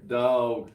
Dog.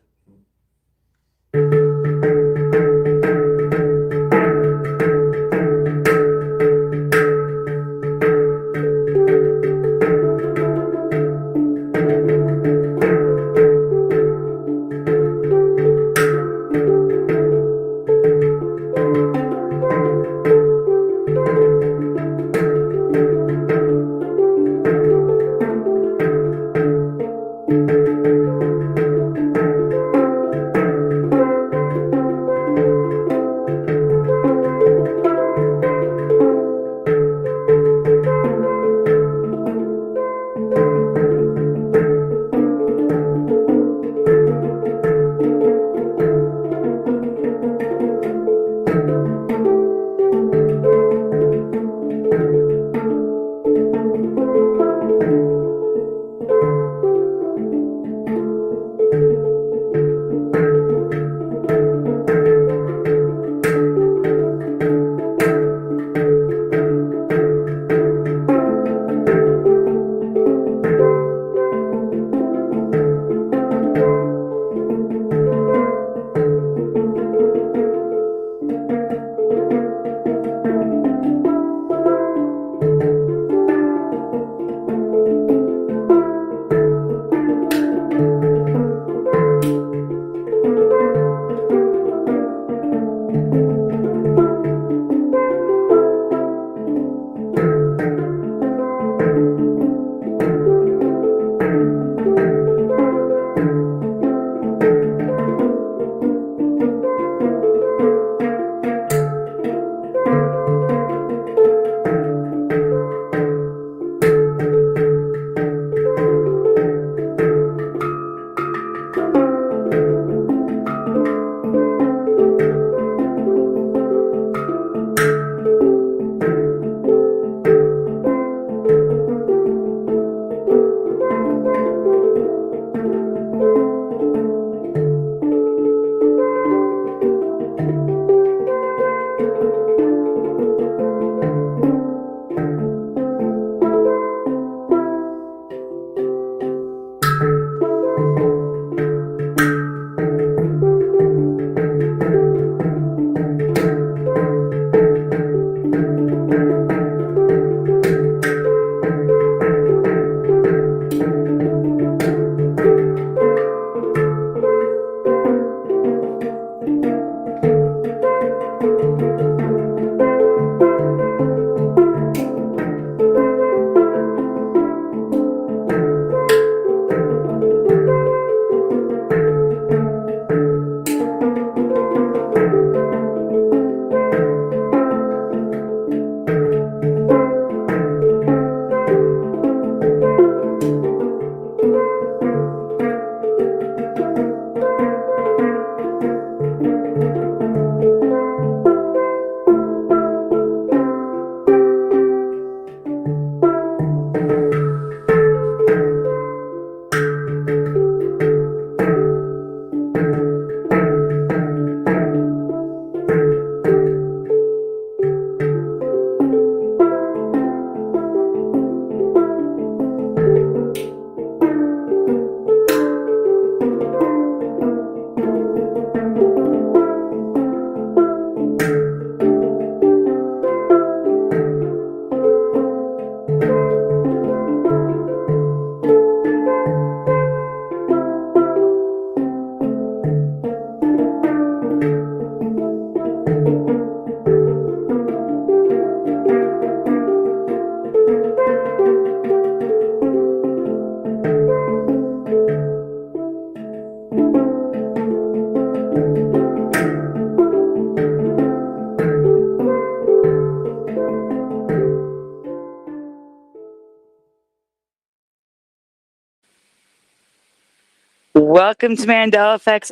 Welcome to Mandela Effects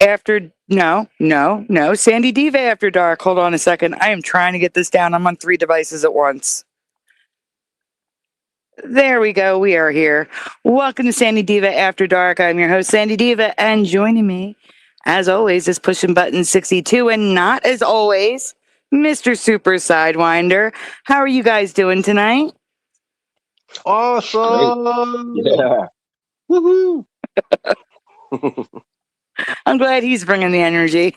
after no Sandy Diva After Dark. Hold on a second. I am trying to get this down. I'm on 3 devices at once. There we go. We are here. Welcome to Sandy Diva After Dark. I'm your host, Sandy Diva, and joining me, as always, is pushing button 62, and not as always, Mr. Super Sidewinder. How are you guys doing tonight? Awesome! Yeah. Woohoo! I'm glad he's bringing the energy.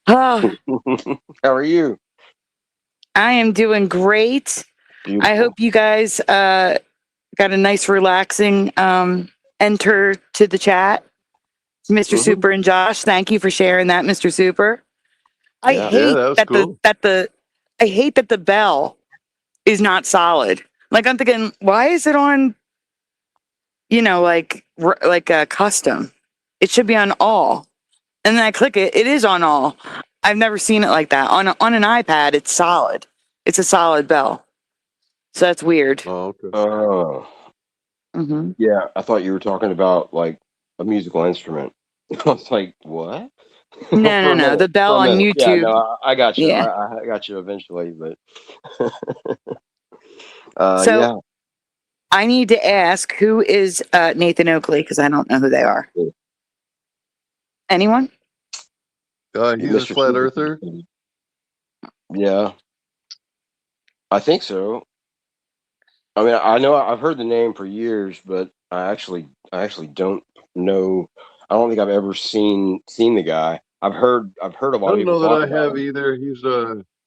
Oh, How are you? I am doing great. Beautiful. I hope you guys got a nice, relaxing enter to the chat. Mr. Super and Josh, thank you for sharing that, Mr. Super. I hate that was that cool. I hate that the bell is not solid. Like I'm thinking, why is it on? Like a custom. It should be on all, and then I click it. It is on all. I've never seen it like that on an iPad. It's solid. It's a solid bell. So that's weird. Oh, okay. Yeah, I thought you were talking about like a musical instrument. I was like, what? No. The bell on YouTube. Yeah, no, I got you. Yeah. I got you eventually, but So yeah. I need to ask, who is Nathan Oakley? Because I don't know who they are. Anyone? He's a flat earther. Yeah, I think so. I mean, I know I've heard the name for years, but I actually don't know. I don't think I've ever seen the guy. I've heard a lot I of don't people know that talk I about have him. either.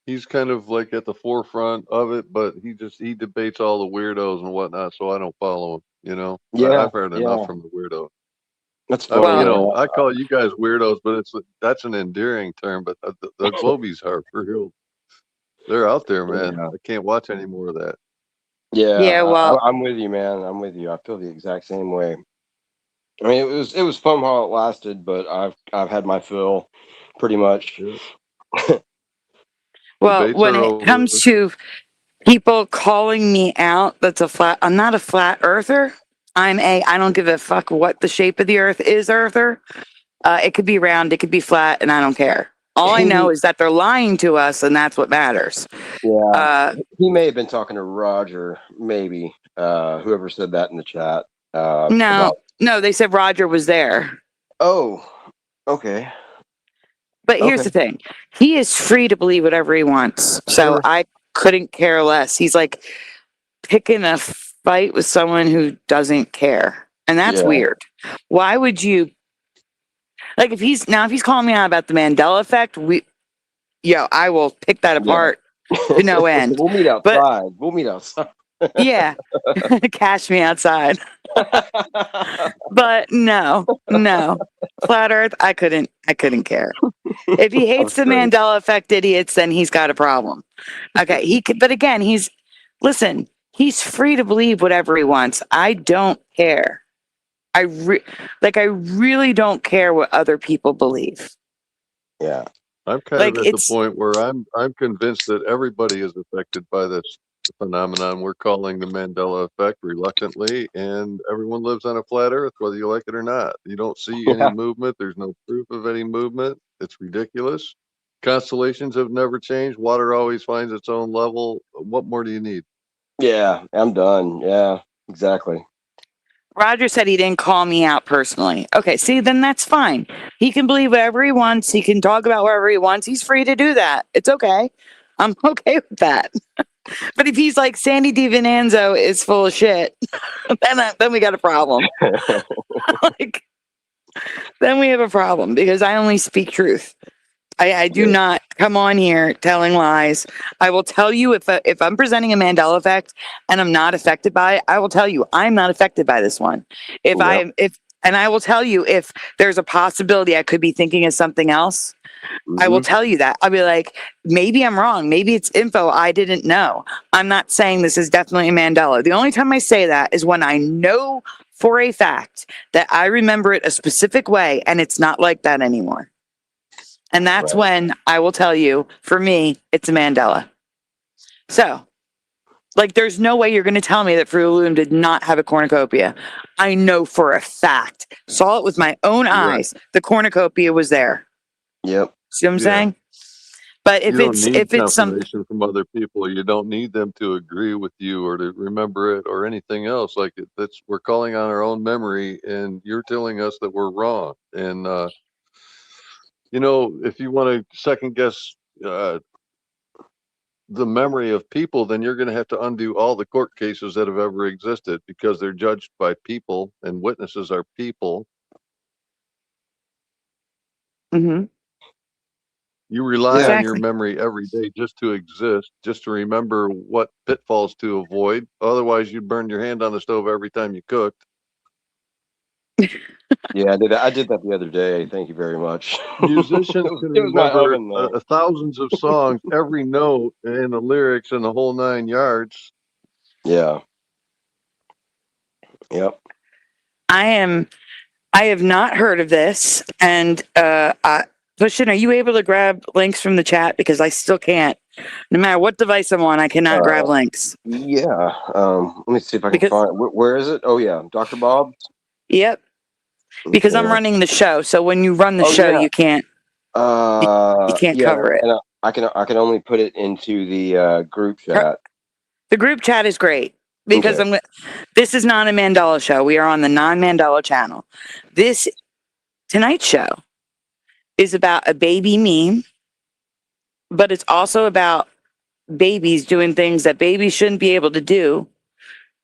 He's kind of like at the forefront of it, but he debates all the weirdos and whatnot, so I don't follow him. Yeah, I've heard enough from the weirdo. that's I mean, funny. I call you guys weirdos, but that's an endearing term. But the Globies are for real. They're out there, man. Yeah. I can't watch any more of that. Yeah. Well, I'm with you, man. I'm with you. I feel the exact same way. I mean, it was fun while it lasted, but I've had my fill, pretty much. well, Debates when are it over. comes to people calling me out, I'm not a flat earther. I don't give a fuck what the shape of the earth is, earther. It could be round, it could be flat, and I don't care. All I know is that they're lying to us, and that's what matters. Yeah, he may have been talking to Roger, maybe. Whoever said that in the chat. No, they said Roger was there. Oh, okay. But here's the thing. He is free to believe whatever he wants. So I couldn't care less. He's like picking a fight with someone who doesn't care. And that's weird. Why would you, like, if he's calling me out about the Mandela effect, I will pick that apart to no end. We'll meet outside. Yeah. Cash me outside. But no. Flat Earth, I couldn't care. If he hates the Mandela effect idiots, then he's got a problem. Okay, but again, he's free to believe whatever he wants. I don't care. I really don't care what other people believe. Yeah. I'm kind of at the point where I'm convinced that everybody is affected by this phenomenon we're calling the Mandela effect reluctantly, and everyone lives on a flat earth, whether you like it or not. You don't see any movement. There's no proof of any movement. It's ridiculous. Constellations have never changed. Water always finds its own level. What more do you need? Yeah, I'm done. Yeah, exactly. Roger said he didn't call me out personally. Okay, see, then that's fine. He can believe whatever he wants. He can talk about whatever he wants. He's free to do that. It's okay. I'm okay with that. But if he's like Sandy DiVinanzo is full of shit, then we got a problem. Then we have a problem because I only speak truth. I do not come on here telling lies. I will tell you if I'm presenting a Mandela effect and I'm not affected by it, I will tell you I'm not affected by this one. And I will tell you if there's a possibility I could be thinking of something else. I will tell you that. I'll be like, maybe I'm wrong. Maybe it's info I didn't know. I'm not saying this is definitely a Mandela. The only time I say that is when I know for a fact that I remember it a specific way and it's not like that anymore. And that's when I will tell you, for me, it's a Mandela. So, there's no way you're going to tell me that Fruit Loom did not have a cornucopia. I know for a fact. Saw it with my own eyes. The cornucopia was there. Yep. See what I'm saying? But if it's confirmation from other people, you don't need them to agree with you or to remember it or anything else. We're calling on our own memory, and you're telling us that we're wrong. And if you want to second guess the memory of people, then you're going to have to undo all the court cases that have ever existed because they're judged by people and witnesses are people. Mm-hmm. You rely on your Exactly. memory every day just to exist, just to remember what pitfalls to avoid. Otherwise, you'd burn your hand on the stove every time you cooked. Yeah, I did that the other day. Thank you very much. Musicians can It was my remember oven, though. thousands of songs, every note and the lyrics and the whole 9 yards. Yeah. Yep. I have not heard of this. And Pushin, are you able to grab links from the chat? Because I still can't. No matter what device I'm on, I cannot grab links. Yeah. Let me see if I can Because- find. Where is it? Oh yeah, Dr. Bob. Yep. Because Okay. I'm running the show, so when you run the show, yeah. you can't. You can't cover it. And I can only put it into the group chat. The group chat is great because Okay. this is not a Mandela show. We are on the non-Mandela channel. This tonight's show is about a baby meme, but it's also about babies doing things that babies shouldn't be able to do.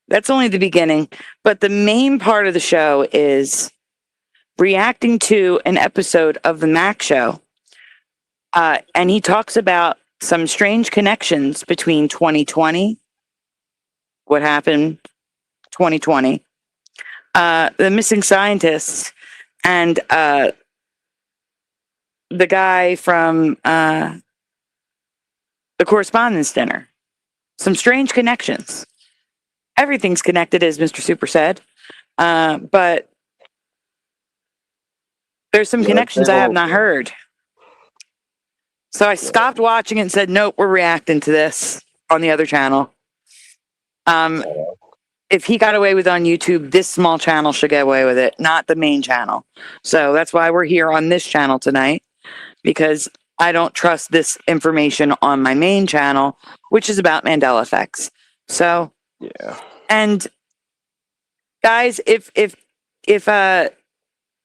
That's only the beginning, but the main part of the show is reacting to an episode of the Mac Show, and he talks about some strange connections between 2020, what happened 2020, the missing scientists, and the guy from the correspondence dinner. Some strange connections. Everything's connected, as Mr. Super said, but there's some connections I have not heard. So I stopped watching it and said, nope, we're reacting to this on the other channel. If he got away with it on YouTube, this small channel should get away with it, not the main channel. So that's why we're here on this channel tonight, because I don't trust this information on my main channel, which is about Mandela effects. So, Yeah. and guys, if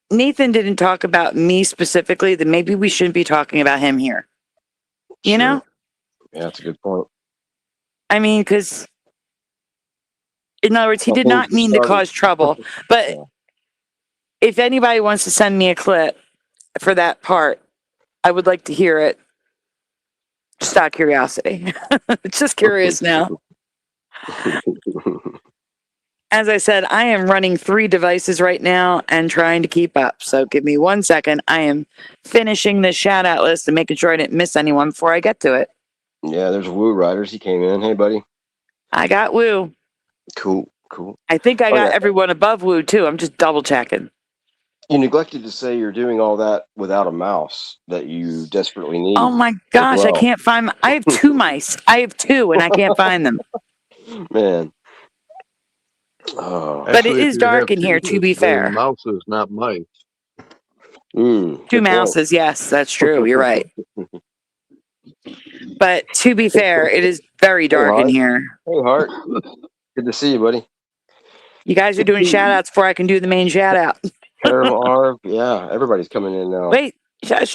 Nathan didn't talk about me specifically, then maybe we shouldn't be talking about him here. You know? Yeah, that's a good point. I mean, because in other words, he did not mean to cause trouble. But if anybody wants to send me a clip for that part, I would like to hear it. Just out of curiosity. Just curious now. As I said, I am running 3 devices right now and trying to keep up. So give me 1 second. I am finishing this shout out list and making sure I didn't miss anyone before I get to it. Yeah, there's Woo Riders. He came in. Hey, buddy. I got Woo. Cool. I think I got everyone above Woo too. I'm just double checking. You neglected to say you're doing all that without a mouse that you desperately need. Oh my gosh, I can't find I have 2 mice. I have 2 and I can't find them. Man. Oh. But it is dark in here, to be fair. Mouses, not mice. 2 mouses, yes, that's true. You're right. But to be fair, it is very dark in here. Hey, Hart. Good to see you, buddy. You guys are doing shout outs before I can do the main shout out. Terrible Arv. Yeah, everybody's coming in now. Wait, I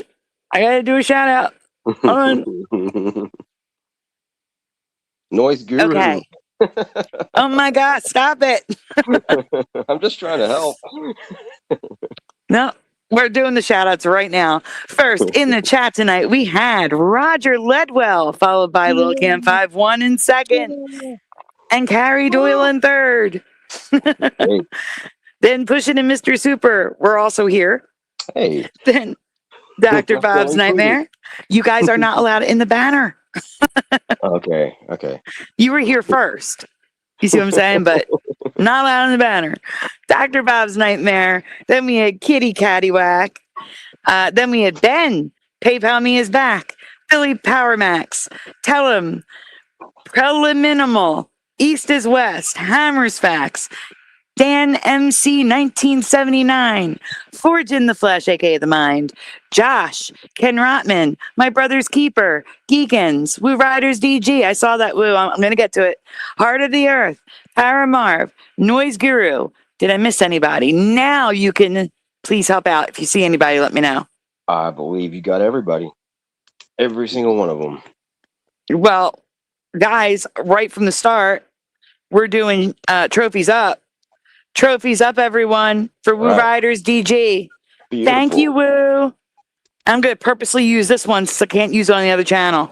gotta do a shout out. Hold on. Noise Guru. Okay. Oh my God, stop it. I'm just trying to help. No, we're doing the shout outs right now. First, in the chat tonight, we had Roger Ledwell, followed by Lil Cam 5-1 in second, and Carrie Doyle in third. Hey. Then Pushing and Mr. Super, we're also here. Hey. Then Dr. Bob's Nightmare. You guys are not allowed in the banner. Okay. You were here first. You see what I'm saying? But not allowed in the banner. Dr. Bob's Nightmare. Then we had Kitty Caddywhack. Then we had Ben. PayPal Me is back. Billy Power Max. Tell him. Preliminal. East is West. Hammers Facts. Dan MC 1979, Forge in the Flesh, aka The Mind, Josh, Ken Rotman, My Brother's Keeper, Geekins, Woo Riders DG, I saw that Woo, I'm gonna get to it, Heart of the Earth, Paramarv, Noise Guru, did I miss anybody? Now you can please help out. If you see anybody, let me know. I believe you got everybody. Every single one of them. Well, guys, right from the start, we're doing trophies up. Trophies up, everyone, for Woo Right. Riders DG. Beautiful. Thank you, Woo. I'm going to purposely use this one so I can't use it on the other channel.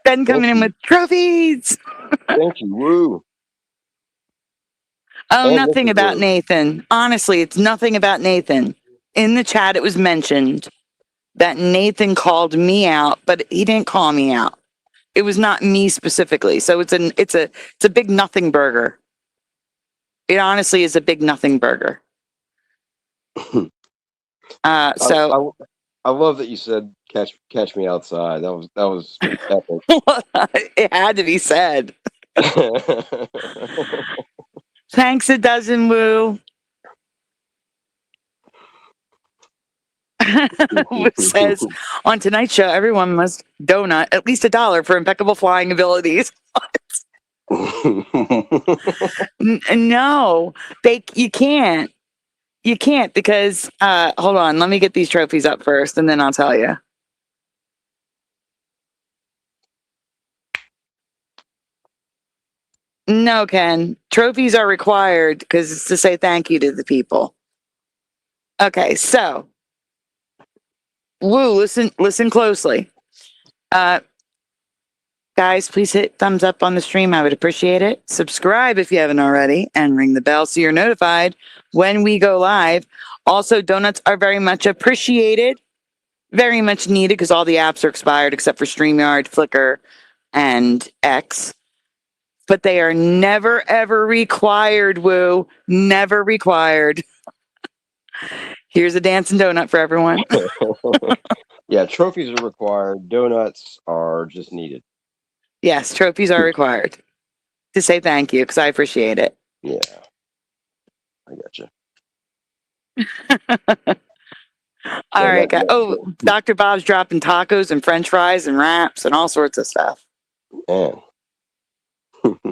Ben coming in with trophies. Thank you. Woo. Oh, And nothing Mr. about Woo. Nathan. Honestly, it's nothing about Nathan. In the chat, it was mentioned that Nathan called me out, but he didn't call me out. It was not me specifically. So it's a big nothing burger. It honestly is a big nothing burger. So I love that you said catch me outside. That was epic. it had to be said. Thanks a dozen, Woo. Woo says on tonight's show, everyone must donut at least $1 for impeccable flying abilities. No, you can't. You can't because hold on, let me get these trophies up first and then I'll tell you. No, Ken. Trophies are required because it's to say thank you to the people. Okay, so Woo, listen closely. Guys, please hit thumbs up on the stream. I would appreciate it. Subscribe if you haven't already and ring the bell so you're notified when we go live. Also, donuts are very much appreciated, very much needed because all the apps are expired except for StreamYard, Flickr, and X. But they are never, ever required, Woo. Never required. Here's a dancing donut for everyone. Yeah, trophies are required. Donuts are just needed. Yes, trophies are required to say thank you because I appreciate it. Yeah, I gotcha. All right, guys. Oh, Dr. Bob's dropping tacos and French fries and wraps and all sorts of stuff. Man. All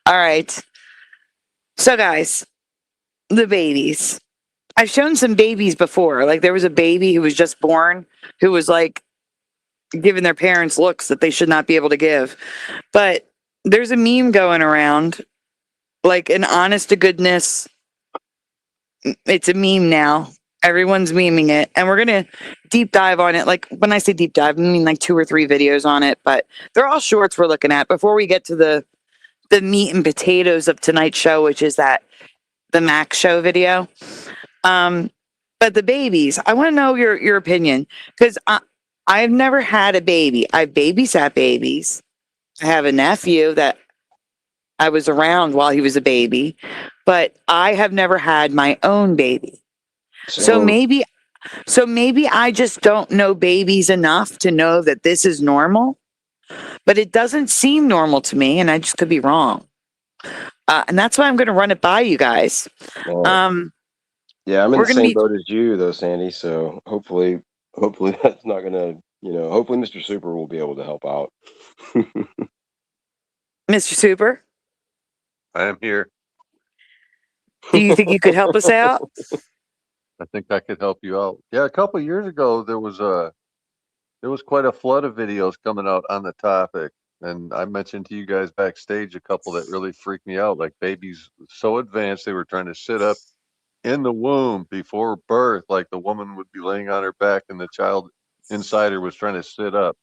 right. So, guys, the babies. I've shown some babies before. Like there was a baby who was just born who was like giving their parents looks that they should not be able to give. But there's a meme going around, like an honest to goodness. It's a meme now. Everyone's memeing it. And we're going to deep dive on it. Like when I say deep dive, I mean like 2 or 3 videos on it. But they're all shorts we're looking at before we get to the meat and potatoes of tonight's show, which is the Max show video. But the babies, I want to know your opinion because I've never had a baby. I've babysat babies. I have a nephew that I was around while he was a baby, but I have never had my own baby. So maybe I just don't know babies enough to know that this is normal, but it doesn't seem normal to me, and I just could be wrong. And that's why I'm going to run it by you guys. Yeah, I'm in the same boat as you, though, Sandy. So hopefully that's not gonna, hopefully Mr. Super will be able to help out. Mr. Super, I am here. Do you think you could help us out? I think I could help you out. Yeah, a couple of years ago there was quite a flood of videos coming out on the topic, and I mentioned to you guys backstage a couple that really freaked me out. Like babies so advanced they were trying to sit up in the womb before birth, like the woman would be laying on her back and the child inside her was trying to sit up.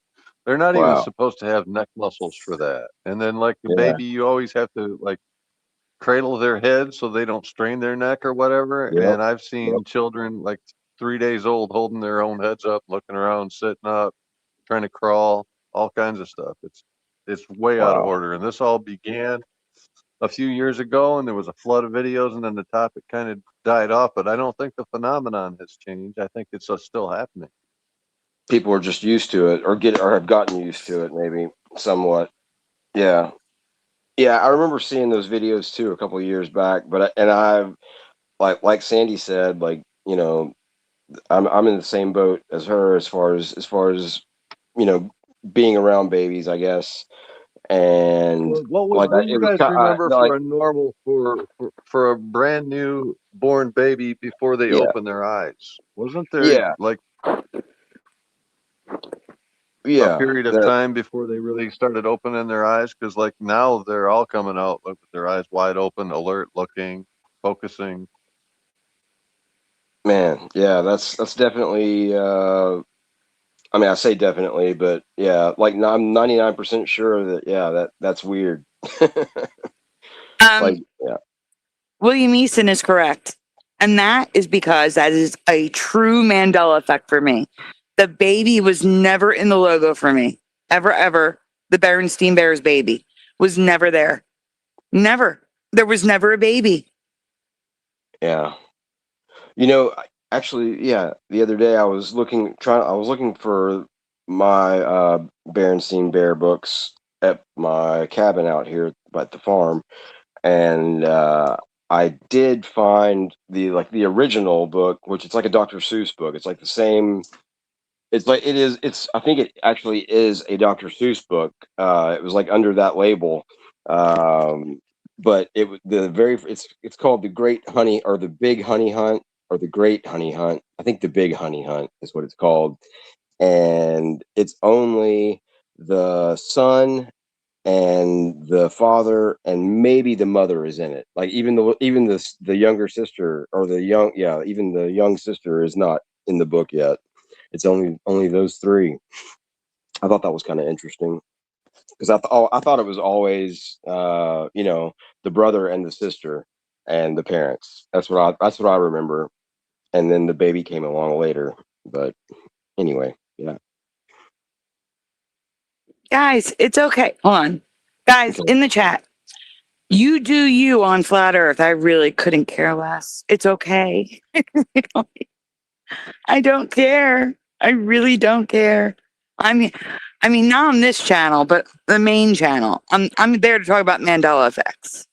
They're not even supposed to have neck muscles for that. And then like the baby, you always have to like cradle their head so they don't strain their neck or whatever. And I've seen children like 3 days old holding their own heads up, looking around, sitting up, trying to crawl, all kinds of stuff. It's way out of order. And this all began a few years ago, and there was a flood of videos, and then the topic kind of died off. But I don't think the phenomenon has changed. I think it's still happening. People are just used to it, or have gotten used to it, maybe somewhat. Yeah. Yeah, I remember seeing those videos too a couple of years back, and I've like Sandy said, like, I'm in the same boat as her as far as being around babies, I guess. And like What do it you was guys kind of remember like, for a normal for a brand new born baby before they yeah, open their eyes? Wasn't there yeah, like a yeah, period of that time before they really started opening their eyes? Because like now they're all coming out like, with their eyes wide open, alert, looking, focusing. man, yeah, that's definitely. I mean, I say definitely, but yeah, like I'm 99% sure that yeah, that's weird. Like, Um, yeah, William Easton is correct. And that is because that is a true Mandela effect for me. The baby was never in the logo for me. Ever, ever. The Berenstein Bears baby was never there. Never. There was never a baby. yeah. Actually, yeah, the other day I was looking for my Berenstein Bear books at my cabin out here at the farm, and I did find the original book, which it's like a Dr. Seuss book. It's like the same. It's I think it actually is a Dr. Seuss book. It was like under that label. Um, but it's called The Great Honey or The Big Honey Hunt or The Great Honey Hunt. I think The Big Honey Hunt is what it's called. And it's only the son and the father and maybe the mother is in it. Like even the younger sister or even the young sister is not in the book yet. It's only those three. I thought that was kind of interesting because I thought it was always the brother and the sister and the parents. That's what I remember. And then the baby came along later. But anyway, yeah. Guys, it's okay. Hold on. Guys, Okay. in the chat, you do you on Flat Earth. I really couldn't care less. It's okay. I don't care. I really don't care. I mean, not on this channel, but the main channel. I'm there to talk about Mandela effects,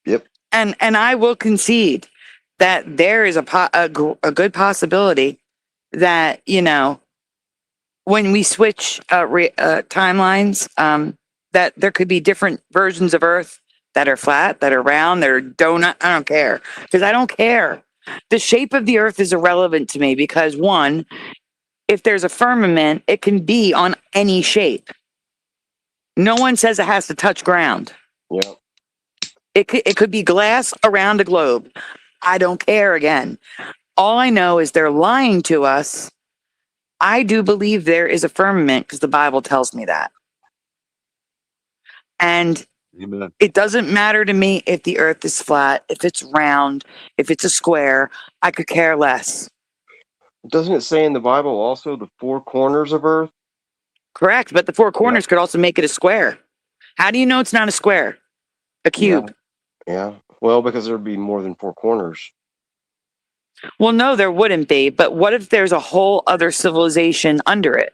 Yep. and I will concede that there is a good possibility that when we switch timelines, that there could be different versions of Earth that are flat, that are round, that are donut. I don't care because I don't care. The shape of the Earth is irrelevant to me because one, if there's a firmament, it can be on any shape. No one says it has to touch ground. Yeah. It could be glass around a globe. I don't care again. All I know is they're lying to us. I do believe there is a firmament because the Bible tells me that. And Amen. it doesn't matter to me if the earth is flat, if it's round, if it's a square. I could care less. Doesn't it say in the Bible also the four corners of Earth? Correct. But the four Yeah. corners could also make it a square. How do you know it's not a square? A Yeah. cube. Yeah. Well, because there'd be more than four corners. Well, no, there wouldn't be. But what if there's a whole other civilization under it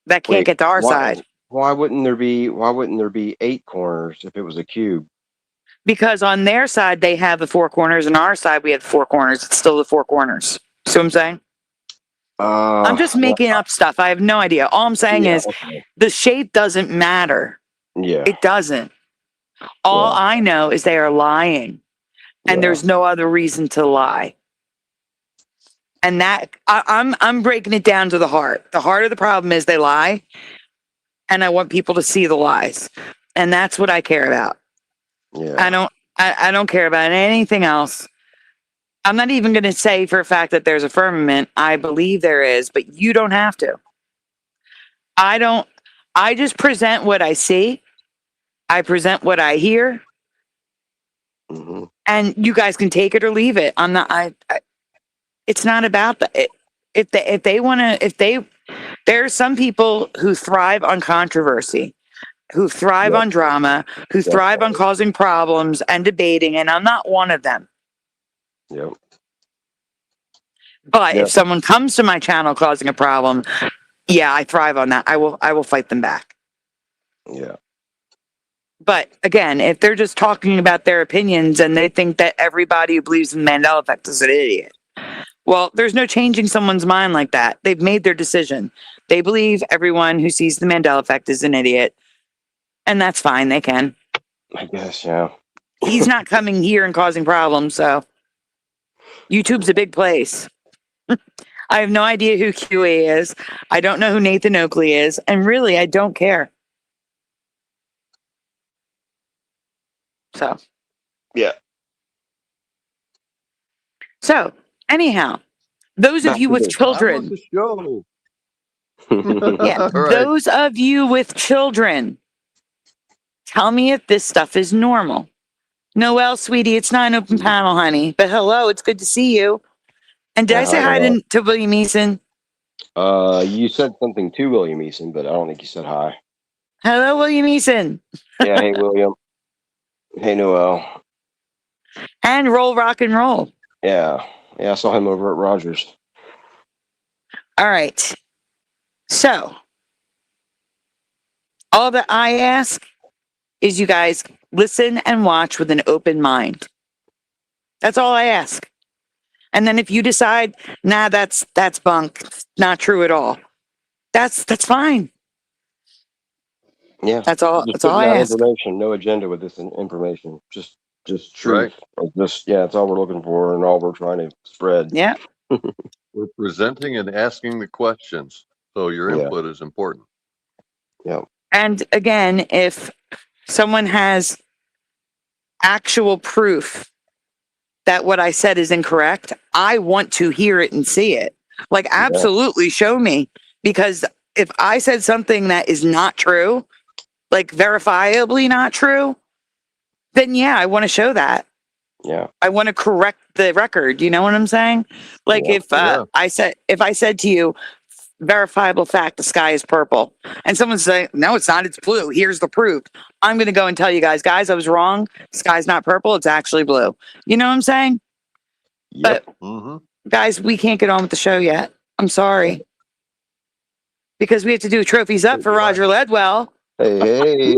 that can't Wait, get to our why? side? Why wouldn't there be eight corners if it was a cube? Because on their side, they have the four corners, and our side, we have the four corners. It's still the four corners. See what I'm saying? I'm just Well, making up stuff. I have no idea. All I'm saying yeah, is okay. the shape doesn't matter. Yeah, It doesn't. All yeah, I know is they are lying, and yeah, there's no other reason to lie. And that I'm breaking it down to the heart. The heart of the problem is they lie, and I want people to see the lies, and that's what I care about. yeah, I don't care about anything else. I'm not even going to say for a fact that there's a firmament. I believe there is, but you don't have to. I don't. I just present what I see. I present what I hear, hmm, and you guys can take it or leave it. I'm not. It's not about that. If they want to, there are some people who thrive on controversy, who thrive yep, on drama, who thrive on definitely, causing problems and debating, and I'm not one of them. yep, But if yep, someone comes to my channel causing a problem, yeah, I thrive on that. I will fight them back. Yeah. But again, if they're just talking about their opinions and they think that everybody who believes in the Mandela effect is an idiot, well, there's no changing someone's mind like that. They've made their decision. They believe everyone who sees the Mandela effect is an idiot. And that's fine. They can. I guess, yeah. He's not coming here and causing problems, so YouTube's a big place. I have no idea who QA is. I don't know who Nathan Oakley is. And really, I don't care. So. Yeah. So, anyhow, those of you with children. The show. Yeah, All right. those of you with children, tell me if this stuff is normal. Noelle, sweetie, it's not an open panel, honey. But hello, it's good to see you. And did I say hi to William Eason? You said something to William Eason, but I don't think you said hi. Hello, William Eason. Yeah, hey, William. Hey, Noelle. And roll, rock and roll. Yeah. Yeah, I saw him over at Rogers. All right. So, all that I ask is you guys listen and watch with an open mind. That's all I ask. And then if you decide, nah, that's bunk, not true at all, that's fine. Yeah. That's all. Just That's all I ask. information, no agenda with this information. Just truth. Right. That's all we're looking for and all we're trying to spread. Yeah. We're presenting and asking the questions. So your input is important. Yeah. And again, if someone has actual proof that what I said is incorrect, I want to hear it and see it. Like, absolutely show me. Because if I said something that is not true, like verifiably not true, then yeah, I want to show that. Yeah. I want to correct the record. You know what I'm saying? Like if I said to you, verifiable fact, the sky is purple, and someone's saying, no, it's not, it's blue. Here's the proof. I'm going to go and tell you guys, I was wrong. The sky's not purple. It's actually blue. You know what I'm saying? Yep. But guys, we can't get on with the show yet. I'm sorry. Because we have to do trophies up for Roger Ledwell. Hey.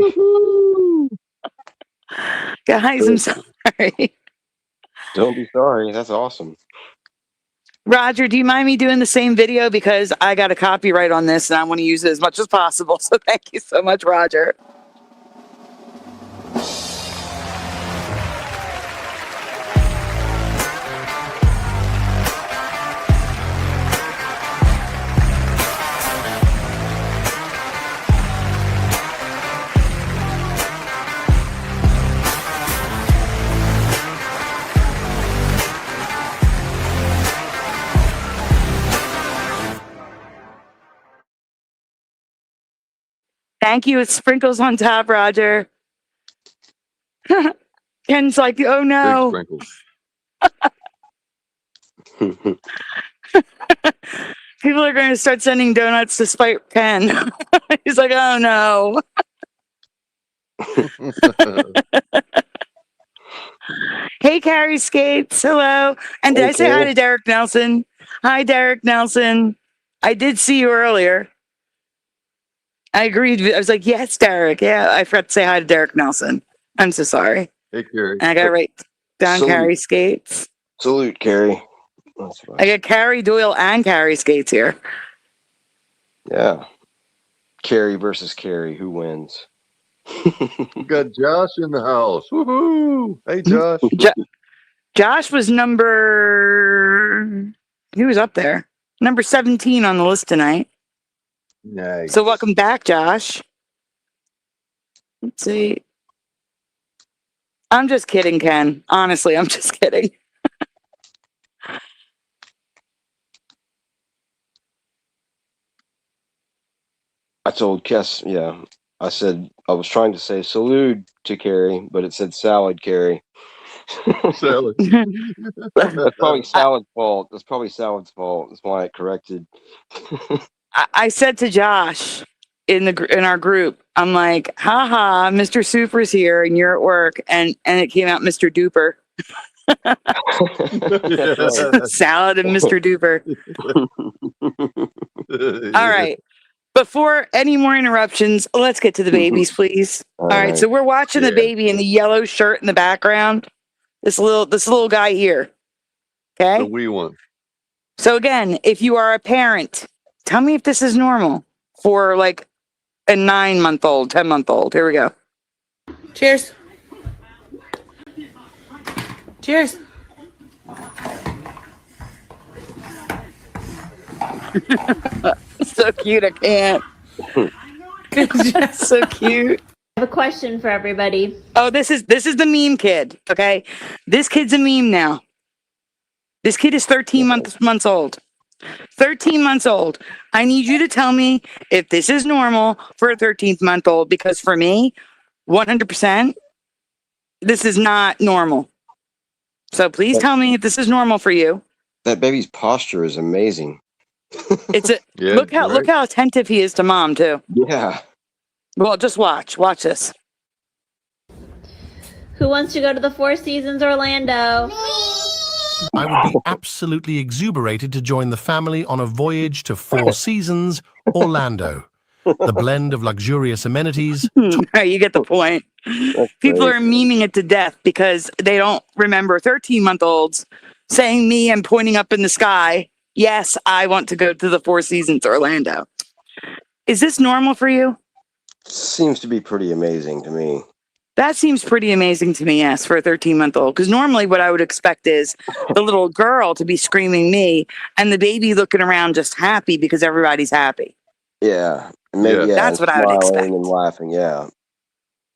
Guys, I'm sorry. Don't be sorry. That's awesome. Roger, do you mind me doing the same video? Because I got a copyright on this and I want to use it as much as possible. So thank you so much, Roger. Thank you. It sprinkles on top, Roger. Ken's like, oh no. Big sprinkles. People are going to start sending donuts to spite Ken. He's like, oh no. Hey, Carrie Skates. Hello. And did I say hi to Derek Nelson? Hi, Derek Nelson. I did see you earlier. I agreed. I was like, yes, Derek. Yeah, I forgot to say hi to Derek Nelson. I'm so sorry. Hey, Carrie. And I got to write down Carrie Skates. Salute, Carrie. I got Carrie Doyle and Carrie Skates here. Yeah. Carrie versus Carrie. Who wins? We got Josh in the house. Woohoo! Hey, Josh. Josh was he was up there. Number 17 on the list tonight. Nice. So welcome back, Josh. Let's see. I'm just kidding, Ken. Honestly, I'm just kidding. I told Kess, I said, I was trying to say salute to Carrie, but it said salad, Carrie. Salad. That's probably Salad's fault. That's probably Salad's fault. That's why it corrected. I said to Josh in our group, I'm like, haha, Mr. Super's here and you're at work, and it came out Mr. Duper. Salad and Mr. Duper. All right. Before any more interruptions, let's get to the babies, please. All right, so we're watching the baby in the yellow shirt in the background. This little guy here. Okay. The wee one. So again, if you are a parent, tell me if this is normal for like a 9-month-old, 10-month-old. Here we go. Cheers. Cheers. So cute, I can't. So cute. I have a question for everybody. Oh, this is the meme kid. Okay, this kid's a meme now. This kid is 13 months old. 13 months old. I need you to tell me if this is normal for a 13-month-old, because for me, 100%, this is not normal. So please tell me if this is normal for you. That baby's posture is amazing. It's a Yeah, look how attentive he is to mom too. Yeah. Well, just watch this. Who wants to go to the Four Seasons Orlando? I would be absolutely exuberated to join the family on a voyage to Four Seasons, Orlando. The blend of luxurious amenities. You get the point. People are memeing it to death because they don't remember 13-month-olds saying me and pointing up in the sky, yes, I want to go to the Four Seasons Orlando. Is this normal for you? Seems to be pretty amazing to me. That seems pretty amazing to me, yes, for a 13-month-old. Because normally what I would expect is the little girl to be screaming me and the baby looking around just happy because everybody's happy. Yeah. Maybe, Yeah. That's what I would expect. And laughing, yeah.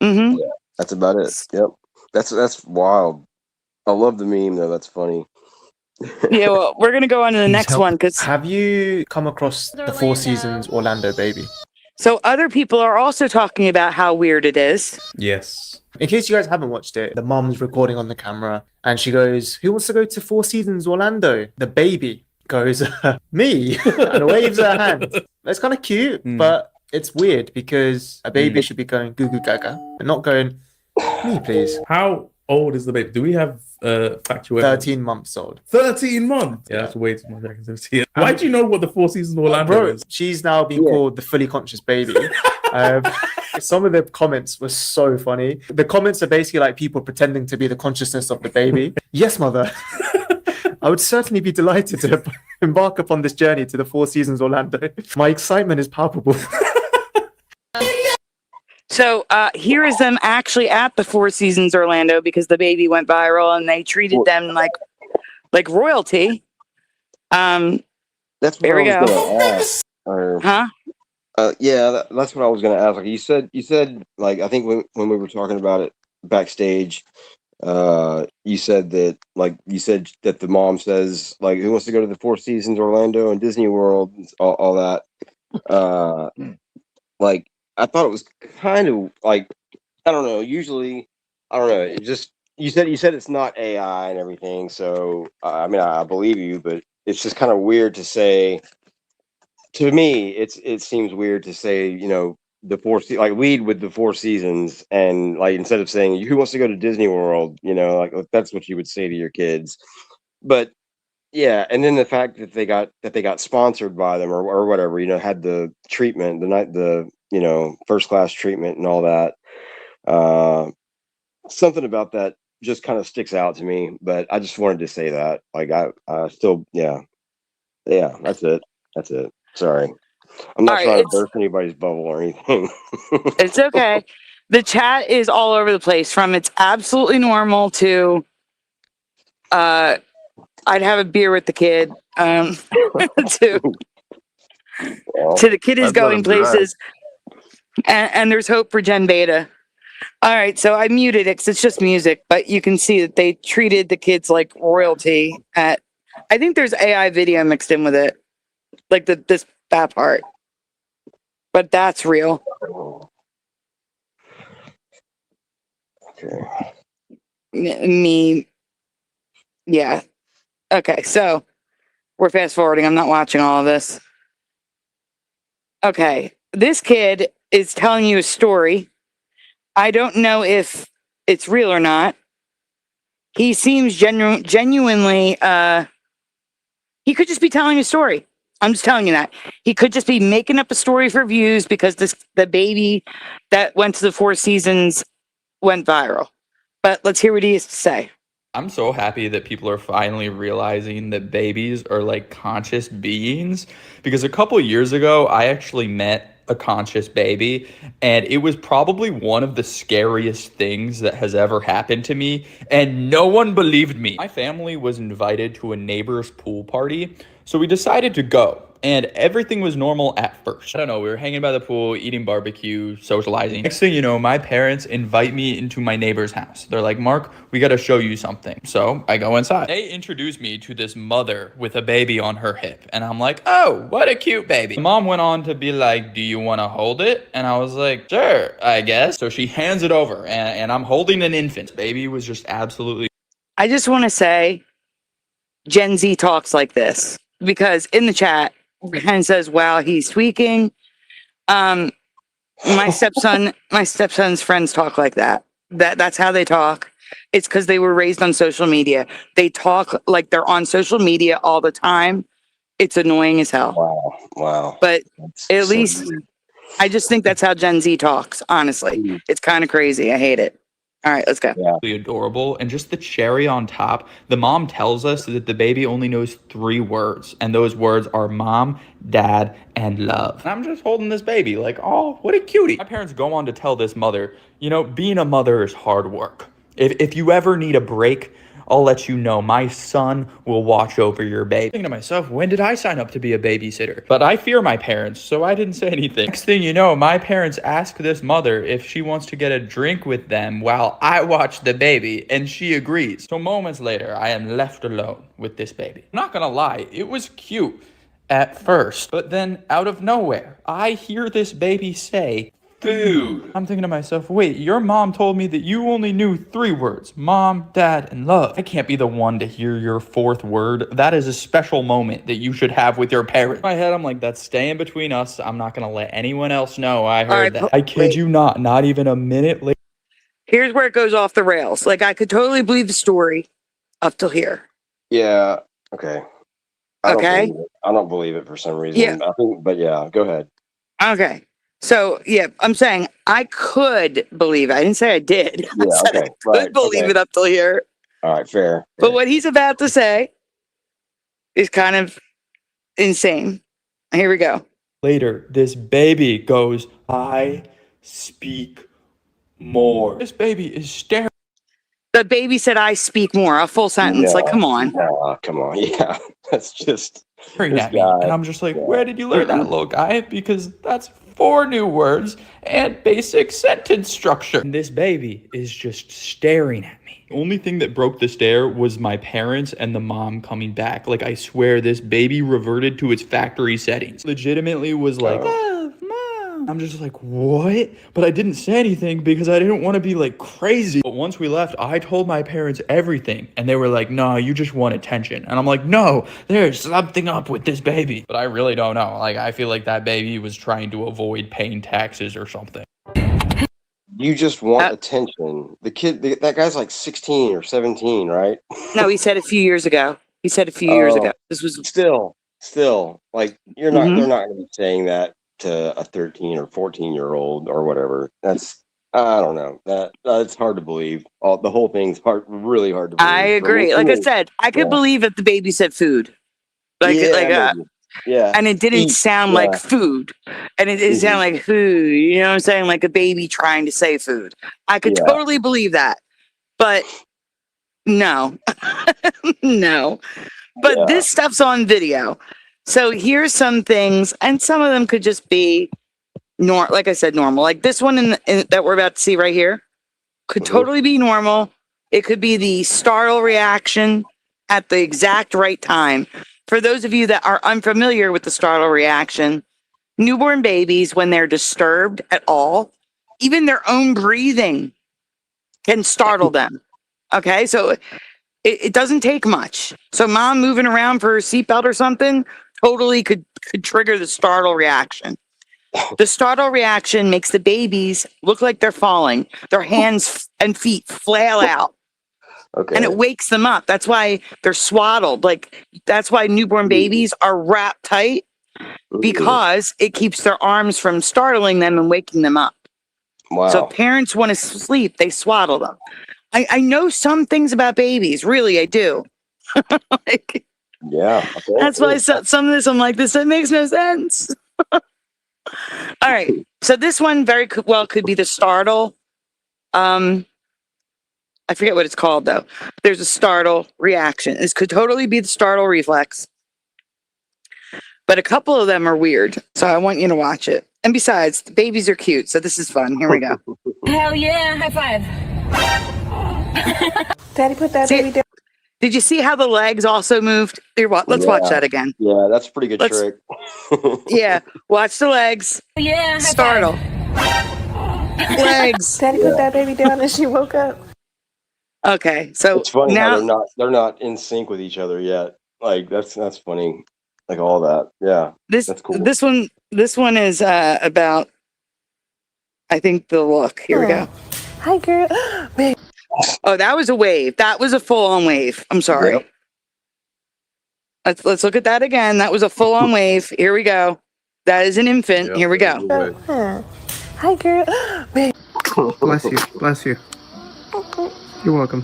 Mm-hmm. Yeah. That's about it. Yep. That's wild. I love the meme though. That's funny. Yeah, well, we're going to go on to the next one because Have you come across the Four Seasons Orlando baby? so other people are also talking about how weird it is. Yes. In case you guys haven't watched it, the mum's recording on the camera and she goes, "Who wants to go to Four Seasons Orlando?" The baby goes, "Me," and waves her hand. That's kind of cute, but it's weird because a baby should be going goo goo gaga and not going, "Me, please." How old is the baby? Do we have factual evidence? 13 months old. 13 months? Yeah, that's way too much. I can see it. Why do you know what the Four Seasons Orlando Bro, is? she's now being called the fully conscious baby. Some of the comments were so funny. The comments are basically like people pretending to be the consciousness of the baby. Yes, mother. I would certainly be delighted to embark upon this journey to the Four Seasons Orlando. My excitement is palpable. So here is them actually at the Four Seasons Orlando because the baby went viral and they treated them like royalty. That's what There we I was go. gonna ask. Huh? Yeah, that's what I was gonna ask. Like you said, like I think when we were talking about it backstage, you said that the mom says like, who wants to go to the Four Seasons Orlando and Disney World, all that. Like I thought it was kind of like, I don't know. Usually, I don't know. It just you said it's not AI and everything. So I mean, I believe you, but it's just kind of weird to say. To me, it seems weird to say, you know, like lead with the Four Seasons, and like instead of saying who wants to go to Disney World, you know, like that's what you would say to your kids. But yeah, and then the fact that they got sponsored by them or whatever, you know, had the treatment, the you know, first class treatment and all that. Something about that just kind of sticks out to me. But I just wanted to say that, like, I still, yeah, that's it. Sorry, I'm not trying to burst anybody's bubble or anything. It's okay. The chat is all over the place from it's absolutely normal to I'd have a beer with the kid to the kid is going places and there's hope for Gen Beta. All right, so I muted it because it's just music, but you can see that they treated the kids like royalty. I think there's AI video mixed in with it, like that part, but that's real. Okay. Me, yeah. Okay, so we're fast forwarding. I'm not watching all of this. Okay, this kid is telling you a story. I don't know if it's real or not. He seems genuinely, he could just be telling a story. I'm just telling you that. He could just be making up a story for views because the baby that went to the Four Seasons went viral. But let's hear what he has to say. I'm so happy that people are finally realizing that babies are like conscious beings, because a couple years ago, I actually met a conscious baby, and it was probably one of the scariest things that has ever happened to me, and no one believed me. My family was invited to a neighbor's pool party, so we decided to go. And everything was normal at first. I don't know, we were hanging by the pool, eating barbecue, socializing. Next thing you know, my parents invite me into my neighbor's house. They're like, Mark, we gotta show you something. So I go inside. They introduced me to this mother with a baby on her hip. And I'm like, oh, what a cute baby. Mom went on to be like, do you wanna hold it? And I was like, sure, I guess. So she hands it over, and I'm holding an infant. Baby was just absolutely... I just want to say, Gen Z talks like this, because in the chat, Ken says, wow, he's tweaking. My stepson's friends talk like that. That's how they talk. It's because they were raised on social media. They talk like they're on social media all the time. It's annoying as hell. Wow. But That's at so least weird. I just think that's how Gen Z talks, honestly. It's kind of crazy. I hate it. All right, let's go. Yeah. Adorable. And just the cherry on top, the mom tells us that the baby only knows 3 words, and those words are mom, dad, and love. And I'm just holding this baby like, oh, what a cutie. My parents go on to tell this mother, you know, being a mother is hard work. If you ever need a break, I'll let you know. My son will watch over your baby. Thinking to myself, when did I sign up to be a babysitter? But I fear my parents, so I didn't say anything. Next thing you know, my parents ask this mother if she wants to get a drink with them while I watch the baby, and she agrees. So moments later, I am left alone with this baby. I'm not gonna lie, it was cute at first, but then out of nowhere, I hear this baby say, food. I'm thinking to myself, wait, your mom told me that you only knew 3 words, mom, dad, and love. I can't be the one to hear your 4th word. That is a special moment that you should have with your parents. In my head, I'm like, that's staying between us. I'm not gonna let anyone else know I heard that. I kid you not even a minute later. Here's where it goes off the rails. Like, I could totally believe the story up till here. Yeah. Okay. I Okay. don't believe it for some reason. Yeah. I think, but yeah, go ahead. Okay. So, yeah, I'm saying I could believe it. I didn't say I did. I Yeah, said okay, I could right, believe okay. it up till here. All right, fair. But what he's about to say is kind of insane. Here we go. Later, this baby goes, I speak more. This baby is staring. The baby said, I speak more. A full sentence. Like, come on. Come on. Yeah. That's just Staring this at me, guy. and I'm just like, where did you learn that, little guy? Because that's 4 new words and basic sentence structure. And this baby is just staring at me. The only thing that broke the stare was my parents and the mom coming back. Like, I swear this baby reverted to its factory settings. Legitimately was like, love, mom. I'm just like, what? But I didn't say anything because I didn't want to be like crazy. But once we left, I told my parents everything, and they were like, no, you just want attention. And I'm like, no, there's something up with this baby. But I really don't know. Like, I feel like that baby was trying to avoid paying taxes or something. You just want attention. The kid, that guy's like 16 or 17, right? No, he said a few years ago. He said a few years ago. This was still like they're not going to be saying that to a 13 or 14-year-old or whatever. That's, I don't know, that's hard to believe. The whole thing's really hard to believe. I agree. Like I said, I could believe if the baby said food. Yeah. And it didn't sound like food. And it didn't sound like food. You know what I'm saying? Like a baby trying to say food. I could totally believe that. But no. No. But this stuff's on video. So here's some things, and some of them could just be like I said, normal. Like this one that we're about to see right here could totally be normal. It could be the startle reaction at the exact right time. For those of you that are unfamiliar with the startle reaction, newborn babies, when they're disturbed at all, even their own breathing can startle them. Okay, so it doesn't take much. So mom moving around for her seatbelt or something totally could trigger the startle reaction. The startle reaction makes the babies look like they're falling. Their hands and feet flail out. Okay. And it wakes them up. That's why they're swaddled. Like, that's why newborn babies are wrapped tight because it keeps their arms from startling them and waking them up. Wow. So if parents want to sleep, they swaddle them. I know some things about babies. Really, I do. Like, Yeah. that's why some of this, I'm like, this makes no sense. All right. So this one very well could be the startle. I forget what it's called, though. There's a startle reaction. This could totally be the startle reflex. But a couple of them are weird. So I want you to watch it. And besides, the babies are cute. So this is fun. Here we go. Hell yeah. High five. Daddy, put that baby down. Did you see how the legs also moved? Let's watch that again. Yeah, that's a pretty good trick. Yeah. Watch the legs. Yeah. Startle. Legs. Daddy put that baby down and she woke up. Okay. So it's funny now how they're not in sync with each other yet. Like that's funny. Like all that. Yeah. That's cool. This one is about, I think, the look. Here we go. Hi, girl. Babe. Oh, that was a wave. That was a full-on wave. I'm sorry. Yep. Let's look at that again. That was a full-on wave. Here we go. That is an infant. Yep, here we go. Hi, girl. Babe. Bless you. Bless you. You're welcome.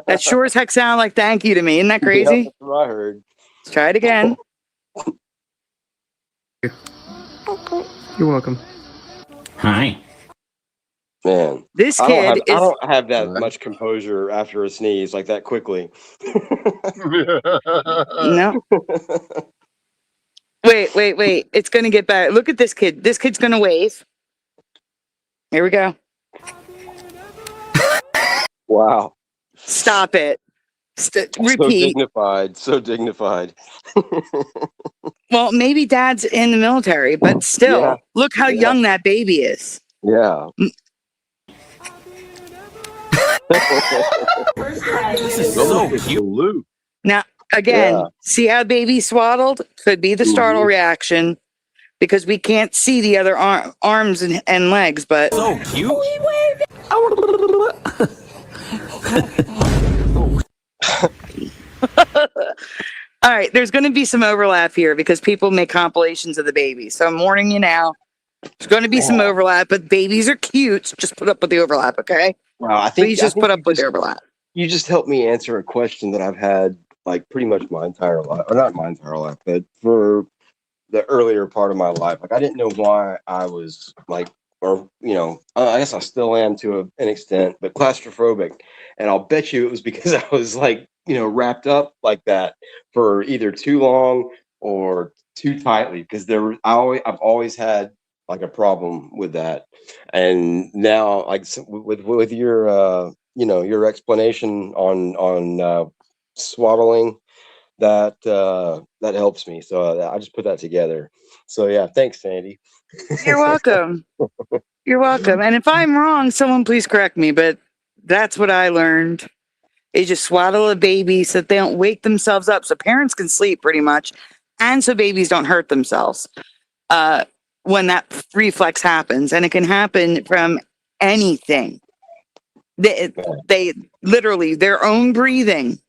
That sure as heck sounded like thank you to me. Isn't that crazy? Yeah, that's what I heard. Let's try it again. You're welcome. Hi. Man, this kid I don't have that much composure after a sneeze like that quickly. No. Wait. It's going to get better. Look at this kid. This kid's going to wave. Here we go. Wow. Stop it. Repeat. So dignified. Well, maybe dad's in the military, but still, Yeah. Look how young that baby is. Yeah. This is so cute. Now, again, see how baby swaddled? Could be the startle reaction because we can't see the other arms and legs, but So cute. all right, there's going to be some overlap here because people make compilations of the baby. So I'm warning you now. There's going to be some overlap, but babies are cute. So just put up with the overlap, okay? Wow, I think Please just put up with the overlap. You just helped me answer a question that I've had like pretty much my entire life, or not my entire life, but for the earlier part of my life. Like I didn't know why I was like, or I guess I still am to an extent, but claustrophobic. And I'll bet you it was because I was like, wrapped up like that for either too long or too tightly. Because I've always had like a problem with that. And now, like with your your explanation on swaddling, that helps me. So I just put that together. So yeah, thanks, Sandy. You're welcome. You're welcome. And if I'm wrong, someone please correct me. But that's what I learned. Is just swaddle a baby so that they don't wake themselves up, so parents can sleep pretty much, and so babies don't hurt themselves when that reflex happens. And it can happen from anything. They literally, their own breathing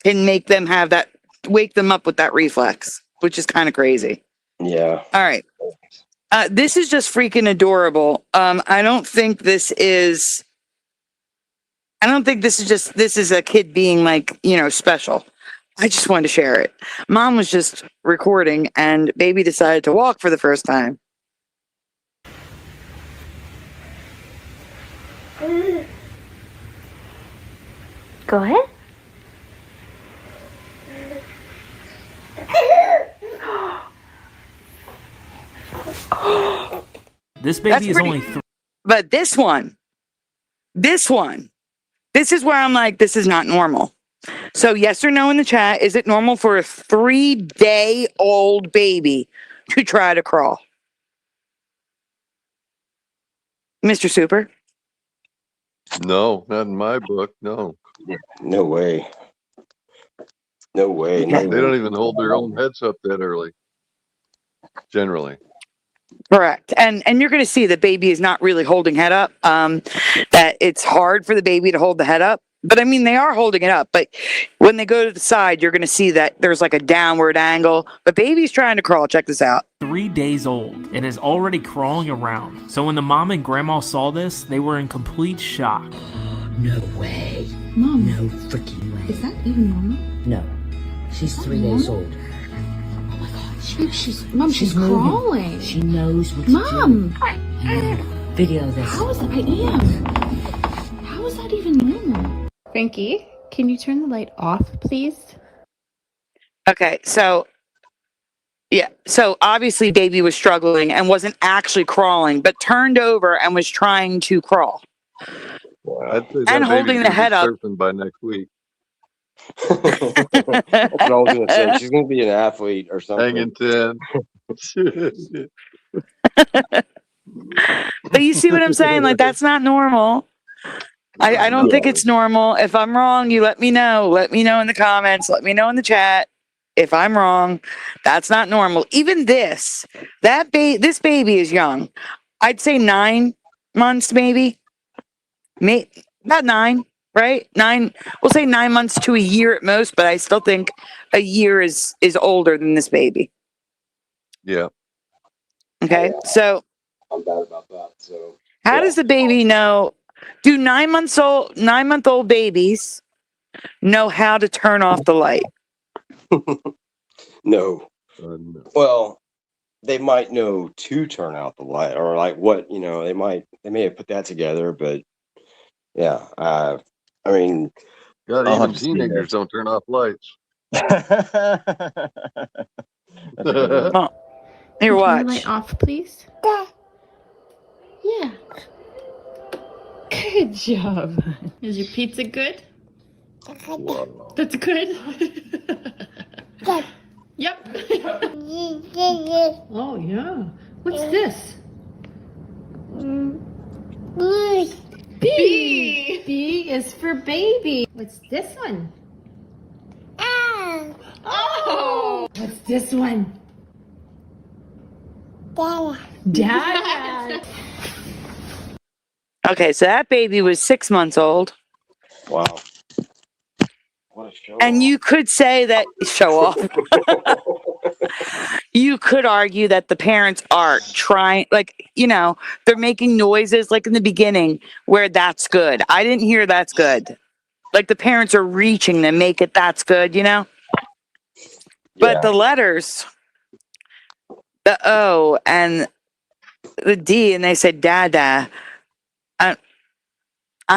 can make them have that, wake them up with that reflex, which is kind of crazy. Yeah. All right. This is just freaking adorable. I don't think this is this is a kid being like, special. I just wanted to share it. Mom was just recording and baby decided to walk for the first time. Go ahead. This baby is only 3. But this one, this is where I'm like, this is not normal. So yes or no in the chat, is it normal for a 3-day-old baby to try to crawl? Mr. Super? No, not in my book. No. No way. No way. They don't even hold their own heads up that early. Generally. Correct. And you're going to see the baby is not really holding head up. That it's hard for the baby to hold the head up. But I mean, they are holding it up. But when they go to the side, you're going to see that there's like a downward angle. But baby's trying to crawl. Check this out. 3 days old and is already crawling around. So when the mom and grandma saw this, they were in complete shock. No way. Mom. No freaking way. Is that even normal? No. She's 3 days old. Oh my god. She's crawling. She knows what to do. Mom! Video this. How is that? I am. How is that even normal? Frankie, can you turn the light off, please? Okay, so yeah, so obviously baby was struggling and wasn't actually crawling, but turned over and was trying to crawl. I'd say And that holding baby's the gonna head be up. surfing by next week. That's what I was going to say. She's going to be an athlete or something. Hanging 10. But you see what I'm saying? Like, that's not normal. I don't think it's normal. If I'm wrong, you let me know. Let me know in the comments. Let me know in the chat. If I'm wrong, that's not normal. Even this baby is young. I'd say 9 months, maybe. About 9, right? 9. We'll say 9 months to a year at most, but I still think a year is older than this baby. Yeah. Okay, so I'm bad about that. So how does the baby know? Do 9-month-old babies know how to turn off the light? No. No. Well, they might know to turn out the light, or like what they may have put that together, but yeah, I mean, God, I'll even have to see teenagers don't turn off lights. Well, here, Turn the watch. light off, please. Yeah. Good job. Is your pizza good? Wow. That's good. Yep. Oh yeah. What's this? B. B is for baby. What's this one? Oh. What's this one? Dad. Okay, so that baby was 6 months old. wow, what a show! And you could say that show off. You could argue that the parents are trying, they're making noises like in the beginning where that's good. I didn't hear that's good. Like the parents are reaching to make it that's good, But the letters, the O and the D, and they said dada. I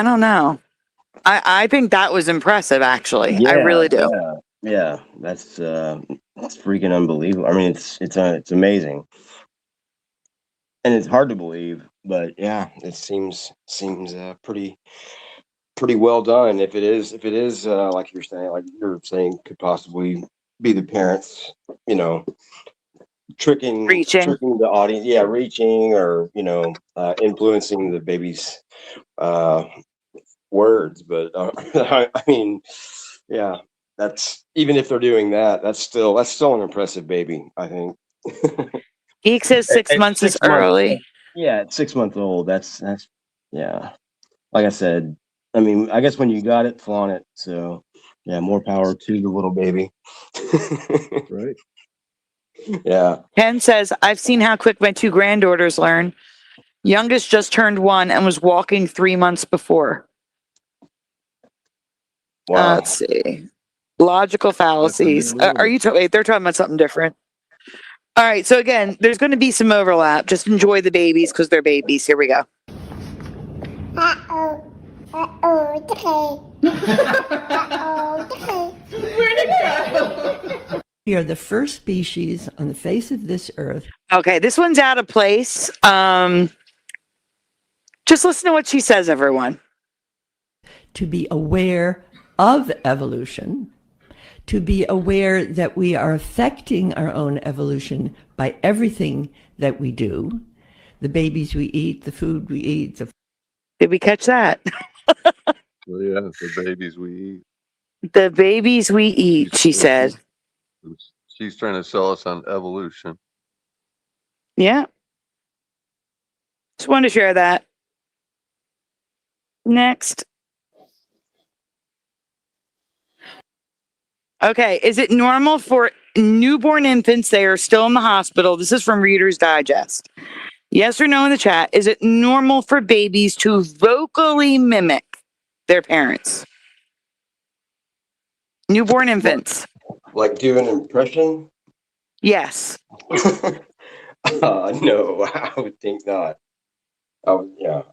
don't know. I think that was impressive, actually. I really do. Yeah. That's freaking unbelievable. I mean, it's amazing, and it's hard to believe, but yeah, it seems pretty well done. If it is like you're saying, could possibly be the parents, tricking the audience, reaching or influencing the baby's words. But I mean, yeah, that's, even if they're doing that, that's still an impressive baby, I think. Geek says 6 months is early. Yeah, at 6 months old, that's yeah. Like I said, I mean, I guess when you got it, flaunt it. So yeah, more power to the little baby. Right. Yeah. Ken says, I've seen how quick my 2 granddaughters learn. Youngest just turned 1 and was walking 3 months before. Wow. Let's see. Logical fallacies. Are you wait, they're talking about something different. All right. So again, there's going to be some overlap. Just enjoy the babies because they're babies. Here we go. We are the first species on the face of this earth. Okay. This one's out of place. Just listen to what she says, everyone. To be aware of evolution, to be aware that we are affecting our own evolution by everything that we do, the babies we eat, the food we eat. Did we catch that? Well, yeah, the babies we eat. The babies we eat, she said. She's trying to sell us on evolution. Yeah. Just wanted to share that. Next. Okay. Is it normal for newborn infants? They are still in the hospital. This is from Reader's Digest. Yes or no in the chat. Is it normal for babies to vocally mimic their parents? Newborn infants. Like do an impression? Yes. No, I would think not. I would go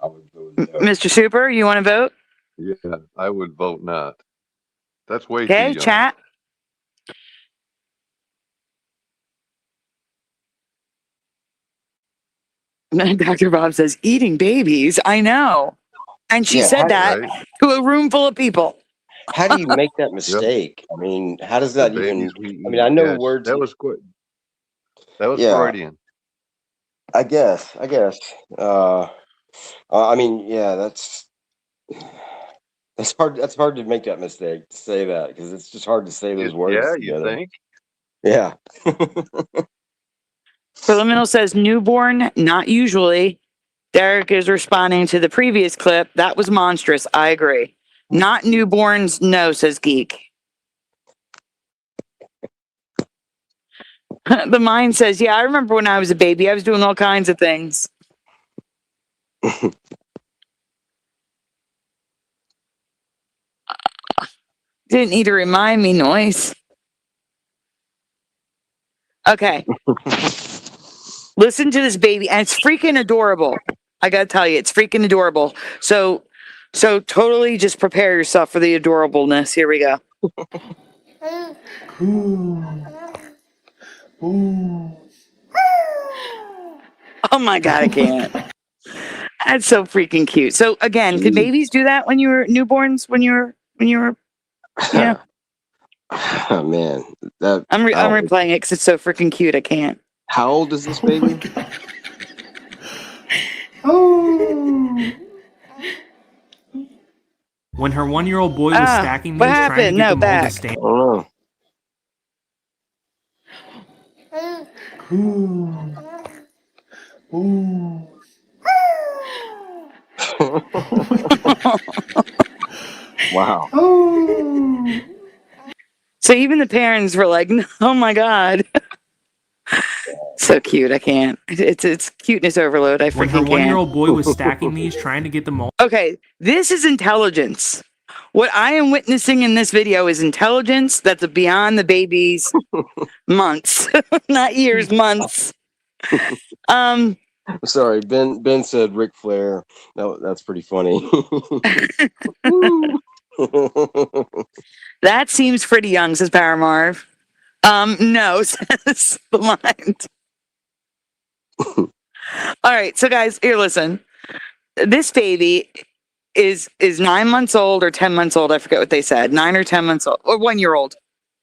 with no. Mr. Super, you want to vote? Yeah, I would vote not. That's way too Okay, young. chat. Dr. Bob says, eating babies. I know. And she said that to a room full of people. How do you make that mistake? I mean, how does that even? I mean, I know words. That was good. That was Yeah. Freudian. I guess. I mean, yeah, that's hard. That's hard to make that mistake to say that because it's just hard to say those words. Yeah, together. you think? Yeah. Preliminal says newborn, not usually. Derek is responding to the previous clip. That was monstrous. I agree. Not newborns, no, says Geek. The mind says, yeah, I remember when I was a baby. I was doing all kinds of things. Didn't need to remind me, noise. Okay. Listen to this baby, and it's freaking adorable. I gotta tell you, it's freaking adorable. So totally just prepare yourself for the adorableness. Here we go. Oh my God, I can't. That's so freaking cute. So again, could babies do that when you were newborns? When you were, yeah. Oh man, I'm replaying it because it's so freaking cute. I can't. How old is this baby? When her 1-year-old boy was stacking these, what trying happened? to get No, them all to back. stand. Oh wow. So even the parents were like, "Oh my God." So cute. I can't. It's cuteness overload. I freaking When her can't. 1-year-old boy was stacking these, trying to get them all. Okay, this is intelligence. What I am witnessing in this video is intelligence that's beyond the baby's months, not years, months. Sorry, Ben said Ric Flair. No, that's pretty funny. That seems pretty young, says Paramarv. No, says the mind. All right, so guys, here, listen. This baby is 9 months old or 10 months old. I forget what they said. 9 or 10 months old, or 1 year old.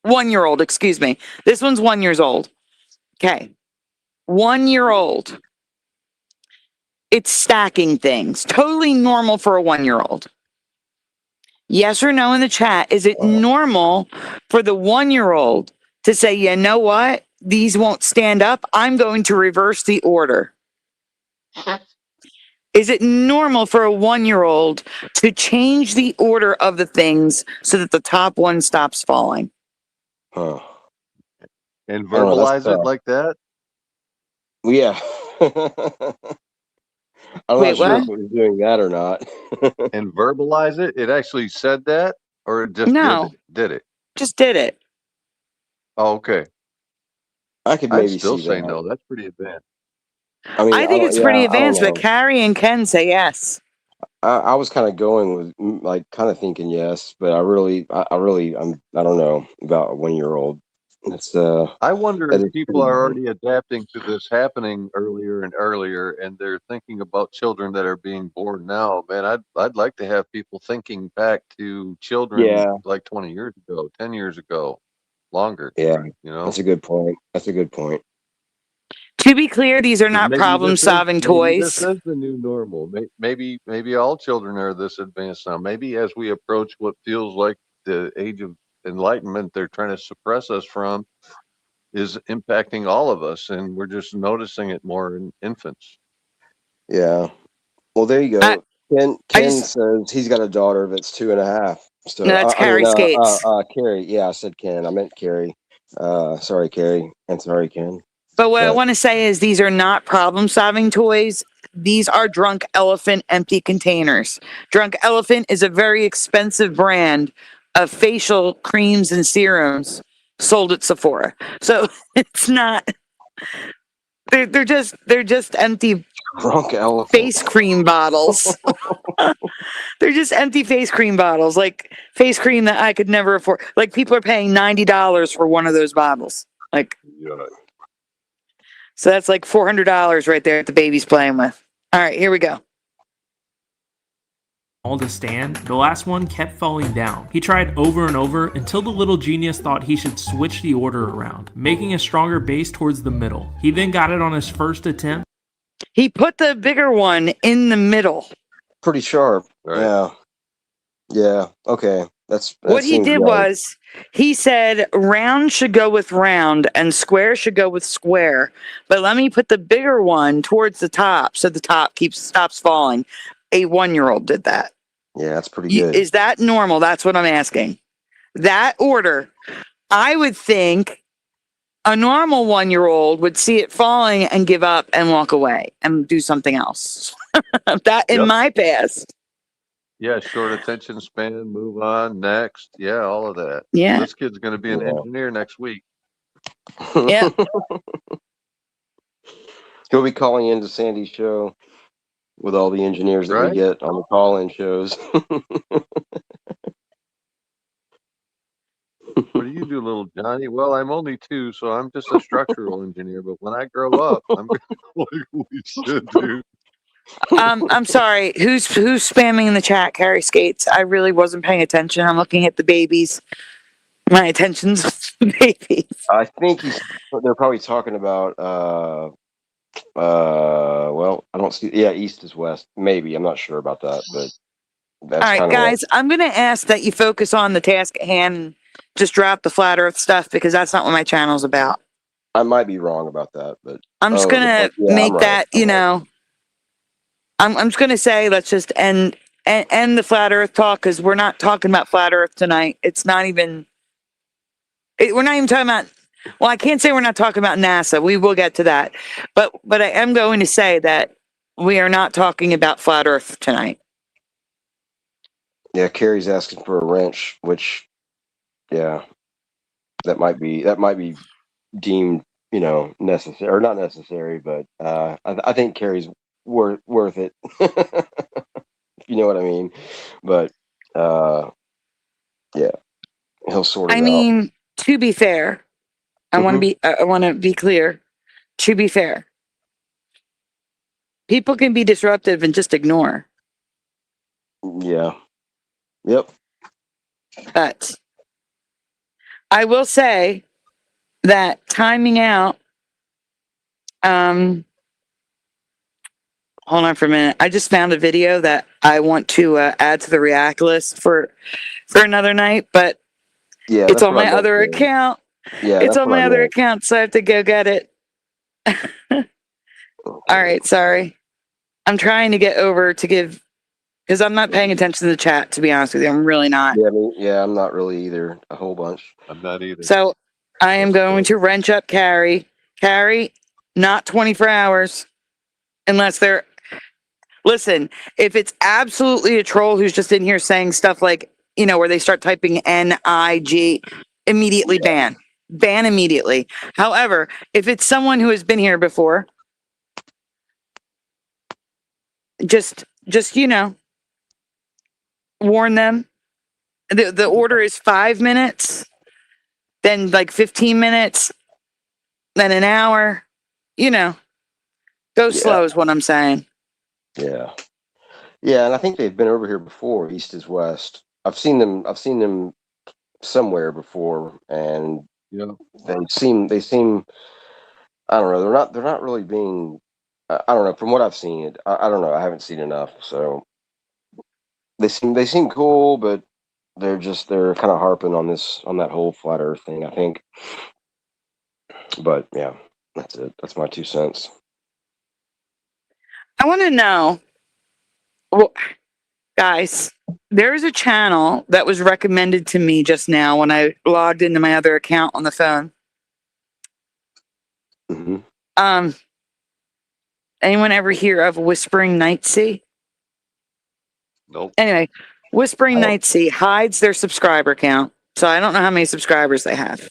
1 year old, excuse me. This one's 1 year old. Okay. 1 year old. It's stacking things. Totally normal for a 1 year old. Yes or no in the chat. Is it normal for the 1 year old to say, you know what? These won't stand up. I'm going to reverse the order. Is it normal for a 1 year old to change the order of the things so that the top one stops falling? Huh. And verbalize it like that? Yeah. I'm Wait, not sure what? if it was doing that or not. And verbalize it? It actually said that? Or it just did it? Just did it. Oh, okay. I could I'd maybe still see say that. no. That's pretty advanced. I mean, I think it's pretty advanced, but know. Carrie and Ken say yes. I was kind of going with kind of thinking yes, but I don't know about a 1 year old. It's I wonder if people are pretty- already adapting to this happening earlier and earlier, and they're thinking about children that are being born now. Man, I'd like to have people thinking back to children like 20 years ago, 10 years ago, longer. Yeah, you know, that's a good point. That's a good point. To be clear, these are not Maybe problem-solving toys. This is the new normal. Maybe all children are this advanced now. Maybe as we approach what feels like the age of enlightenment they're trying to suppress us from is impacting all of us, and we're just noticing it more in infants. Yeah. Well, there you go. Ken says he's got a daughter that's 2.5. So No, that's Carrie Skates. Carrie. Yeah, I said Ken. I meant Carrie. Sorry, Carrie, and sorry, Ken. But what I want to say is these are not problem-solving toys. These are Drunk Elephant empty containers. Drunk Elephant is a very expensive brand of facial creams and serums sold at Sephora. So it's not. They're just empty Drunk Elephant face cream bottles. They're just empty face cream bottles, like face cream that I could never afford. Like people are paying $90 for one of those bottles. Like, so that's like $400 right there that the baby's playing with. All right, here we go. All to stand, the last one kept falling down. He tried over and over until the little genius thought he should switch the order around, making a stronger base towards the middle. He then got it on his first attempt. He put the bigger one in the middle. Pretty sharp. Right. Yeah. Yeah. Okay. What he did was he said round should go with round and square should go with square. But let me put the bigger one towards the top so the top stops falling. A 1-year-old did that. Yeah, that's pretty good. Is that normal? That's what I'm asking. That order, I would think a normal 1-year-old would see it falling and give up and walk away and do something else. That in my past. Yeah, short attention span, move on, next. Yeah, all of that. Yeah. This kid's going to be an engineer next week. Yeah. He'll be calling into Sandy's show with all the engineers that we get on the call-in shows. What do you do, little Johnny? Well, I'm only 2, so I'm just a structural engineer. But when I grow up, I'm going to like we should do. I'm sorry. Who's spamming in the chat? Carrie Skates. I really wasn't paying attention. I'm looking at the babies. My attention's with the babies. I think they're probably talking about. Well, I don't see. Yeah, east is west. Maybe I'm not sure about that, but that's all right, guys. I'm going to ask that you focus on the task at hand. And just drop the flat Earth stuff because that's not what my channel's about. I might be wrong about that, but I'm just gonna make that. I'm just gonna say let's just end the flat Earth talk because we're not talking about flat Earth tonight. It's not even. We're not even talking about. Well, I can't say we're not talking about NASA. We will get to that, but I am going to say that we are not talking about flat Earth tonight. Yeah, Carrie's asking for a wrench, which. Yeah, that might be deemed, necessary or not necessary, but I think Carrie's worth it. You know what I mean? But yeah, he'll sort it out. I mean, to be fair, I want to be clear. To be fair, people can be disruptive and just ignore. Yeah. Yep. But I will say that timing out. Hold on for a minute. I just found a video that I want to add to the react list for another night, but it's on my other account. Yeah, it's on my other account, so I have to go get it. All right, sorry. I'm trying to get over to give. Because I'm not paying attention to the chat, to be honest with you. I'm really not. Yeah, I'm not really either. A whole bunch. I'm not either. So I am going to wrench up Carrie. Carrie, not 24 hours. Unless they're... Listen, if it's absolutely a troll who's just in here saying stuff like, where they start typing N-I-G, immediately ban. Ban immediately. However, if it's someone who has been here before, just warn them. The order is 5 minutes, then like 15 minutes, then an hour. Go slow is what I'm saying. Yeah, yeah, and I think they've been over here before. East is west. I've seen them somewhere before, and they seem. I don't know. They're not really being. I don't know. From what I've seen, I don't know. I haven't seen enough, so. They seem cool, but they're kind of harping on that whole flat Earth thing, I think. But yeah, that's it. That's my 2 cents. I want to know. Well, Guys, there's a channel that was recommended to me just now when I logged into my other account on the phone. Mm-hmm. Anyone ever hear of Whispering Nightsea? Nope. Anyway, Whispering Nightsea hides their subscriber count, so I don't know how many subscribers they have.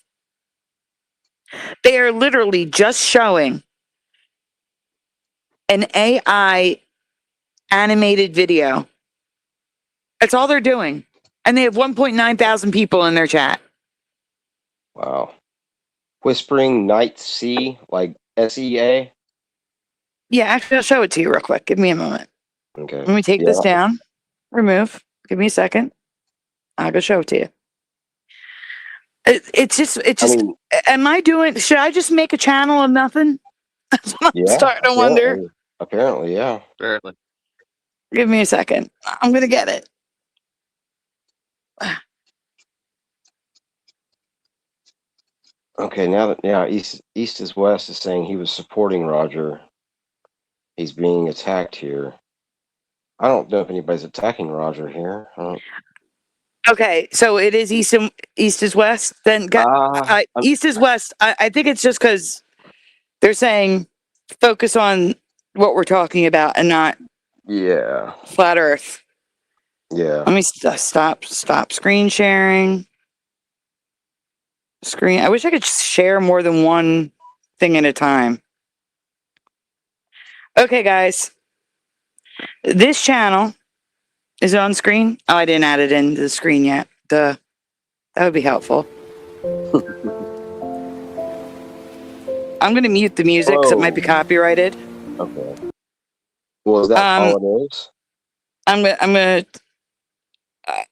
They are literally just showing an AI animated video. That's all they're doing. And they have 1.9 thousand people in their chat. Wow. Whispering Nightsea, like SEA. Yeah, actually, I'll show it to you real quick. Give me a moment. Okay. Let me take this down. Remove. Give me a second. I'll go show it to you. It's just, I mean, should I just make a channel of nothing? That's what I'm starting to wonder. Apparently, yeah. Apparently. Give me a second. I'm going to get it. Okay, now that East is West is saying he was supporting Roger. He's being attacked here. I don't know if anybody's attacking Roger here. Okay, so it is East is West. Then East is West. I think it's just because they're saying focus on what we're talking about and not flat Earth. Yeah. Let me stop screen sharing. I wish I could share more than one thing at a time. Okay, guys. This channel is on screen. Oh, I didn't add it into the screen yet. That would be helpful. I'm going to mute the music because it might be copyrighted. Okay. Well, is that all it is? I'm gonna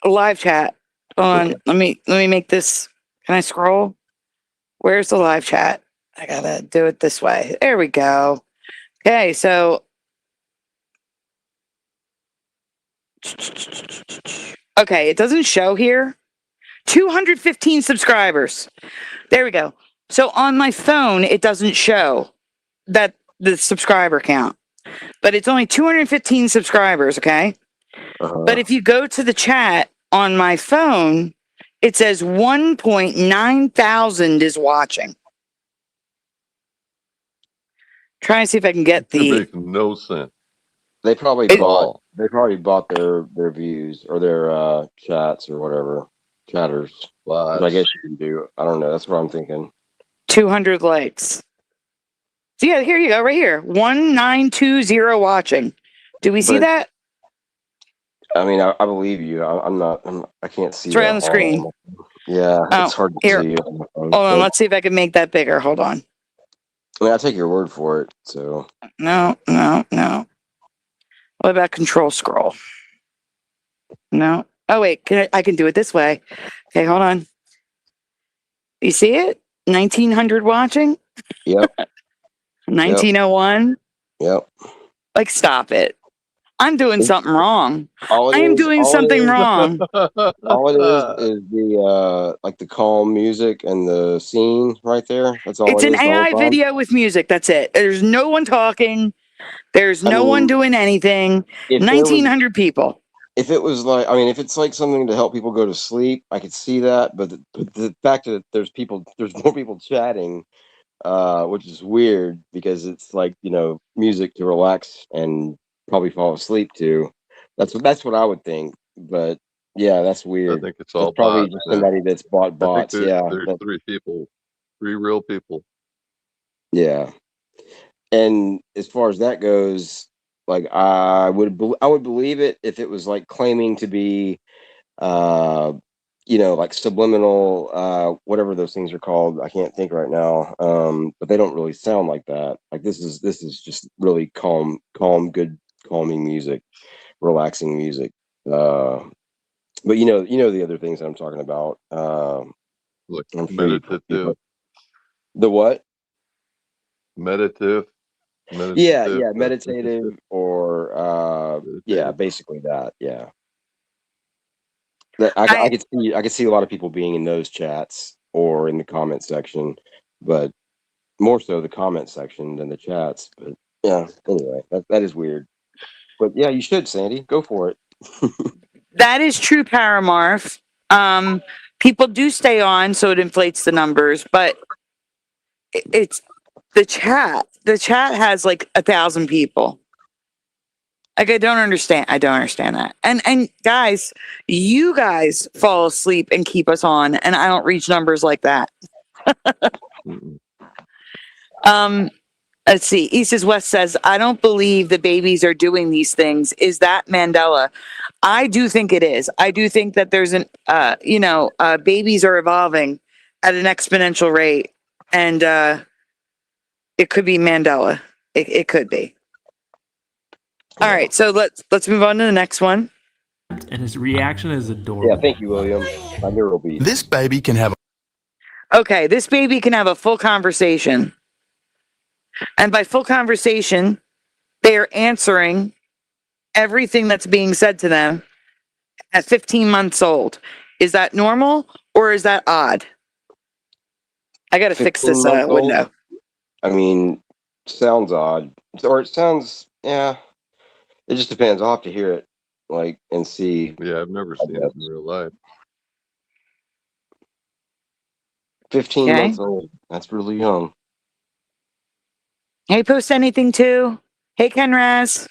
live chat. Hold on. Okay. Let me make this. Can I scroll? Where's the live chat? I gotta do it this way. There we go. Okay, so okay, it doesn't show here. 215 subscribers. There we go. So on my phone, it doesn't show that the subscriber count, but it's only 215 subscribers. Okay. But if you go to the chat on my phone, it says 1.9 thousand is watching. Trying to see if I can get the. It makes no sense. They probably bought their views or their chats or whatever. Chatters. Which I guess you can do. I don't know. That's what I'm thinking. 200 likes. So yeah, here you go, right here. 1920 watching. Do we see that? I mean, I believe you. I can't see. It's right on the screen. Yeah, it's hard to see. Hold on, let's see if I can make that bigger. Hold on. I mean, I'll take your word for it. So. No. What about control scroll? No. Oh wait, I can do it this way. Okay, hold on. You see it? 1900 watching? Yep. 1901? Yep. Like, stop it. I'm doing something wrong. All it is wrong. All it is the like the calm music and the scene right there. That's all. It's an AI video with music. That's it. There's no one talking. There's no one doing anything. 1900 people. If it was like, I mean, if it's like something to help people go to sleep, I could see that. But the fact that there's more people chatting, which is weird because it's like, music to relax and probably fall asleep to. That's what I would think. But yeah, that's weird. I think it's all probably bots, just somebody that's bought bots. There's three real people. Yeah. And as far as that goes, like I would believe it if it was like claiming to be, like subliminal, whatever those things are called. I can't think right now. But they don't really sound like that. Like this is just really calming music, relaxing music. But the other things that I'm talking about. Like meditative. The what? Meditative. Meditative or basically that. Yeah. I could see a lot of people being in those chats or in the comment section, but more so the comment section than the chats. But yeah, anyway, that is weird. But yeah, you should, Sandy. Go for it. That is true, Paramorph. People do stay on, so it inflates the numbers, but it's the chat. The chat has like 1,000 people. Like, I don't understand that. And guys, you guys fall asleep and keep us on, and I don't reach numbers like that. Let's see. East is West says, I don't believe the babies are doing these things. Is that Mandela? I do think it is. I do think that there's babies are evolving at an exponential rate, and it could be Mandela. It could be. All right, so let's move on to the next one. And his reaction is adorable. Yeah, thank you, William. My ear will be. This baby can have Okay, this baby can have a full conversation. And by full conversation, they are answering everything that's being said to them at 15 months old. Is that normal or is that odd? I got to fix this window. I mean, sounds odd. Or it sounds, yeah. It just depends. I'll have to hear it, like, and see. Yeah, I've never seen it in real life. 15 months old. That's really young. Hey, post anything too. Hey, Kenraz.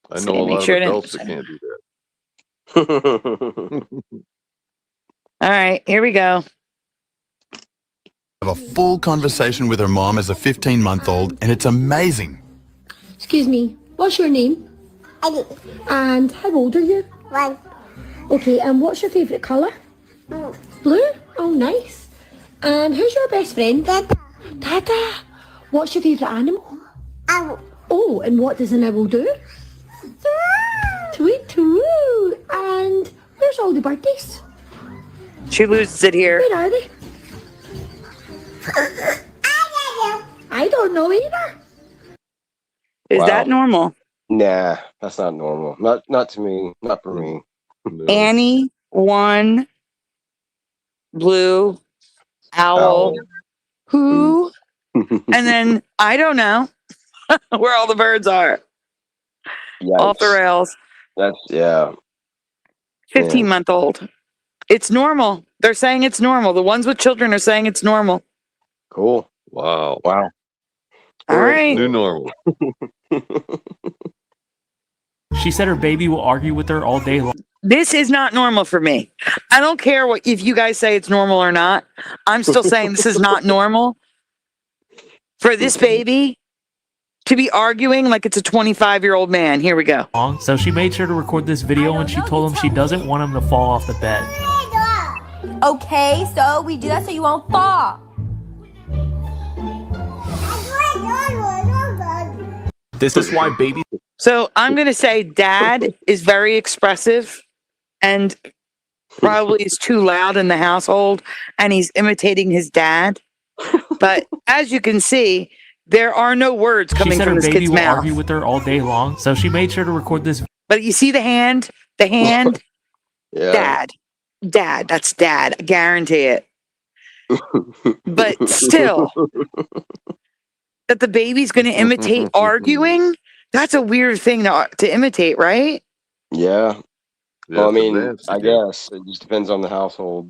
I know a lot of adults that can't do that. All right, here we go. a full conversation with her mom as a 15-month-old, and it's amazing. Excuse me, what's your name? Eddie. And how old are you? 1. Okay, and what's your favourite colour? Blue. Blue? Oh, nice. And who's your best friend? Dada. Dada. What's your favourite animal? Owl. Oh, and what does an owl do? Tweet tweet. And where's all the birthdays? She loses it here. Where are they? I don't know either. Is that normal? Nah, that's not normal. Not to me. Not for me. No. Annie, 1, Blue, Owl, who, and then I don't know where all the birds are. Yikes. Off the rails. That's 15-month-old. It's normal. They're saying it's normal. The ones with children are saying it's normal. Cool. Wow. Wow. All right. New normal. She said her baby will argue with her all day long. This is not normal for me. I don't care if you guys say it's normal or not. I'm still saying this is not normal for this baby to be arguing like it's a 25-year-old man. Here we go. So she made sure to record this video and she told him she doesn't want him to fall off the bed. Okay, so we do that so you won't fall. This is why babies. So I'm going to say dad is very expressive and probably is too loud in the household and he's imitating his dad. But as you can see, there are no words coming from this kid's mouth. She said her baby will argue with her all day long, so she made sure to record this. But you see the hand? The hand? Yeah. Dad. That's dad. I guarantee it. But still, that the baby's going to imitate arguing? That's a weird thing to imitate, right? Yeah. Well, I mean, I guess it just depends on the household.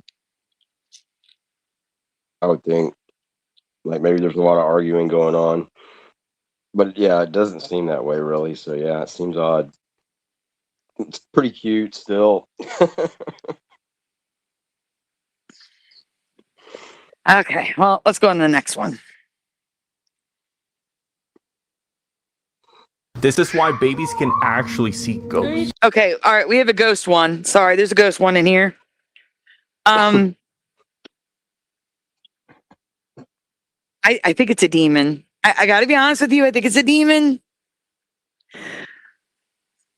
I would think. Like maybe there's a lot of arguing going on. But yeah, it doesn't seem that way really. So yeah, it seems odd. It's pretty cute still. Okay, well, let's go on to the next one. This is why babies can actually see ghosts. Okay, all right, we have a ghost one. Sorry, there's a ghost one in here. I think it's a demon. I got to be honest with you. I think it's a demon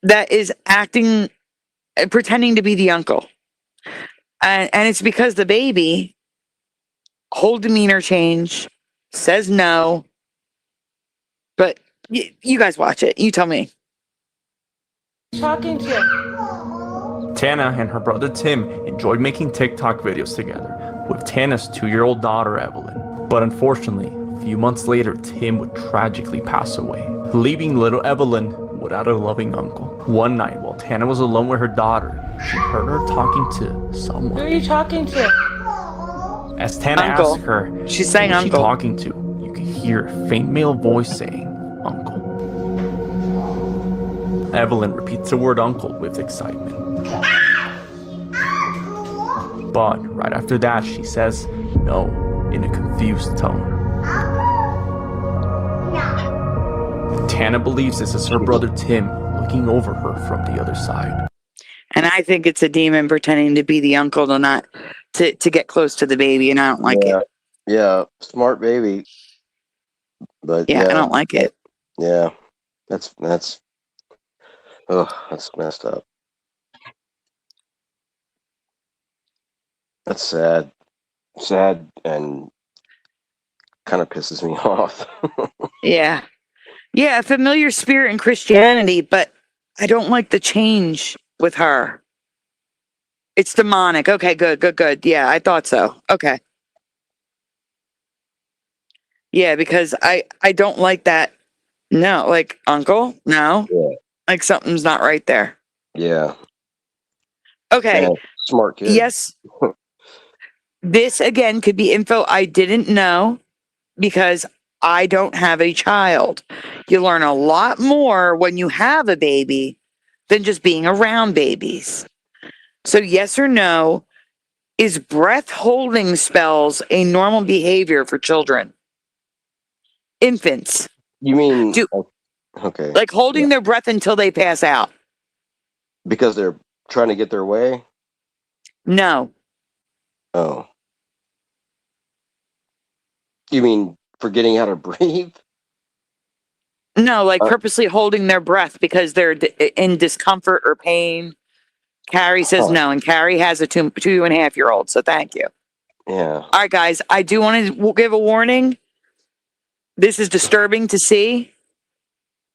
that is acting, pretending to be the uncle. And it's because the baby, whole demeanor change, says no. But you guys watch it. You tell me. Talking to. Tana and her brother Tim enjoyed making TikTok videos together with Tana's 2-year-old daughter Evelyn. But unfortunately, a few months later, Tim would tragically pass away, leaving little Evelyn without a loving uncle. One night, while Tana was alone with her daughter, she heard her talking to someone. Who are you talking to? As Tana Uncle. asked her, She's saying who is she uncle. talking to? You can hear a faint male voice saying, "Uncle." Evelyn repeats the word uncle with excitement. But right after that, she says no in a confused tone. Tana believes this is her brother Tim looking over her from the other side. And I think it's a demon pretending to be the uncle to get close to the baby, and I don't like it. Yeah, smart baby. But Yeah, I don't like it. Yeah, that's messed up. That's sad, and kind of pisses me off. Yeah. Yeah, a familiar spirit in Christianity, but I don't like the change with her. It's demonic. Okay, good. Yeah, I thought so. Okay. Yeah, because I don't like that. No, like uncle, no. Yeah. Like something's not right there. Yeah. Okay. Yeah, smart kid. Yes. This again could be info I didn't know because I don't have a child. You learn a lot more when you have a baby than just being around babies. So yes or no, is breath holding spells a normal behavior for children? Infants. You mean okay. Like holding their breath until they pass out? Because they're trying to get their way? No. Oh. You mean forgetting how to breathe? No, like purposely holding their breath because they're in discomfort or pain. Carrie says no, and Carrie has a 2.5-year-old, so thank you. Yeah. All right, guys, I do want to give a warning. This is disturbing to see.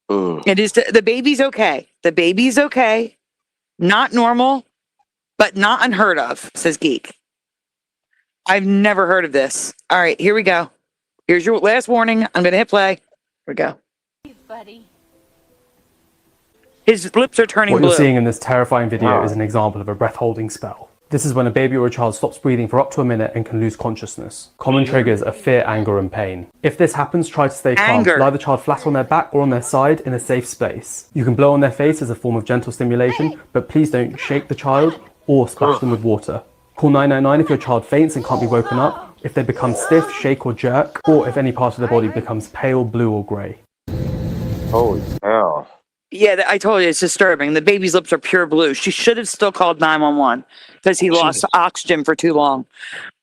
It is the baby's okay. The baby's okay. Not normal, but not unheard of, says Geek. I've never heard of this. All right, here we go. Here's your last warning. I'm going to hit play. Here we go. Buddy. His lips are turning What blue. you're seeing in this terrifying video is an example of a breath-holding spell. This is when a baby or a child stops breathing for up to a minute and can lose consciousness. Common triggers are fear, anger, and pain. If this happens, try to stay calm. Lie the child flat on their back or on their side in a safe space. You can blow on their face as a form of gentle stimulation, but please don't shake the child or splash them with water. Call 999 if your child faints and can't be woken up, if they become stiff, shake or jerk, or if any part of their body becomes pale, blue or grey. Holy cow. Yeah, I told you it's disturbing. The baby's lips are pure blue. She should have still called 911 because he lost oxygen for too long.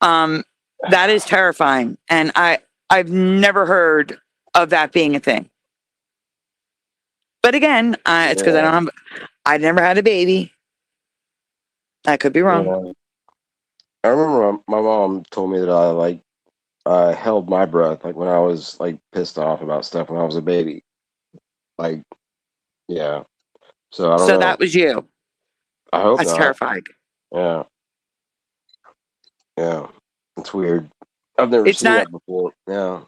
That is terrifying, and I've never heard of that being a thing. But again, it's because I never had a baby. I could be wrong. Yeah. I remember my mom told me that I held my breath like when I was like pissed off about stuff when I was a baby. Like, yeah. So I don't know. So that was you. I hope That's not. terrifying. Yeah. Yeah. It's weird. I've never seen that before. Yeah.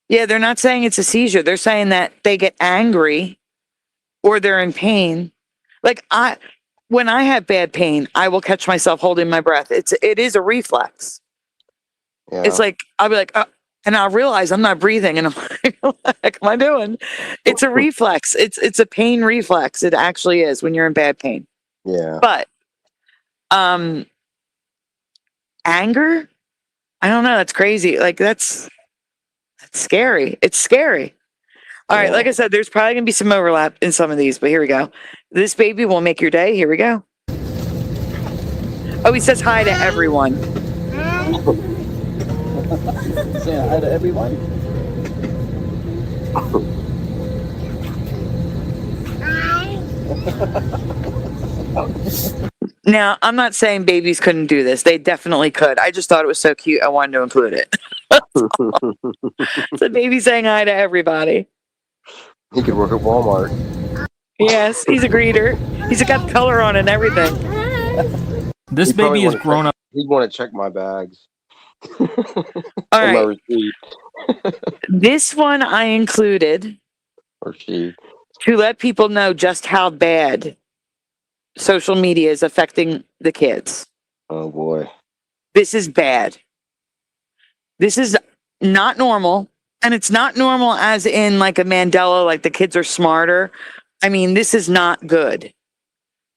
Yeah, they're not saying it's a seizure. They're saying that they get angry or they're in pain. Like when I have bad pain, I will catch myself holding my breath. It is a reflex. Yeah. It's like I'll be like, and I'll realize I'm not breathing, and I'm like, what the heck am I doing? It's a reflex. It's a pain reflex. It actually is when you're in bad pain. Yeah. But anger, I don't know. That's crazy. Like that's scary. It's scary. All right, like I said, there's probably gonna be some overlap in some of these, but here we go. This baby will make your day. Here we go. Oh, he says hi to everyone. Saying hi to everyone. Now, I'm not saying babies couldn't do this. They definitely could. I just thought it was so cute. I wanted to include it. It's a baby saying hi to everybody. He could work at Walmart. Yes, he's a greeter. He's got color on and everything. This baby is grown up. He'd want to check my bags. All right. My receipt. This one I included. Or she. to let people know just how bad social media is affecting the kids. Oh boy. This is bad. This is not normal. And it's not normal as in like a Mandela, like the kids are smarter. I mean, this is not good.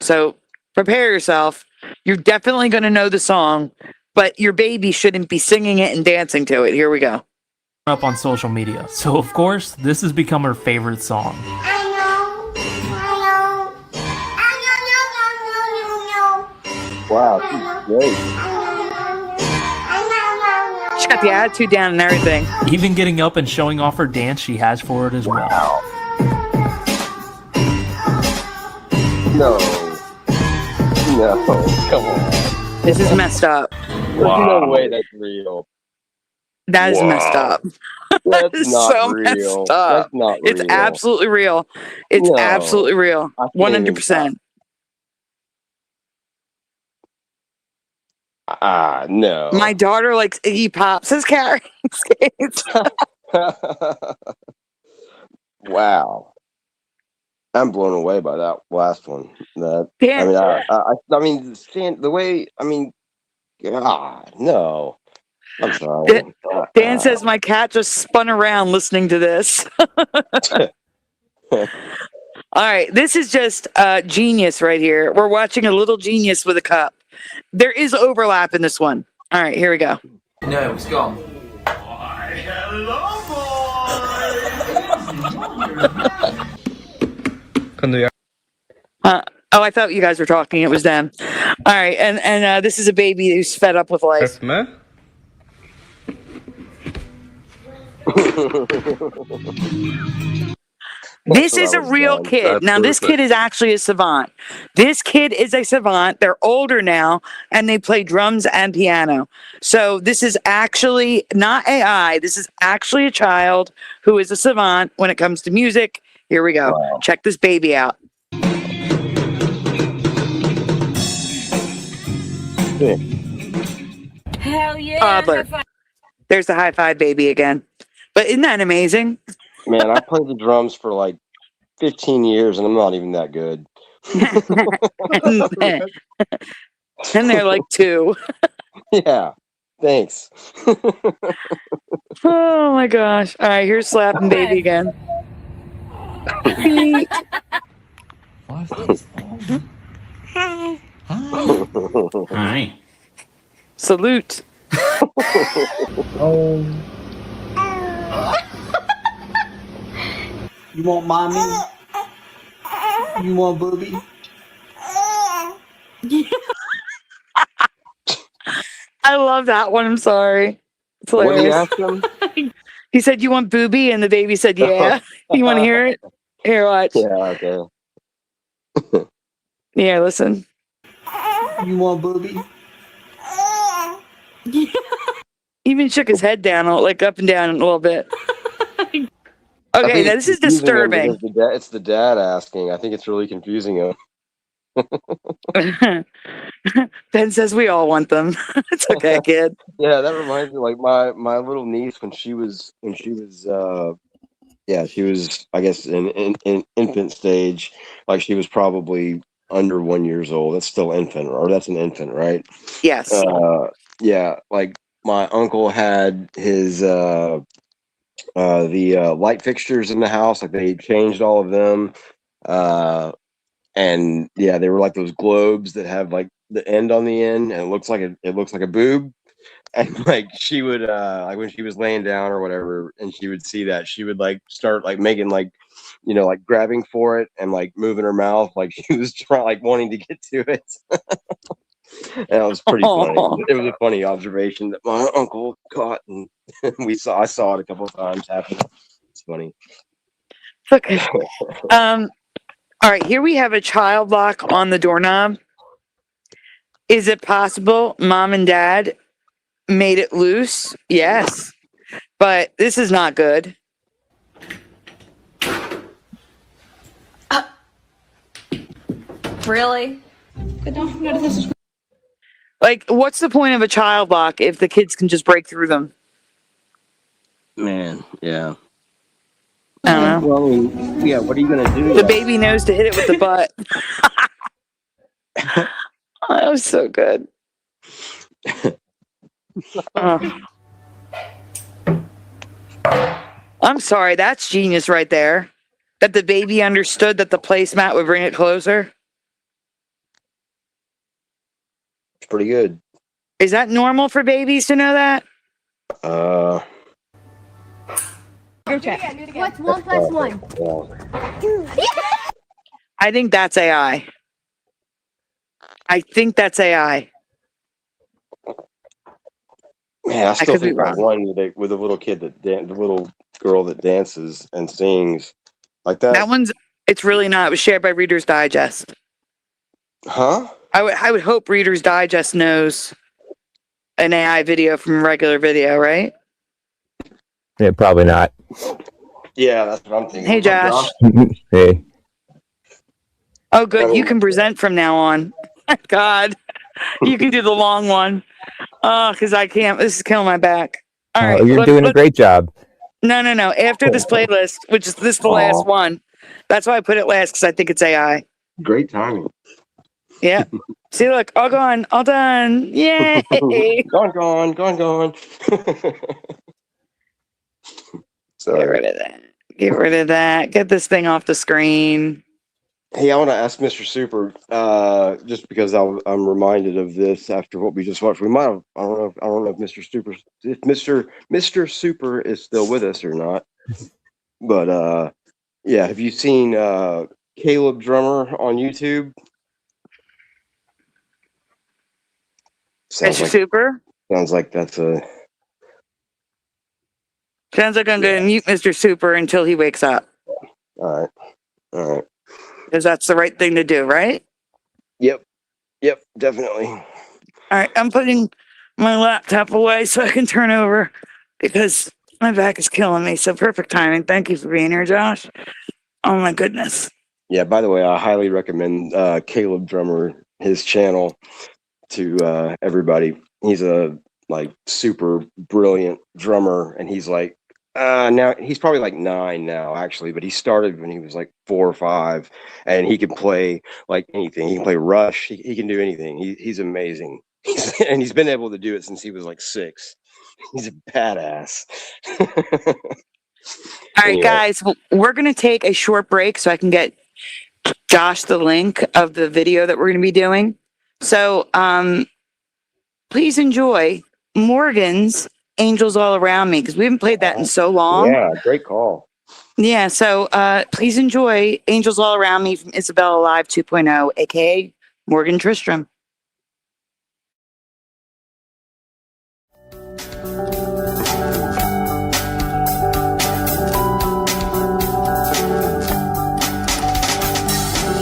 So prepare yourself. You're definitely going to know the song, but your baby shouldn't be singing it and dancing to it. Here we go. Up on social media. So of course, this has become her favorite song. Wow, she's great. She got the attitude down and everything. Even getting up and showing off her dance she has for it as well. No, come on. This is messed up. There's no way that's real. That is messed up. That is not so real. messed up. That's not It's real. absolutely real. It's No, absolutely real. I can't even 100%. No. My daughter likes Iggy Pop, says Carrie. Wow. I'm blown away by that last one. That Dan, I mean, the way, I mean, God, no. I'm sorry. Dan says my cat just spun around listening to this. All right, this is just genius right here. We're watching a little genius with a cup. There is overlap in this one. All right, here we go. No, it's gone. Oh, I thought you guys were talking. It was them. All right, and this is a baby who's fed up with life. This is a real kid. That's Now, this perfect. kid is actually a savant. This kid is a savant. They're older now, and they play drums and piano. So this is actually not AI. This is actually a child who is a savant when it comes to music. Here we go. Wow. Check this baby out. Hell yeah. Toddler. There's the high five baby again. But isn't that amazing? Man, I played the drums for like 15 years and I'm not even that good. And they're like 2. Yeah, thanks. Oh my gosh. All right, here's slapping baby again. Hi. Salute. Oh. You want mommy? You want booby? I love that one. I'm sorry. It's What did he hilarious. ask him? He said, "You want booby?" And the baby said, "Yeah." You want to hear it? Here, watch. Yeah, okay. Yeah, listen. You want booby? Even shook his head down, like up and down a little bit. I Okay, think now it's this is confusing him disturbing. because it's the dad asking. I think it's really confusing him. Ben says we all want them. It's okay, kid. Yeah, that reminds me, like my little niece when she was she was I guess in infant stage, like she was probably under 1 year old. That's still infant, or that's an infant, right? Yes. Yeah, like my uncle had his the light fixtures in the house, like they changed all of them. And yeah, they were like those globes that have like the end on the end, and it looks like a boob. And like she would like when she was laying down or whatever, and she would see that, she would like start like making like, you know, like grabbing for it and like moving her mouth like she was trying, like wanting to get to it. And it was pretty funny. It was a funny observation that my uncle caught, and I saw it a couple of times happen. It's funny. Okay. All right, here we have a child lock on the doorknob. Is it possible mom and dad made it loose? Yes. But this is not good. Really? Like, what's the point of a child lock if the kids can just break through them? Man, yeah. I don't know. Well, yeah, what are you going to do? The baby knows to hit it with the butt. Oh, that was so good. Oh. I'm sorry, that's genius right there. That the baby understood that the placemat would bring it closer. It's pretty good. Is that normal for babies to know that? What's 1 plus 1? I think that's AI. I think that's AI. Yeah, I still could be think that wrong. one with a little kid the little girl that dances and sings like that. That one's, it's really not. It was shared by Reader's Digest. Huh? I would hope Reader's Digest knows an AI video from a regular video, right? Yeah, probably not. Yeah, that's what I'm thinking. Hey, Josh. Hey. Oh, good. You can present from now on. God, you can do the long one. Oh, because I can't. This is killing my back. All right. You're doing a great job. No. After this playlist, which is this the last one. That's why I put it last, because I think it's AI. Great timing. Yeah. See, look, all gone, all done. Yay. gone. Get rid of that. Get rid of that. Get this thing off the screen. Hey, I want to ask Mr. Super, just because I'm reminded of this after what we just watched. We might have, I don't know if Mr. Super is still with us or not. But yeah, have you seen Caleb Drummer on YouTube? Mr. Super? Sounds like that's a... Sounds like I'm going to mute Mr. Super until he wakes up. All right. Because that's the right thing to do, right? Yep, definitely. All right, I'm putting my laptop away so I can turn over because my back is killing me. So perfect timing. Thank you for being here, Josh. Oh my goodness. Yeah, by the way, I highly recommend Caleb Drummer, his channel, to everybody. He's a super brilliant drummer, and he's now he's probably 9 now, actually, but he started when he was 4 or 5, and he can play anything. He can play Rush. He can do anything. He's amazing. And he's been able to do it since he was 6. He's a badass. All right, guys, we're going to take a short break so I can get Josh the link of the video that we're going to be doing. So please enjoy Morgan's Angels All Around Me, because we haven't played that in so long. Yeah, great call. Yeah, so please enjoy Angels All Around Me from Isabella Live 2.0, aka Morgan Tristram.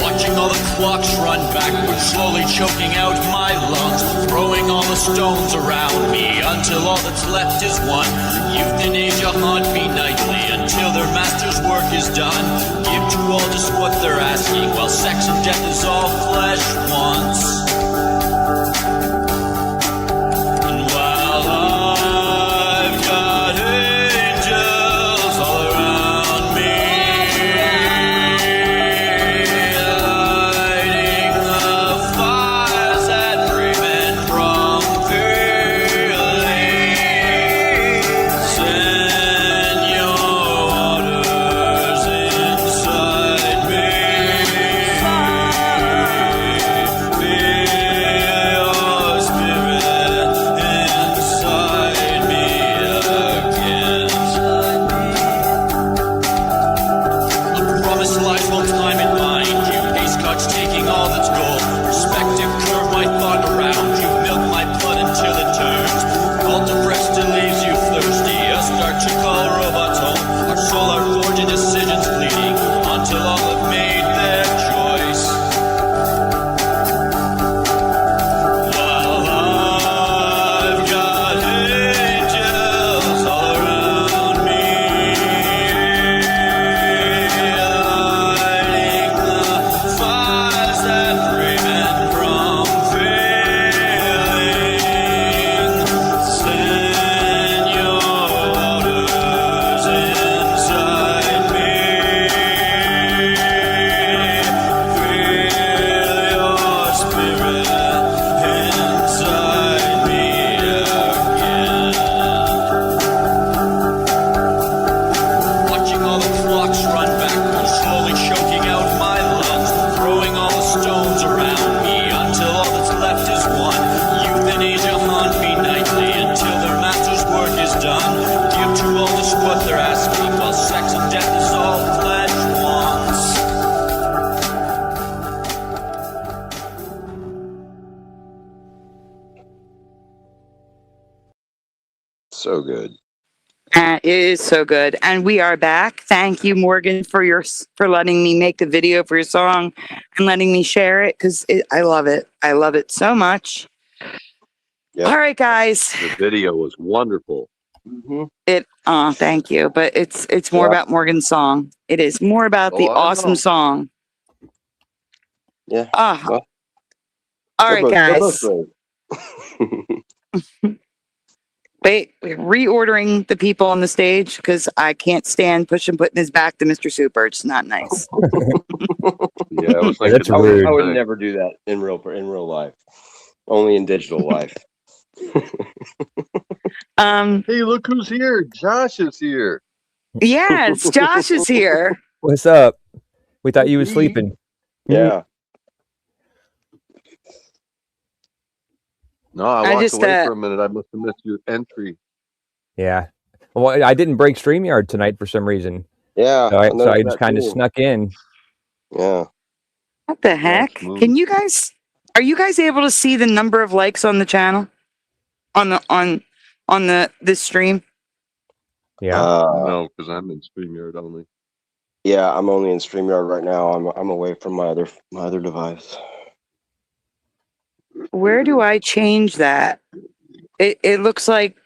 Watching all the clocks run backwards, slowly choking out my lungs, throwing all the stones around me until all that's left is one. Youth and age a haunt me nightly until their master's work is done. Give to all just what they're asking, while sex and death is all flesh wants. And while I've got angels all around me, lighting the fires that prevent from feeling. Send your waters inside me. Fill So good. It is so good. And we are back. Thank you, Morgan, for letting me make the video for your song and letting me share it, because I love it. I love it so much. Yep. All right, guys. The video was wonderful. Thank you. But it's more about Morgan's song. It is more about the awesome song. Yeah. All right, guys. Wait, we're reordering the people on the stage because I can't stand putting his back to Mr. Super. It's not nice. Yeah, it was like That's rude. I would never do that in real life. Only in digital life. Hey, look who's here! Josh is here. Yes, Josh is here. What's up? We thought you were sleeping. Yeah. No, I walked away for a minute. I must have missed your entry. Yeah. Well, I didn't break StreamYard tonight for some reason. Yeah. So I just kind of snuck in. Yeah. What the heck? Are you guys able to see the number of likes on the channel? On this stream? Yeah. No, because I'm in StreamYard only. Yeah, I'm only in StreamYard right now. I'm away from my other device. Where do I change that? It looks like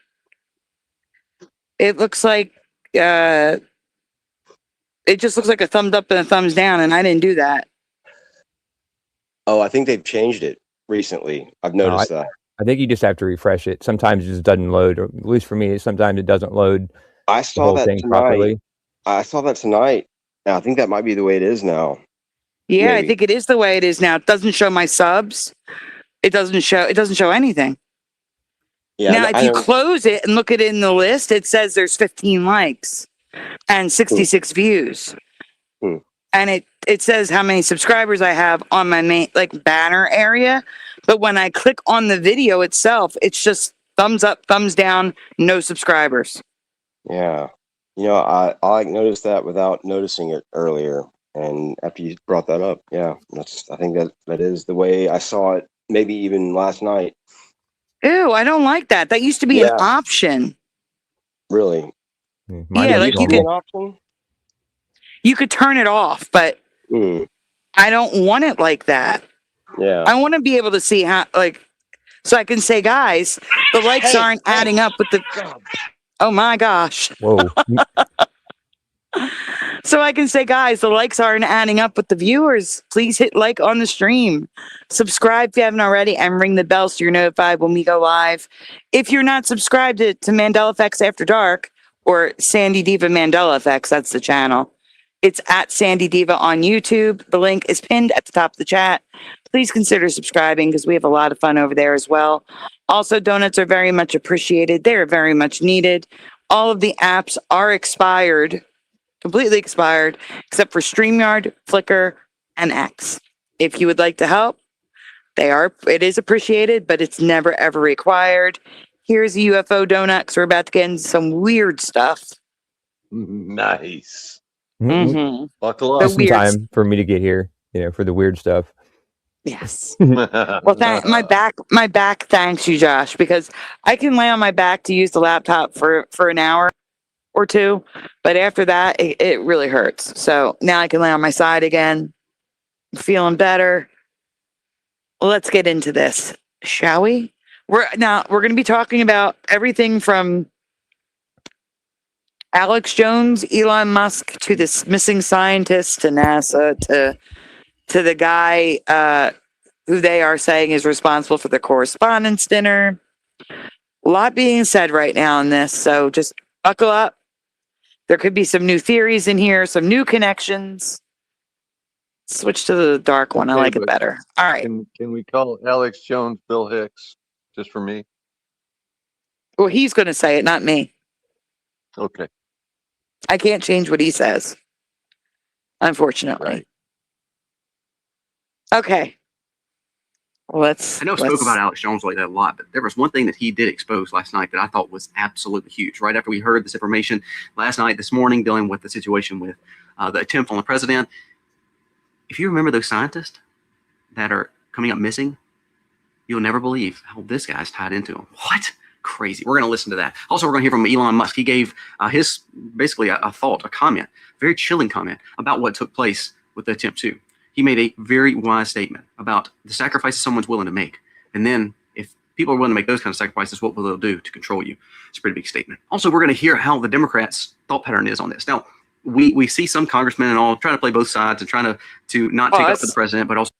it just looks like a thumbs up and a thumbs down, and I didn't do that. Oh, I think they've changed it recently. I've noticed that. I think you just have to refresh it. Sometimes it just doesn't load, or at least for me, sometimes it doesn't load. I saw that tonight. Properly. I saw that tonight. And I think that might be the way it is now. Yeah, maybe. I think it is the way it is now. It doesn't show my subs. It doesn't show anything. Yeah, now, if you close it and look at it in the list, it says there's 15 likes and 66 views. And it says how many subscribers I have on my main banner area. But when I click on the video itself, it's just thumbs up, thumbs down, no subscribers. Yeah. I noticed that without noticing it earlier. And after you brought that up, yeah, I think that is the way I saw it, maybe even last night. Ew, I don't like that. That used to be an option. Really? Yeah, you could, an option? You could turn it off, but I don't want it like that. Yeah. I want to be able to see how, so I can say, guys, the likes aren't adding up with the... Oh my gosh. Whoa. So I can say, guys, the likes aren't adding up with the viewers. Please hit like on the stream. Subscribe if you haven't already, and ring the bell so you're notified when we go live. If you're not subscribed to Mandela Effects After Dark or Sandy Diva Mandela Effects, that's the channel. It's at Sandy Diva on YouTube. The link is pinned at the top of the chat. Please consider subscribing because we have a lot of fun over there as well. Also, donuts are very much appreciated. They are very much needed. All of the apps are expired, completely expired, except for StreamYard, Flickr, and X. If you would like to help, it is appreciated, but it's never ever required. Here's a UFO donut because we're about to get into some weird stuff. Nice. Mm-hmm. Buckle up. There's some time for me to get here, for the weird stuff. Yes. Well, my back thanks you, Josh, because I can lay on my back to use the laptop for an hour or two, but after that, it really hurts. So now I can lay on my side again. I'm feeling better. Let's get into this, shall we? We're going to be talking about everything from Alex Jones, Elon Musk, to this missing scientist, to NASA, to the guy who they are saying is responsible for the correspondence dinner. A lot being said right now in this, so just buckle up. There could be some new theories in here, some new connections. Switch to the dark one. I like it better. All right. Can we call Alex Jones Bill Hicks, just for me? Well, he's going to say it, not me. Okay. I can't change what he says, unfortunately. Right. Okay. I know I spoke about Alex Jones like that a lot, but there was one thing that he did expose last night that I thought was absolutely huge. Right after we heard this information this morning, dealing with the situation with the attempt on the president. If you remember those scientists that are coming up missing, you'll never believe how this guy's tied into them. What? crazy. We're going to listen to that. Also, we're going to hear from Elon Musk. He gave his basically a thought, a comment, very chilling comment about what took place with the attempt 2. He made a very wise statement about the sacrifices someone's willing to make. And then if people are willing to make those kind of sacrifices, what will they do to control you? It's a pretty big statement. Also, we're going to hear how the Democrats' thought pattern is on this. Now, we see some congressmen and all trying to play both sides and trying to not take up for the president, but also.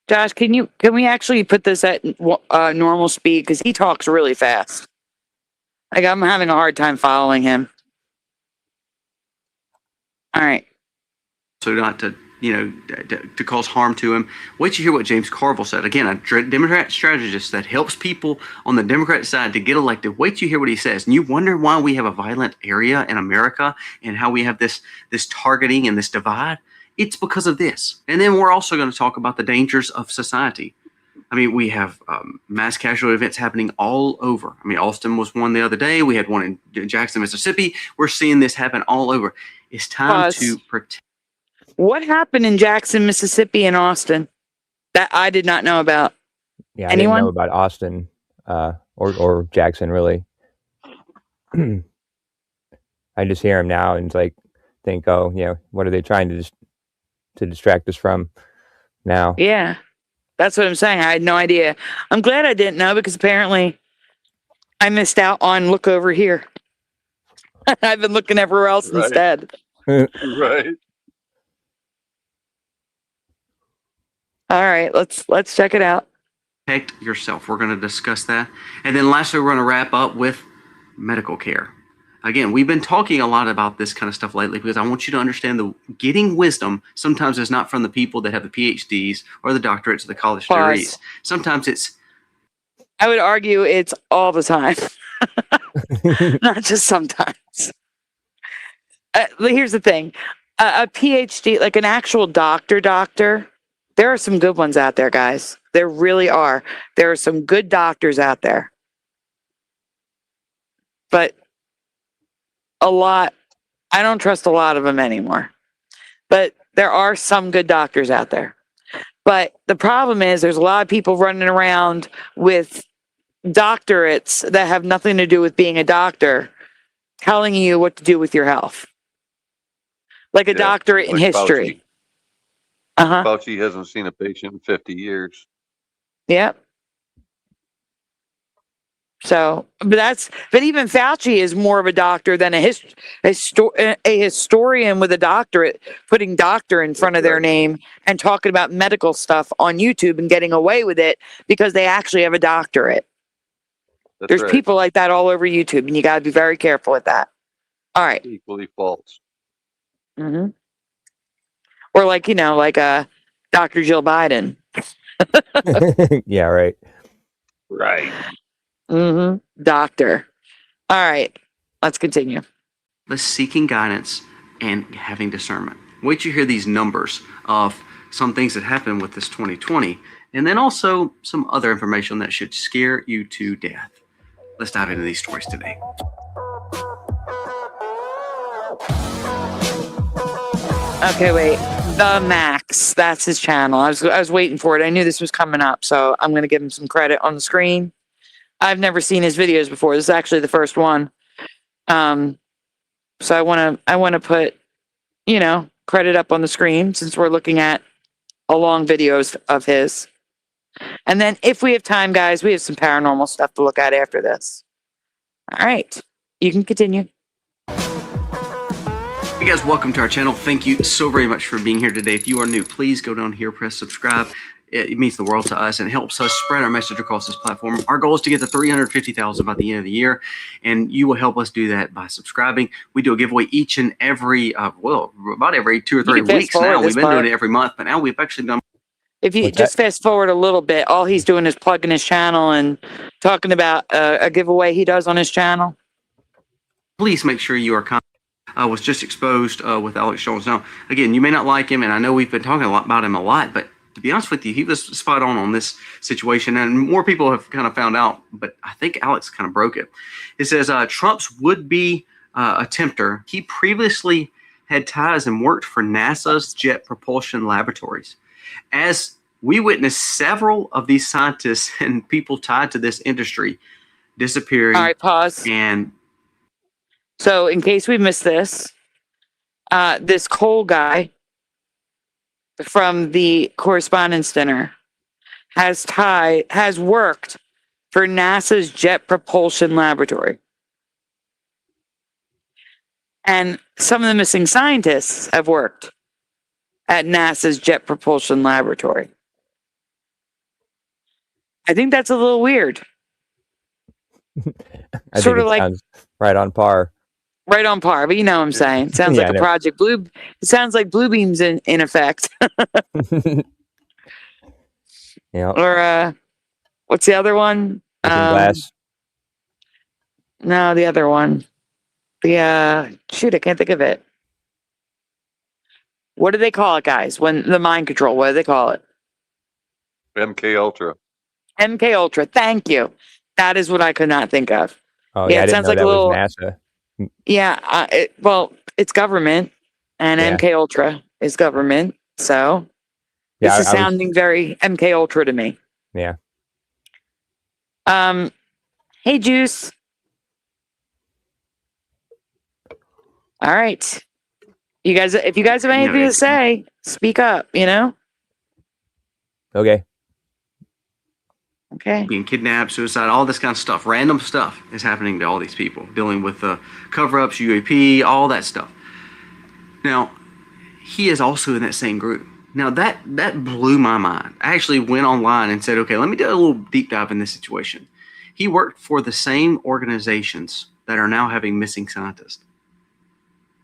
Josh, can we actually put this at normal speed? Because he talks really fast. Like, I'm having a hard time following him. All right. So not to, to cause harm to him. Wait till you hear what James Carville said. Again, a Democrat strategist that helps people on the Democrat side to get elected. Wait till you hear what he says. And you wonder why we have a violent area in America and how we have this targeting and this divide. It's because of this. And then we're also going to talk about the dangers of society. I mean, we have mass casualty events happening all over. I mean, Austin was one the other day. We had one in Jackson, Mississippi. We're seeing this happen all over. It's time to protect. What happened in Jackson, Mississippi and Austin that I did not know about? Yeah, I Anyone? didn't know about Austin or Jackson, really. I just hear him now and think, oh, what are they trying to distract us from now? Yeah, that's what I'm saying. I had no idea. I'm glad I didn't know because apparently I missed out on look over here. I've been looking everywhere else instead. Right. All right, let's check it out. Protect yourself. We're going to discuss that. And then lastly, we're going to wrap up with medical care. Again, we've been talking a lot about this kind of stuff lately because I want you to understand that getting wisdom sometimes is not from the people that have the PhDs or the doctorates or the college degrees. Sometimes it's... I would argue it's all the time. Not just sometimes. Here's the thing. A PhD, like an actual doctor, there are some good ones out there, guys. There really are. There are some good doctors out there. But a lot, I don't trust a lot of them anymore. But there are some good doctors out there. But the problem is there's a lot of people running around with doctorates that have nothing to do with being a doctor, telling you what to do with your health. Like a doctorate in history. Fauci hasn't seen a patient in 50 years. Yep. So, but even Fauci is more of a doctor than a historian with a doctorate, putting doctor in front of their name and talking about medical stuff on YouTube and getting away with it because they actually have a doctorate. There's people like that all over YouTube, and you got to be very careful with that. All right. Equally false. Mm-hmm. Or like Dr. Jill Biden. Yeah, right. Right. Mm-hmm. Doctor. All right. Let's continue. Let's seeking guidance and having discernment. Wait till you hear these numbers of some things that happened with this 2020, and then also some other information that should scare you to death. Let's dive into these stories today. Okay, wait. The Max. That's his channel. I was waiting for it. I knew this was coming up, so I'm going to give him some credit on the screen. I've never seen his videos before. This is actually the first one. So I want to put, credit up on the screen since we're looking at a long videos of his. And then if we have time, guys, we have some paranormal stuff to look at after this. All right. You can continue. Hey guys, welcome to our channel. Thank you so very much for being here today. If you are new, please go down here, press subscribe. It means the world to us and helps us spread our message across this platform. Our goal is to get to 350,000 by the end of the year, and you will help us do that by subscribing. We do a giveaway each and every, about every 2 or 3 weeks now. We've been doing it every month, but now we've actually done. If you just fast forward a little bit, all he's doing is plugging his channel and talking about a giveaway he does on his channel. Please make sure you are was just exposed with Alex Jones. Now, again, you may not like him, and I know we've been talking about him a lot, but to be honest with you, he was spot on this situation, and more people have kind of found out, but I think Alex kind of broke it. It says Trump's would-be attempter, he previously had ties and worked for NASA's Jet Propulsion Laboratories. As we witnessed several of these scientists and people tied to this industry disappearing. All right, pause. And so, in case we missed this, this Cole guy from the Correspondence Dinner has worked for NASA's Jet Propulsion Laboratory. And some of the missing scientists have worked at NASA's Jet Propulsion Laboratory. I think that's a little weird. I Sort think of it like sounds right on par. right on par, but you know what I'm saying. It sounds Yeah, like I a know. Project Blue. It sounds like Bluebeam's in effect. Yeah. Or what's the other one? Looking Glass. No, the other one. The shoot, I can't think of it. What do they call it, guys? When the mind control, what do they call it? MK Ultra. MK Ultra. Thank you. That is what I could not think of. Oh Yeah, yeah, I it didn't sounds know like that a little. was NASA. Yeah, well, it's government, and Yeah. MK Ultra is government. So Yeah, this is I was- sounding very MK Ultra to me. Yeah. Hey, Juice. All right, you guys. If you guys have anything to say, speak up. You know. Okay. Okay. being kidnapped, suicide, all this kind of stuff. Random stuff is happening to all these people, dealing with cover-ups, UAP, all that stuff. Now, he is also in that same group. Now, that blew my mind. I actually went online and said, okay, let me do a little deep dive in this situation. He worked for the same organizations that are now having missing scientists.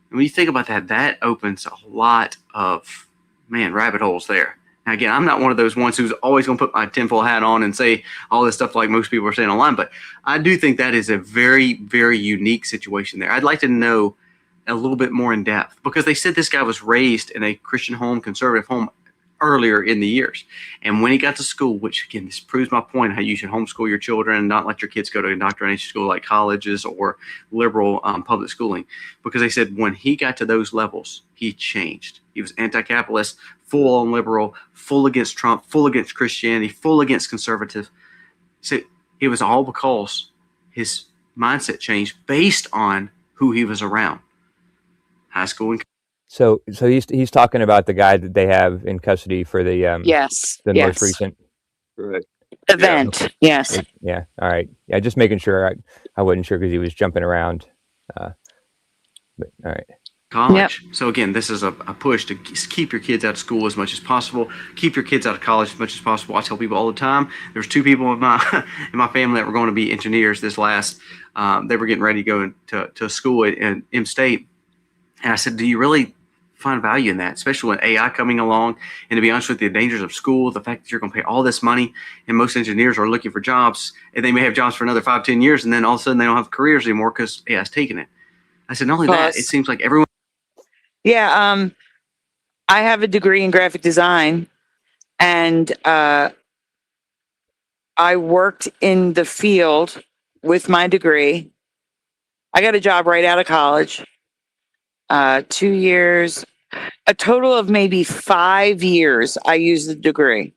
And when you think about that, that opens a lot of, rabbit holes there. Now, again, I'm not one of those ones who's always going to put my tinfoil hat on and say all this stuff like most people are saying online, but I do think that is a very, very unique situation there. I'd like to know a little bit more in depth, because they said this guy was raised in a Christian home, conservative home earlier in the years. And when he got to school, which again, this proves my point, how you should homeschool your children and not let your kids go to indoctrination school like colleges or liberal public schooling, because they said when he got to those levels, he changed. He was anti-capitalist, full on liberal, full against Trump, full against Christianity, full against conservative. So it was all because his mindset changed based on who he was around. High school and So he's talking about the guy that they have in custody for the Yes. the Yes. most recent Event. Yes. Yeah. All right. Yeah. Just making sure. I wasn't sure because he was jumping around. But all right. college. Yep. So again, this is a push to keep your kids out of school as much as possible. Keep your kids out of college as much as possible. I tell people all the time. There's two people in my family that were going to be engineers this last. They were getting ready to go to school at M State, and I said, "Do you really find value in that, especially with AI coming along? And to be honest with you, the dangers of school, the fact that you're going to pay all this money, and most engineers are looking for jobs, and they may have jobs for another 5-10 years, and then all of a sudden they don't have careers anymore because AI's taking it." I said, not only that, it seems like everyone. Yeah, I have a degree in graphic design, and I worked in the field with my degree. I got a job right out of college. 2 years, a total of maybe 5 years I used the degree.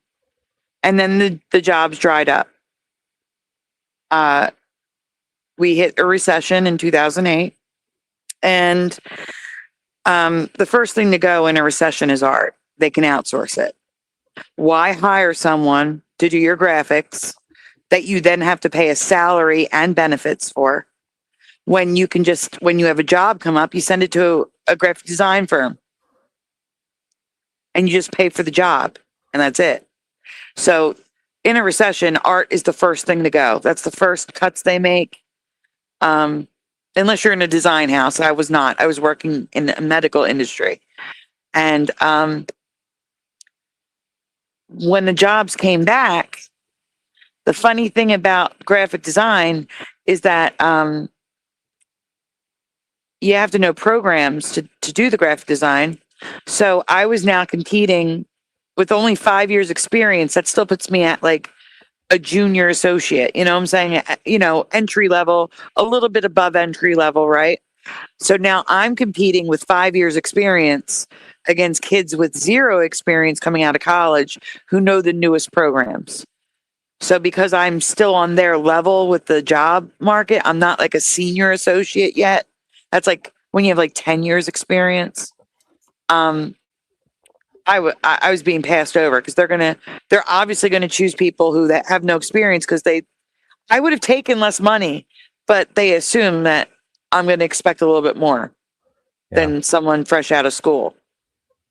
And then the jobs dried up. We hit a recession in 2008. And the first thing to go in a recession is art. They can outsource it. Why hire someone to do your graphics that you then have to pay a salary and benefits for, when you can just, when you have a job come up, you send it to a graphic design firm and you just pay for the job and that's it. So in a recession, art is the first thing to go. That's the first cuts they make. Unless you're in a design house. I was not. I was working in the medical industry. And when the jobs came back, the funny thing about graphic design is that you have to know programs to do the graphic design. So I was now competing with only 5 years experience. That still puts me at like a junior associate, you know what I'm saying? You know, entry level, a little bit above entry level, right? So now I'm competing with 5 years experience against kids with 0 experience coming out of college who know the newest programs. So because I'm still on their level with the job market, I'm not like a senior associate yet. That's like when you have like 10 years experience. I was being passed over because they're obviously gonna choose people who that have no experience because I would have taken less money, but they assume that I'm gonna expect a little bit more than someone fresh out of school.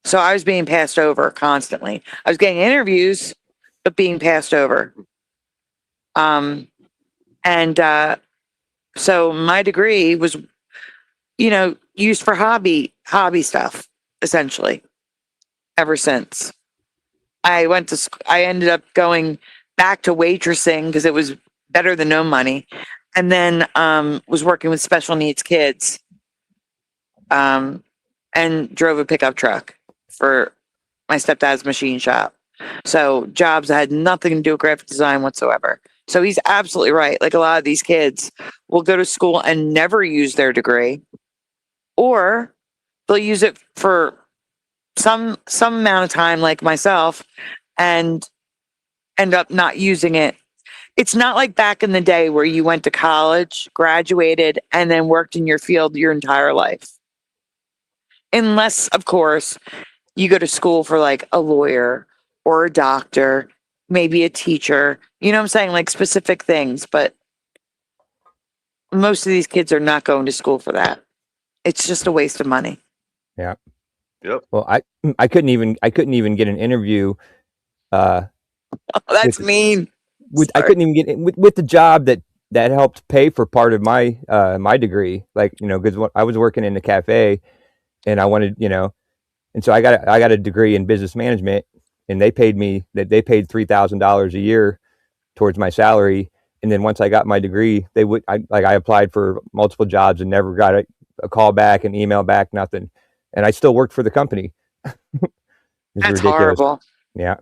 So I was being passed over constantly. I was getting interviews, but being passed over. So my degree was, used for hobby stuff, essentially, ever since. I ended up going back to waitressing because it was better than no money. And then was working with special needs kids and drove a pickup truck for my stepdad's machine shop. So jobs that had nothing to do with graphic design whatsoever. So he's absolutely right. Like a lot of these kids will go to school and never use their degree, or they'll use it for some amount of time, like myself, and end up not using it. It's not like back in the day where you went to college, graduated, and then worked in your field your entire life. Unless, of course, you go to school for like a lawyer or a doctor, maybe a teacher, you know what I'm saying? Like specific things, but most of these kids are not going to school for that. It's just a waste of money. Yeah. Yep. Well, I couldn't even get an interview. That's mean. I couldn't even get with the job that helped pay for part of my my degree. Like, because I was working in the cafe, and I wanted, and so I got a degree in business management, and they paid $3,000 a year towards my salary. And then once I got my degree, I applied for multiple jobs and never got a call back, an email back, nothing. And I still worked for the company. That's ridiculous. horrible. Yeah.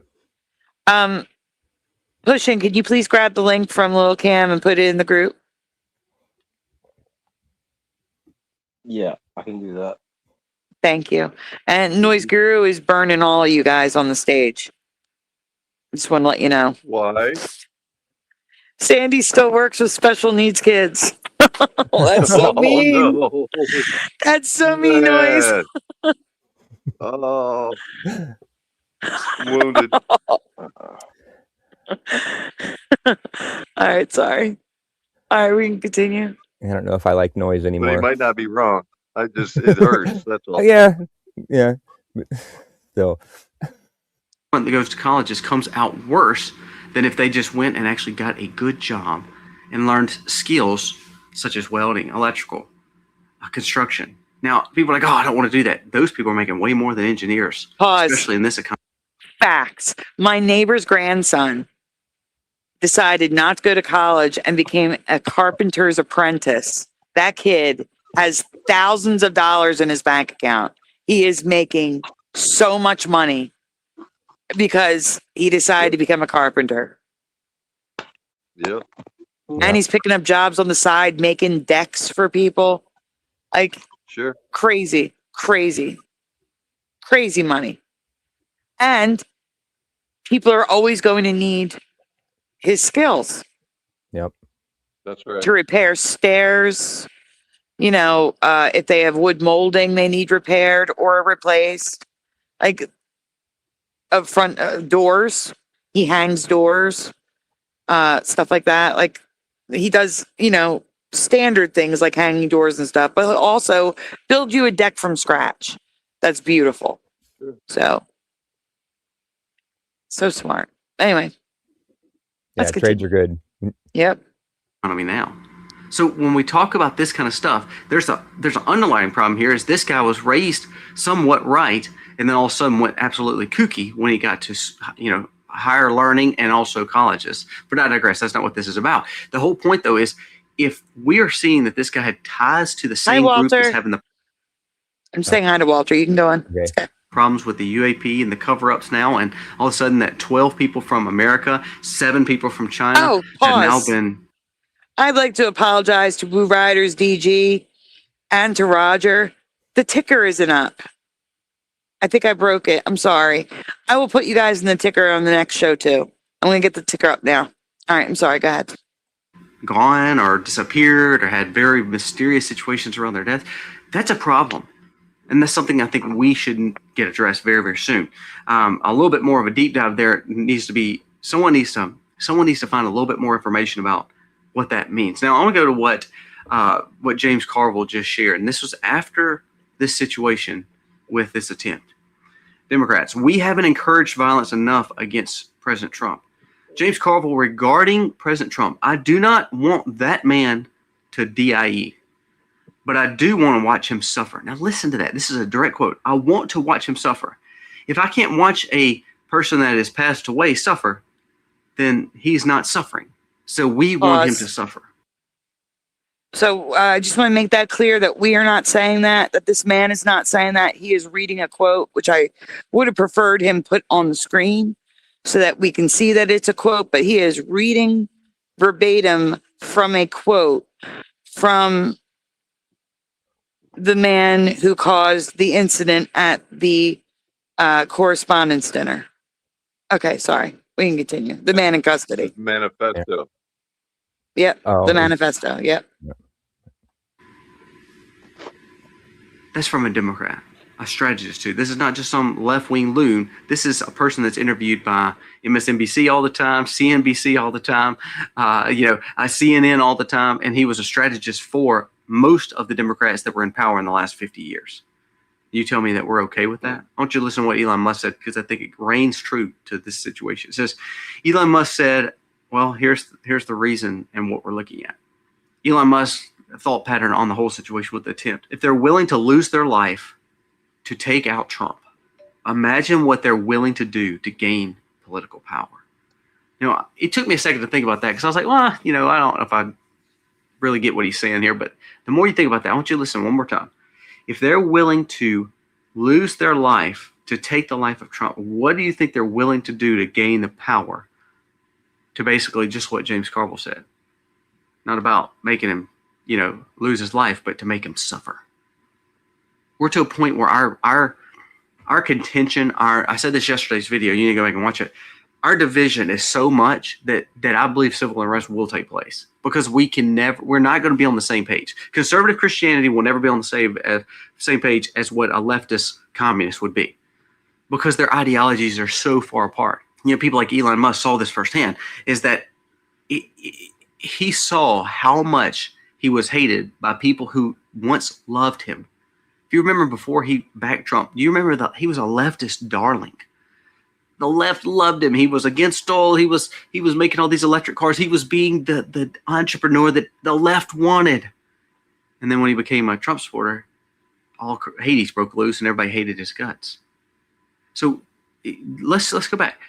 Pushing, could you please grab the link from Lil Cam and put it in the group? Yeah, I can do that. Thank you. And Noise Guru is burning all of you guys on the stage. Just want to let you know. Why? Sandy still works with special needs kids. That's so mean. No. That's so mean, Noise. Oh. Wounded. All right, sorry. All right, we can continue. I don't know if I like noise But anymore. you might not be wrong. It hurts. That's all. Yeah. Still. One that goes to colleges comes out worse than if they just went and actually got a good job and learned skills such as welding, electrical, construction. Now, people are like, oh, I don't want to do that. Those people are making way more than engineers, especially in this economy. Facts. My neighbor's grandson decided not to go to college and became a carpenter's apprentice. That kid has thousands of dollars in his bank account. He is making so much money because he decided to become a carpenter. Yep. And he's picking up jobs on the side, making decks for people. Like, sure. Crazy money. And people are always going to need his skills. Yep. That's right. To repair stairs. If they have wood molding, they need repaired or replaced. Like, of front doors. He hangs doors. Stuff like that. Like, he does, standard things like hanging doors and stuff, but he'll also build you a deck from scratch. That's beautiful. Sure. So smart. Anyway. Yeah, trades are good. Yep. Economy now. So when we talk about this kind of stuff, there's an underlying problem here is this guy was raised somewhat right, and then all of a sudden went absolutely kooky when he got to, higher learning and also colleges. But I digress. That's not what this is about. The whole point, though, is if we are seeing that this guy had ties to the same group as having the... I'm saying hi to Walter. You can go on. Okay. Problems with the UAP and the cover-ups now, and all of a sudden that 12 people from America, 7 people from China have now been... I'd like to apologize to Blue Riders DG and to Roger. The ticker isn't up. I think I broke it. I'm sorry. I will put you guys in the ticker on the next show too. I'm going to get the ticker up now. All right, I'm sorry. Go ahead. Gone or disappeared or had very mysterious situations around their death, that's a problem. And that's something I think we should get addressed very, very soon. A little bit more of a deep dive there needs to be, someone needs to find a little bit more information about what that means. Now, I want to go to what James Carville just shared. And this was after this situation with this attempt. Democrats, we haven't encouraged violence enough against President Trump. James Carville, regarding President Trump, I do not want that man to DIE, but I do want to watch him suffer. Now listen to that. This is a direct quote. I want to watch him suffer. If I can't watch a person that has passed away suffer, then he's not suffering. So we want him to suffer. So I just want to make that clear that we are not saying that this man is not saying that. He is reading a quote, which I would have preferred him put on the screen so that we can see that it's a quote, but he is reading verbatim from a quote from the man who caused the incident at the correspondence dinner. Okay, sorry. We can continue. The man in custody. Manifesto. Yep. The manifesto. Yep. That's from a Democrat, a strategist too. This is not just some left-wing loon. This is a person that's interviewed by MSNBC all the time, CNBC all the time, CNN all the time, and he was a strategist for most of the Democrats that were in power in the last 50 years. You tell me that we're okay with that? I want you to listen to what Elon Musk said, because I think it reigns true to this situation. It says, Elon Musk said, well, here's the reason and what we're looking at. Elon Musk's thought pattern on the whole situation with the attempt. If they're willing to lose their life to take out Trump, imagine what they're willing to do to gain political power. It took me a second to think about that, because I was like, well, I don't know if I really get what he's saying here. But the more you think about that, I want you to listen one more time. If they're willing to lose their life to take the life of Trump, what do you think they're willing to do to gain the power to basically just what James Carville said? Not about making him, lose his life, but to make him suffer. We're to a point where our contention, I said this yesterday's video, you need to go back and watch it. Our division is so much that I believe civil unrest will take place, because we're not going to be on the same page. Conservative Christianity will never be on the same page as what a leftist communist would be, because their ideologies are so far apart. People like Elon Musk saw this firsthand, is that he saw how much he was hated by people who once loved him. If you remember before he backed Trump, do you remember that he was a leftist darling? The left loved him. He was against oil. He was making all these electric cars. He was being the entrepreneur that the left wanted. And then when he became a Trump supporter, all Hades broke loose and everybody hated his guts. So let's go back.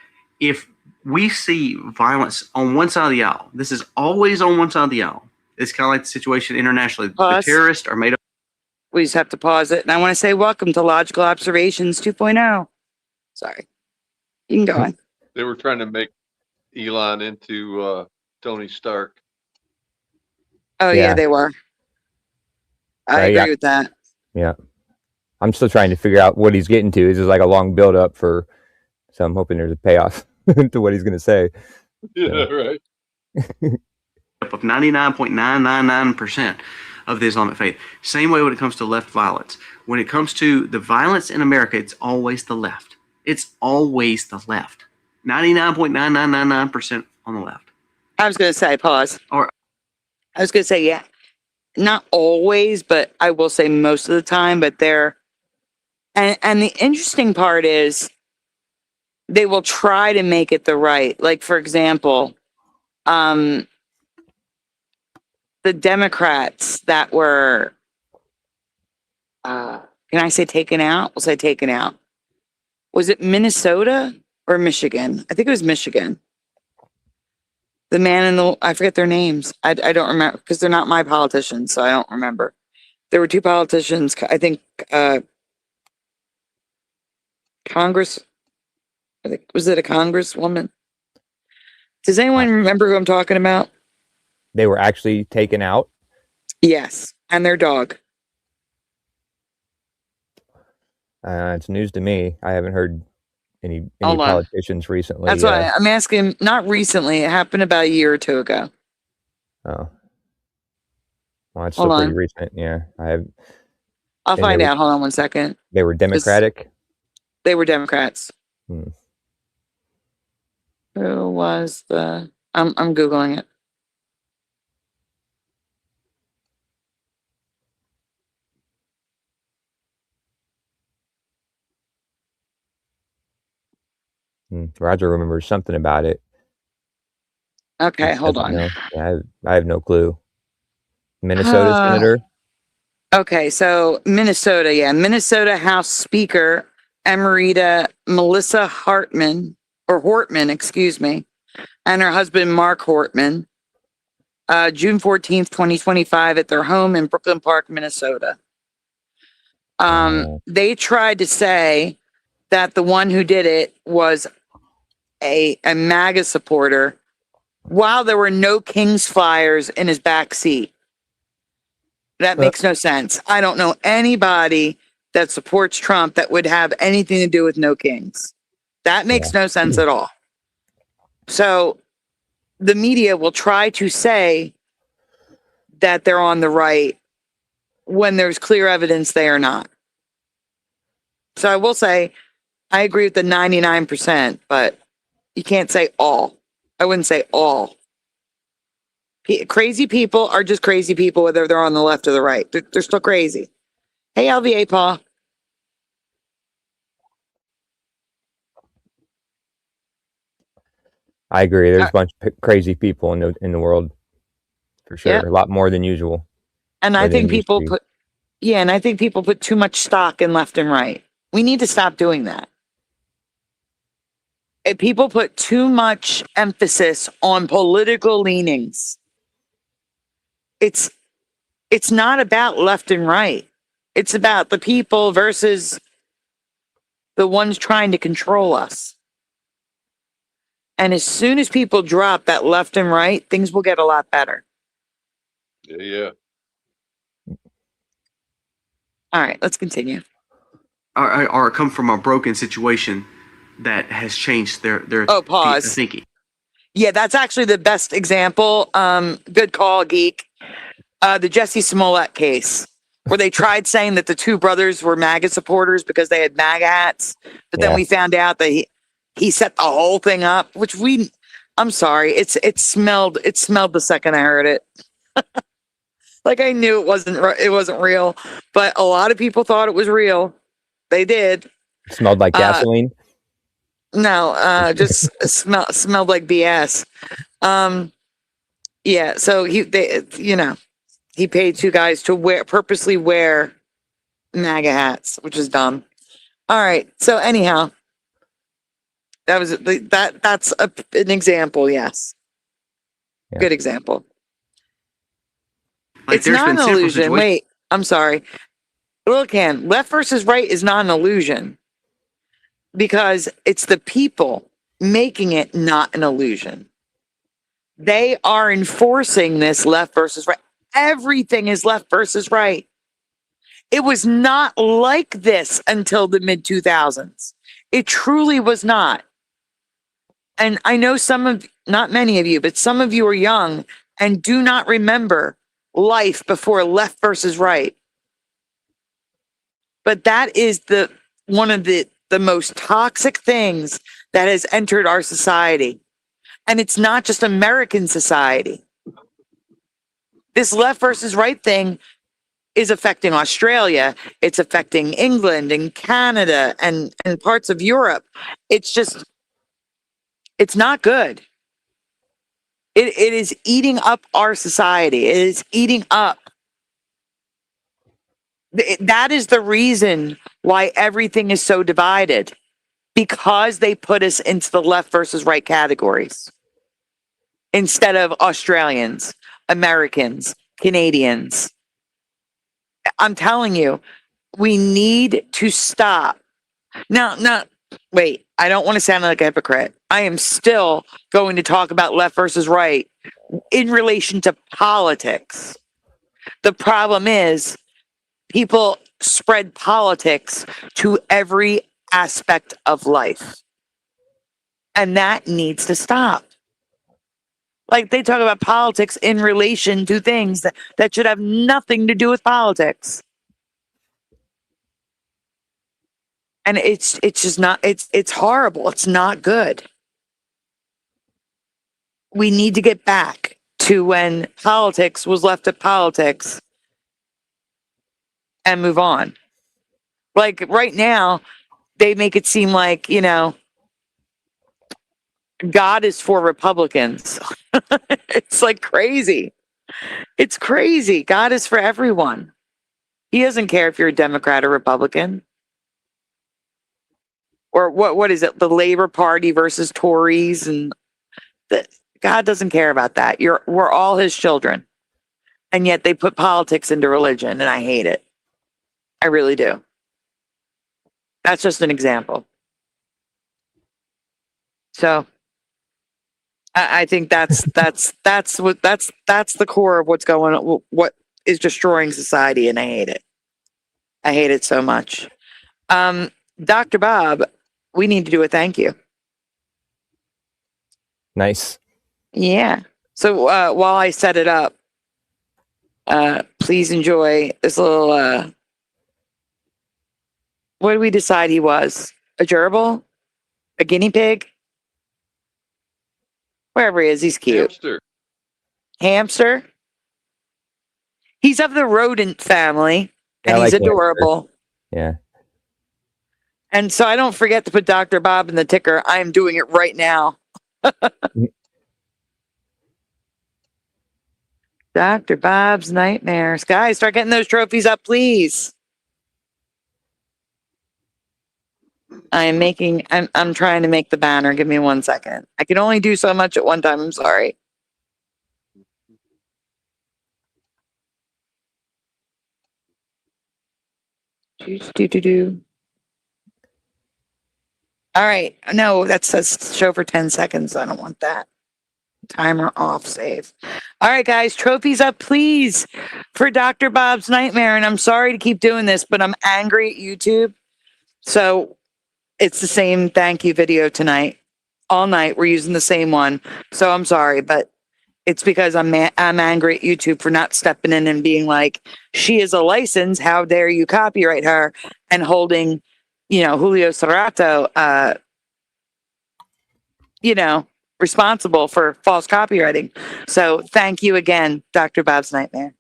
If we see violence on one side of the aisle, this is always on one side of the aisle. It's kind of like the situation internationally. Pause. The terrorists are made up. We just have to pause it. And I want to say welcome to Logical Observations 2.0. Sorry. You can go on. They were trying to make Elon into Tony Stark. Oh, yeah, they were. I agree with that. Yeah. I'm still trying to figure out what he's getting to. This is like a long build up so I'm hoping there's a payoff to what he's going to say. Yeah, right. Of 99.999% of the Islamic faith. Same way when it comes to left violence. When it comes to the violence in America, it's always the left. It's always the left. 99.9999% on the left. I was going to say, pause. I was going to say, yeah, not always, but I will say most of the time, but and the interesting part is they will try to make it the right. Like, for example, the Democrats that were, can I say taken out? We'll say taken out. Was it Minnesota or Michigan? I think it was Michigan. The man I forget their names. I don't remember, because they're not my politicians, so I don't remember. There were two politicians, I think, Congress, was it a congresswoman? Does anyone remember who I'm talking about? They were actually taken out? Yes, and their dog. It's news to me. I haven't heard any Hold on. politicians recently. That's why I'm asking. Not recently. It happened about a year or two ago. Oh, well, it's Hold still pretty on. recent. Yeah, I'll find out. Hold on one second. They were Democratic. They were Democrats. Hmm. Who was the? I'm googling it. Roger remembers something about it. Okay, hold on. No, yeah, I have no clue. Minnesota senator. Okay, so Minnesota, yeah, Minnesota House Speaker Emerita Melissa Hortman, excuse me, and her husband Mark Hortman, June 14th, 2025, at their home in Brooklyn Park, Minnesota. They tried to say that the one who did it was a MAGA supporter while there were no Kings flyers in his back seat. That makes no sense. I don't know anybody that supports Trump that would have anything to do with no Kings. That makes no sense at all. So the media will try to say that they're on the right when there's clear evidence they are not. So I will say, I agree with the 99%, but you can't say all. I wouldn't say all. Crazy people are just crazy people, whether they're on the left or the right. They're still crazy. Hey, LVA Paul. I agree. There's a bunch of crazy people in the world, for sure. Yep. A lot more than usual. And I think people put too much stock in left and right. We need to stop doing that. If people put too much emphasis on political leanings, it's not about left and right. It's about the people versus the ones trying to control us. And as soon as people drop that left and right, things will get a lot better. Yeah. All right, let's continue. Or come from a broken situation that has changed their pause. thinking. Yeah, that's actually the best example. Good call, geek. The Jussie Smollett case, where they tried saying that the two brothers were MAGA supporters because they had MAGA hats, but then we found out that he set the whole thing up. Which I'm sorry, it smelled the second I heard it. Like I knew it wasn't real, but a lot of people thought it was real. They did. It smelled like gasoline. No, just smelled like BS. Yeah, so he paid two guys to purposely wear MAGA hats, which is dumb. All right, so anyhow, that's an example. Yes, good example. Like, it's not an illusion. Wait, I'm sorry. Look, left versus right is not an illusion because it's the people making it not an illusion. They are enforcing this left versus right. Everything is left versus right. It was not like this until the mid 2000s. It truly was not. And I know not many of you, but some of you are young and do not remember life before left versus right. But that is one of the most toxic things that has entered our society. And it's not just American society. This left versus right thing is affecting Australia. It's affecting England and Canada and parts of Europe. It's not good. It is eating up our society. It is eating up. That is the reason why everything is so divided, because they put us into the left versus right categories instead of Australians, Americans, Canadians. I'm telling you, we need to stop. Now, wait, I don't want to sound like a hypocrite. I am still going to talk about left versus right in relation to politics. The problem is people spread politics to every aspect of life. And that needs to stop. Like they talk about politics in relation to things that should have nothing to do with politics. And it's just not, it's horrible. It's not good. We need to get back to when politics was left at politics and move on. Like right now, they make it seem like, you know, God is for Republicans. It's like crazy. It's crazy. God is for everyone. He doesn't care if you're a Democrat or Republican. Or what is it? The Labor Party versus Tories, and God doesn't care about that. We're all his children. And yet they put politics into religion, and I hate it. I really do. That's just an example. So I think that's the core of what's going on, what is destroying society, and I hate it. I hate it so much. Dr. Bob, we need to do a thank you. Nice. Yeah. So while I set it up, please enjoy this little, what did we decide he was? A gerbil? A guinea pig? Wherever he is, he's cute. Hamster. Hamster? He's of the rodent family, and I he's like adorable. Yeah. And so I don't forget to put Dr. Bob in the ticker. I am doing it right now. Dr. Bob's Nightmares. Guys, start getting those trophies up, please. I'm trying to make the banner. Give me 1 second. I can only do so much at one time. I'm sorry. All right. No, that says show for 10 seconds. I don't want that. Timer off, save. All right, guys, trophies up, please, for Dr. Bob's Nightmare. And I'm sorry to keep doing this, but I'm angry at YouTube. So it's the same thank you video tonight. All night, we're using the same one. So I'm sorry, but it's because I'm angry at YouTube for not stepping in and being like, she is a license. How dare you copyright her? And holding, Julio Serrato, responsible for false copywriting. So thank you again, Dr. Bob's Nightmare.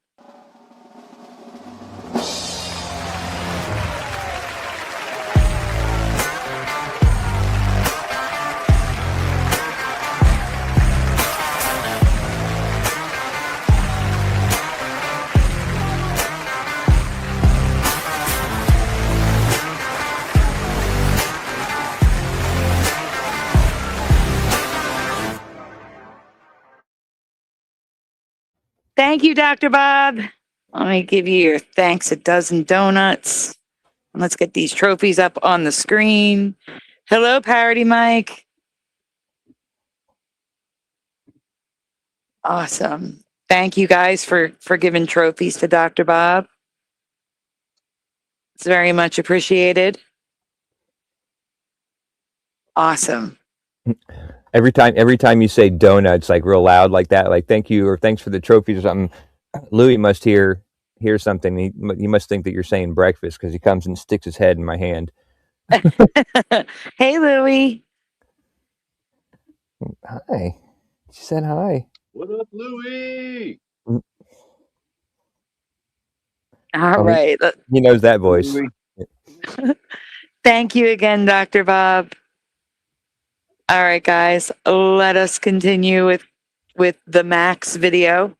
Thank you, Dr. Bob. Let me give you your thanks a dozen donuts. Let's get these trophies up on the screen. Hello, Parody Mike. Awesome. Thank you guys for giving trophies to Dr. Bob. It's very much appreciated. Awesome. Every time you say donuts like real loud like that, like thank you or thanks for the trophies or something, Louis must hear something. He must think that you're saying breakfast because he comes and sticks his head in my hand. Hey, Louis. Hi. She said hi. What up, Louis? All right. He knows that voice. Thank you again, Dr. Bob. All right, guys, let us continue with the Max video.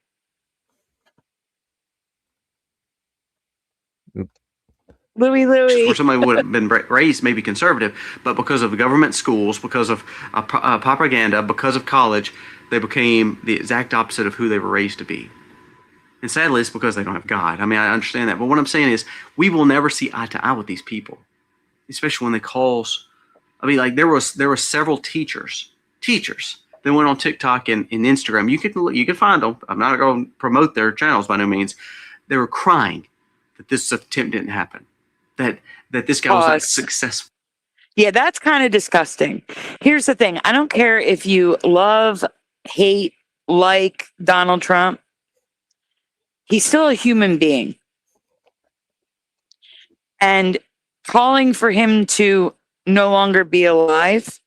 Louis. Or somebody would have been raised maybe conservative, but because of the government schools, because of propaganda, because of college, they became the exact opposite of who they were raised to be. And sadly, it's because they don't have God. I mean, I understand that. But what I'm saying is we will never see eye to eye with these people, especially when they cause... I mean, like there were several teachers that went on TikTok and Instagram. You can find them. I'm not going to promote their channels by no means. They were crying that this attempt didn't happen, that this guy was not successful. Yeah, that's kind of disgusting. Here's the thing. I don't care if you love, hate, like Donald Trump. He's still a human being. And calling for him to no longer be alive,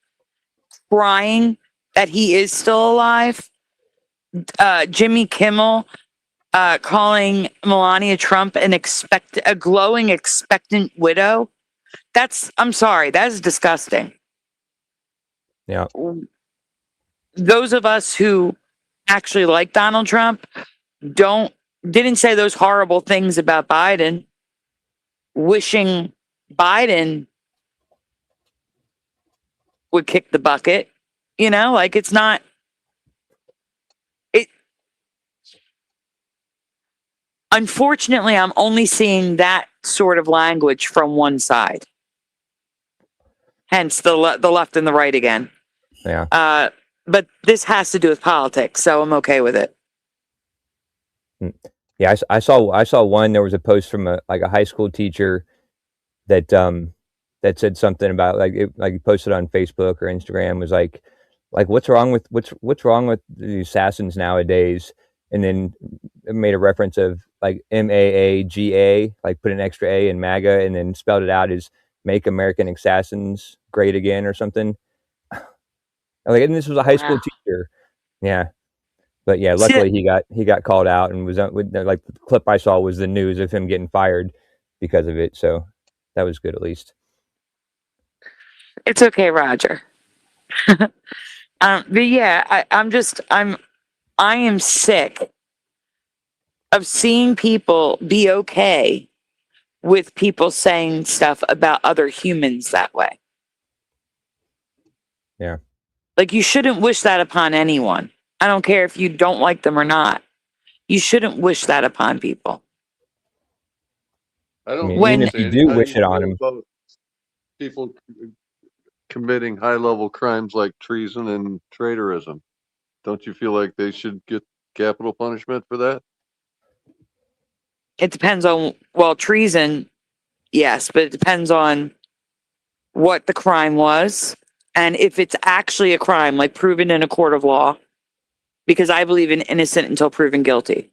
crying that he is still alive, Jimmy Kimmel calling Melania Trump a glowing expectant widow. I'm sorry, that is disgusting. Yeah. Those of us who actually like Donald Trump didn't say those horrible things about Biden, wishing Biden would kick the bucket. You know, like it's not it. Unfortunately, I'm only seeing that sort of language from one side. Hence the left and the right again. Yeah. But this has to do with politics, so I'm okay with it. Yeah, I saw one. There was a post from a high school teacher that that said something about like he posted on Facebook or Instagram, was like what's wrong with the assassins nowadays, and then it made a reference of like MAAGA, like put an extra A in MAGA, and then spelled it out as Make American Assassins Great Again or something. Like, and this was a high school teacher. Yeah. But yeah, luckily he got called out, and was like the clip I saw was the news of him getting fired because of it. So that was good, at least. It's okay, Roger. But yeah, I am sick of seeing people be okay with people saying stuff about other humans that way. Yeah. Like, you shouldn't wish that upon anyone. I don't care if you don't like them or not. You shouldn't wish that upon people. I don't even if you do wish it on them. People committing high-level crimes like treason and traitorism. Don't you feel like they should get capital punishment for that? It depends on, treason, yes, but it depends on what the crime was and if it's actually a crime, like proven in a court of law, because I believe in innocent until proven guilty.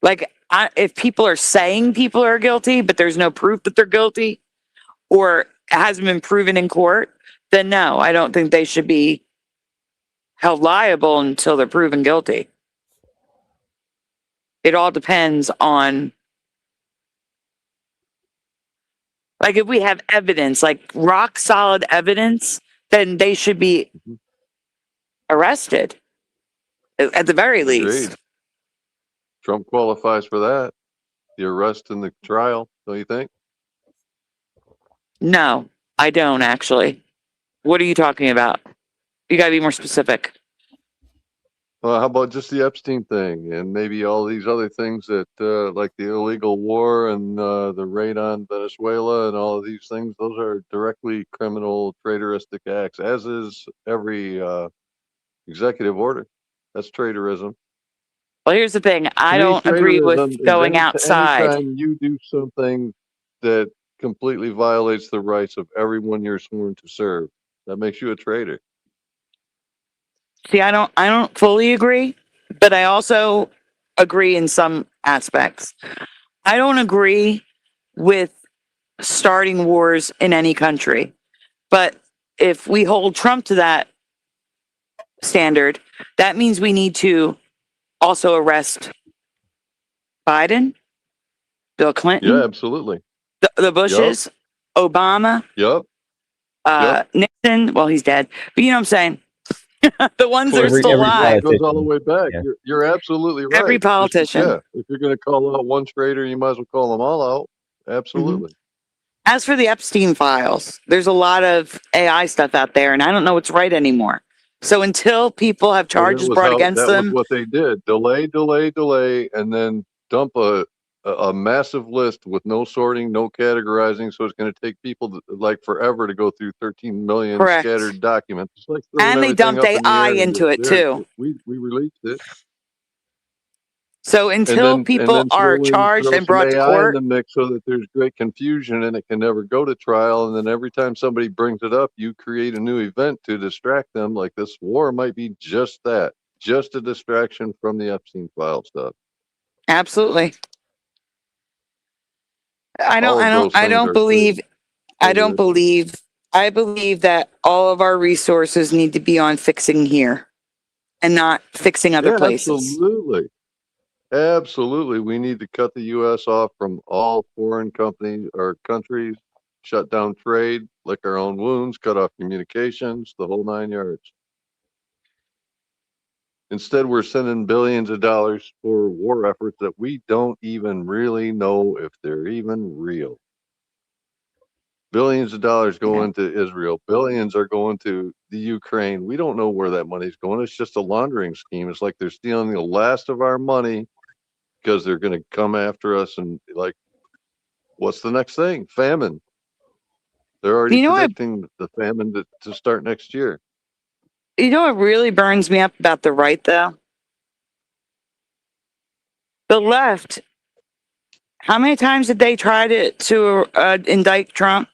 Like, if people are saying people are guilty, but there's no proof that they're guilty, or it hasn't been proven in court, then no, I don't think they should be held liable until they're proven guilty. It all depends on, like, if we have evidence, like rock solid evidence, then they should be arrested at the very least. Agreed. Trump qualifies for that. The arrest and the trial, don't you think? No, I don't actually. What are you talking about? You gotta be more specific. Well, how about just the Epstein thing, and maybe all these other things that, like the illegal war and the raid on Venezuela and all of these things? Those are directly criminal, traitoristic acts, as is every executive order. That's traitorism. Well, here's the thing. I don't agree with going outside. Anytime you do something that completely violates the rights of everyone you're sworn to serve, that makes you a traitor. See, I don't fully agree, but I also agree in some aspects. I don't agree with starting wars in any country, but if we hold Trump to that standard, that means we need to also arrest Biden, Bill Clinton. Yeah, absolutely. The Bushes, yep. Obama. Yep. Nixon. Well, he's dead, but you know what I'm saying. The ones that are still alive. It goes all the way back. Yeah. You're absolutely right. Every politician. Yeah. If you're going to call out one traitor, you might as well call them all out. Absolutely. Mm-hmm. As for the Epstein files, there's a lot of AI stuff out there, and I don't know what's right anymore. So until people have charges brought against them, that was what they did: delay, and then dump a massive list with no sorting, no categorizing. So it's going to take people like forever to go through 13 million scattered documents. It's like, and they dumped AI into it too. We released it. So until people are charged and brought to AI in court, the mix so that there's great confusion and it can never go to trial. And then every time somebody brings it up, you create a new event to distract them. Like this war might be just that, just a distraction from the Epstein file stuff. absolutely. I All of those things don't are believe, dangerous. I believe that all of our resources need to be on fixing here and not fixing other Yeah, places. absolutely. Absolutely. We need to cut the U.S. off from all foreign companies or countries, shut down trade, lick our own wounds, cut off communications, the whole 9 yards. Instead, we're sending billions of dollars for war efforts that we don't even really know if they're even real. Billions of dollars go into Israel. Billions are going to the Ukraine. We don't know where that money's going. It's just a laundering scheme. It's like they're stealing the last of our money because they're going to come after us and like, what's the next thing? Famine. They're already predicting the famine to start next year. You know what really burns me up about the right, though? The left. How many times did they try to indict Trump?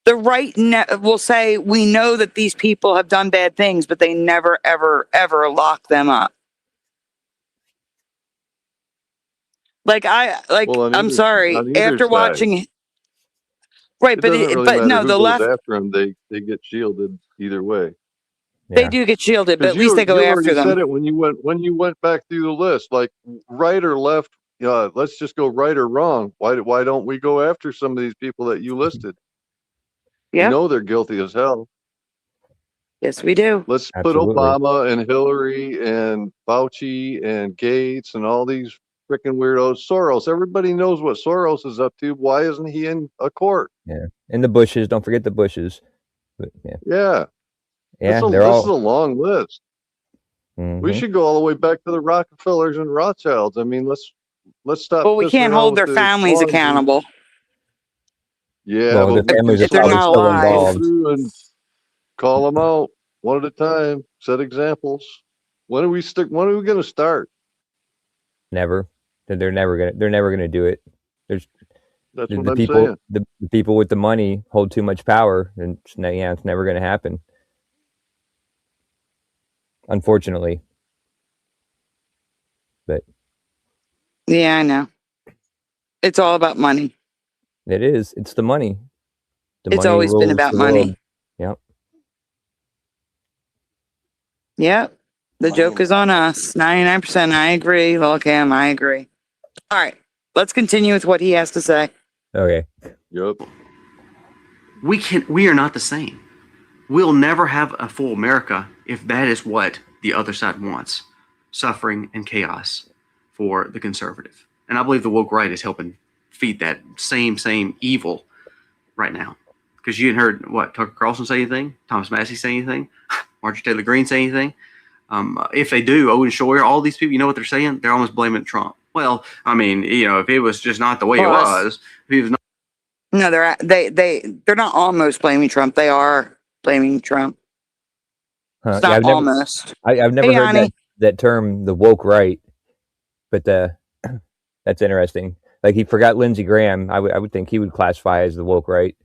The right will say, we know that these people have done bad things, but they never, ever, ever lock them up. I'm sorry. After watching, right? It doesn't really matter no, who the goes left, after them. They get shielded either way. they do get shielded, but at least they go you after already them. said it when you went back through the list, like right or left. Let's just go right or wrong. Why don't we go after some of these people that you listed? Yeah, you know they're guilty as hell. Yes, we do. Let's put Obama and Hillary and Fauci and Gates and all these freaking weirdos. Soros. Everybody knows what Soros is up to. Why isn't he in a court? Yeah, and the Bushes. Don't forget the Bushes. But, yeah. Yeah. Yeah, This is a long list. We should go all the way back to the Rockefellers and Rothschilds. I mean, let's stop. Well, we can't hold their families accountable. Yeah, well, but the families if are they're probably not still alive. involved. and call them out one at a time. Set examples. When are we going to start? Never. They're never gonna do it. There's That's the what I'm people. saying. The people with the money hold too much power, and it's never gonna happen. Unfortunately. But Yeah, I know. It's all about money. it is. It's the money. It's always been about money. Yep. Yep. The joke is on us. 99%. I agree. Well, Cam, I agree. All right. Let's continue with what he has to say. Okay. Yep. We are not the same. We'll never have a full America if that is what the other side wants. Suffering and chaos for the conservative. And I believe the woke right is helping feed that same evil right now. Because you hadn't heard what Tucker Carlson say anything, Thomas Massey say anything, Marjorie Taylor Greene say anything. If they do, Owen Schroyer, all these people, you know what they're saying? They're almost blaming Trump. Well, I mean, if it was just not the way it was, if he was not. No, they're not almost blaming Trump. They are blaming Trump. Huh. It's not almost. I've never heard that term, the woke right, but that's interesting. Like he forgot Lindsey Graham. I would think he would classify as the woke right.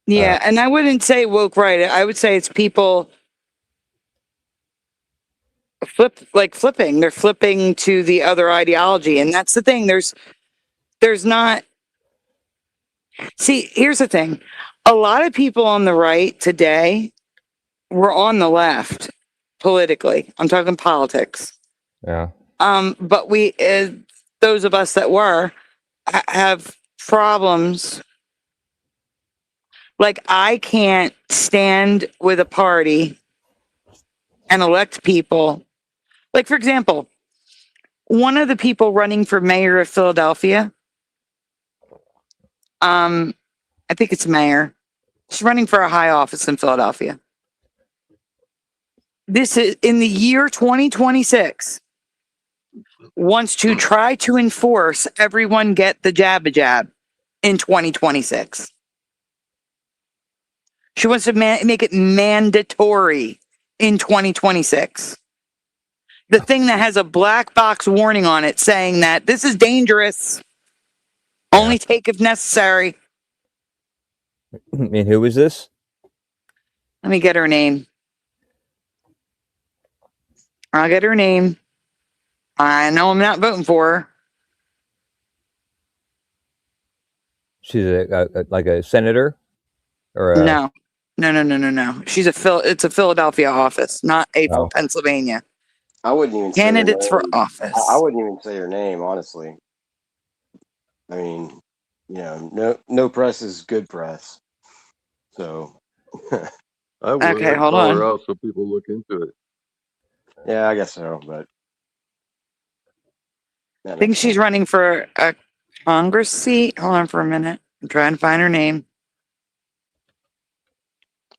Yeah, and I wouldn't say woke right. I would say it's people flipping. They're flipping to the other ideology, and that's the thing. There's not. See, here's the thing. A lot of people on the right today were on the left politically. I'm talking politics. Yeah. But we, those of us that were, have problems. Like I can't stand with a party and elect people. Like, for example, one of the people running for mayor of Philadelphia, I think it's mayor. She's running for a high office in Philadelphia. This is in the year 2026, wants to try to enforce everyone get the jab in 2026. She wants to make it mandatory in 2026. the thing that has a black box warning on it saying that this is dangerous. Only take if necessary. And who is this? Let me get her name. I'll get her name. I know I'm not voting for her. She's like a senator, or No. She's it's a Philadelphia office, not a Pennsylvania. I wouldn't even candidates say her for name. office. I wouldn't even say her name, honestly. I mean, no press is good press. So I would. Okay, I'd hold call on. her out so people look into it. Yeah, I guess so, but I think she's running for a Congress seat. Hold on for a minute. I'm trying to find her name.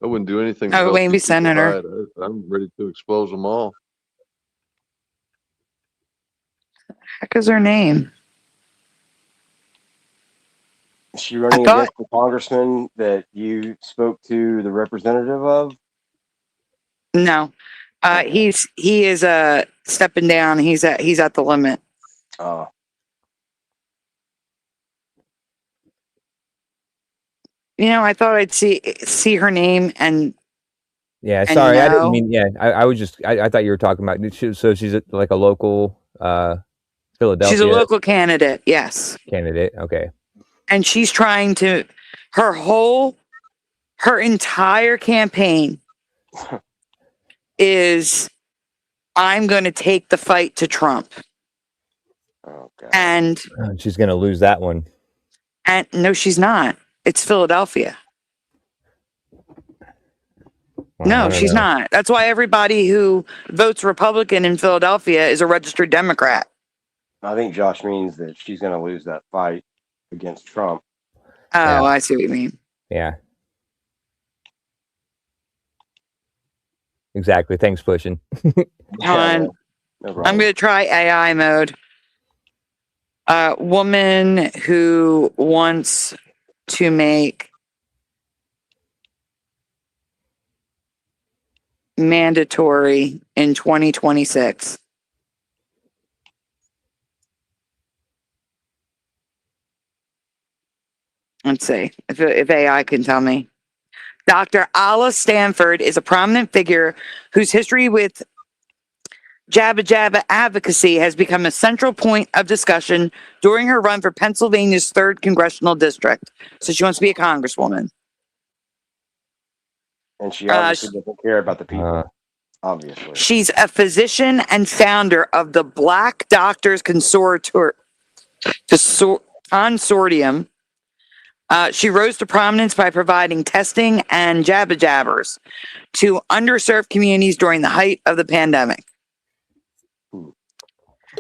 I wouldn't do anything. to Oh, help maybe these people senator. hide. I'm ready to expose them all. Heck is her name? is she running against the congressman that you spoke to the representative of? No. He is stepping down. He's at the limit. Oh. I thought I'd see her name and yeah. and Sorry, I didn't know. mean. Yeah, I was just. I thought you were talking about. So she's like a local Philadelphia. She's a local candidate. Yes. Candidate. Okay. And she's trying to her entire campaign is I'm going to take the fight to Trump. Oh, God. And she's going to lose that one. And no, she's not. It's Philadelphia. Well, no, she's not. That's why everybody who votes Republican in Philadelphia is a registered Democrat. I think Josh means that she's going to lose that fight against Trump. Oh, Yeah. I see what you mean. Yeah. Exactly. Thanks, Pushing. Hold on. I'm going to try AI mode. Woman who wants to make mandatory in 2026. Let's see if AI can tell me. Dr. Ala Stanford is a prominent figure whose history with Jabba Jabba advocacy has become a central point of discussion during her run for Pennsylvania's 3rd congressional district. So she wants to be a congresswoman. And she obviously doesn't care about the people. Obviously. She's a physician and founder of the Black Doctors Consortium. She rose to prominence by providing testing and jabba jabbers to underserved communities during the height of the pandemic.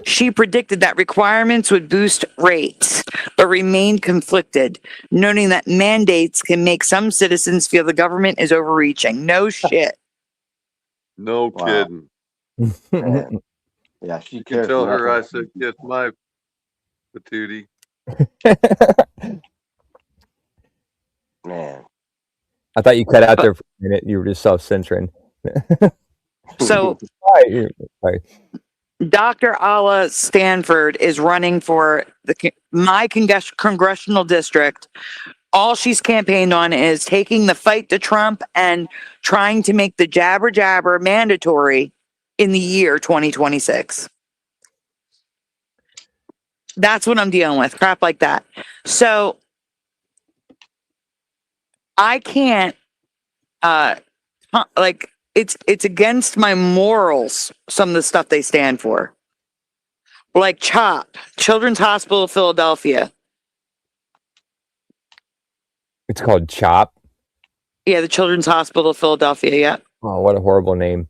She predicted that requirements would boost rates, but remained conflicted, noting that mandates can make some citizens feel the government is overreaching. No shit. No kidding. Yeah, she You can tell her I said kiss my patootie. Man. I thought you cut out there for a minute. You were just self-censoring. So, Sorry. Dr. Ala Stanford is running for my congressional district. All she's campaigned on is taking the fight to Trump and trying to make the jabber jabber mandatory in the year 2026. That's what I'm dealing with. Crap like that. So I can't it's against my morals, some of the stuff they stand for. Like CHOP, Children's Hospital of Philadelphia. It's called CHOP. Yeah, the Children's Hospital of Philadelphia, yeah. Oh, what a horrible name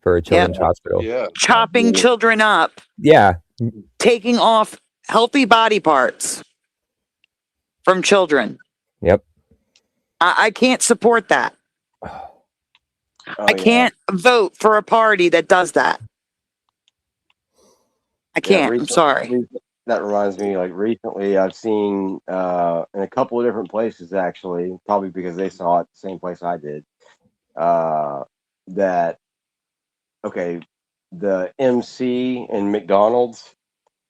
for a children's hospital. Yeah. Chopping children up. Yeah. Taking off healthy body parts from children. Yep. I can't support that. I can't vote for a party that does that. I can't. I'm sorry. That reminds me, like recently I've seen in a couple of different places, actually, probably because they saw it the same place I did, that, okay, the MC in McDonald's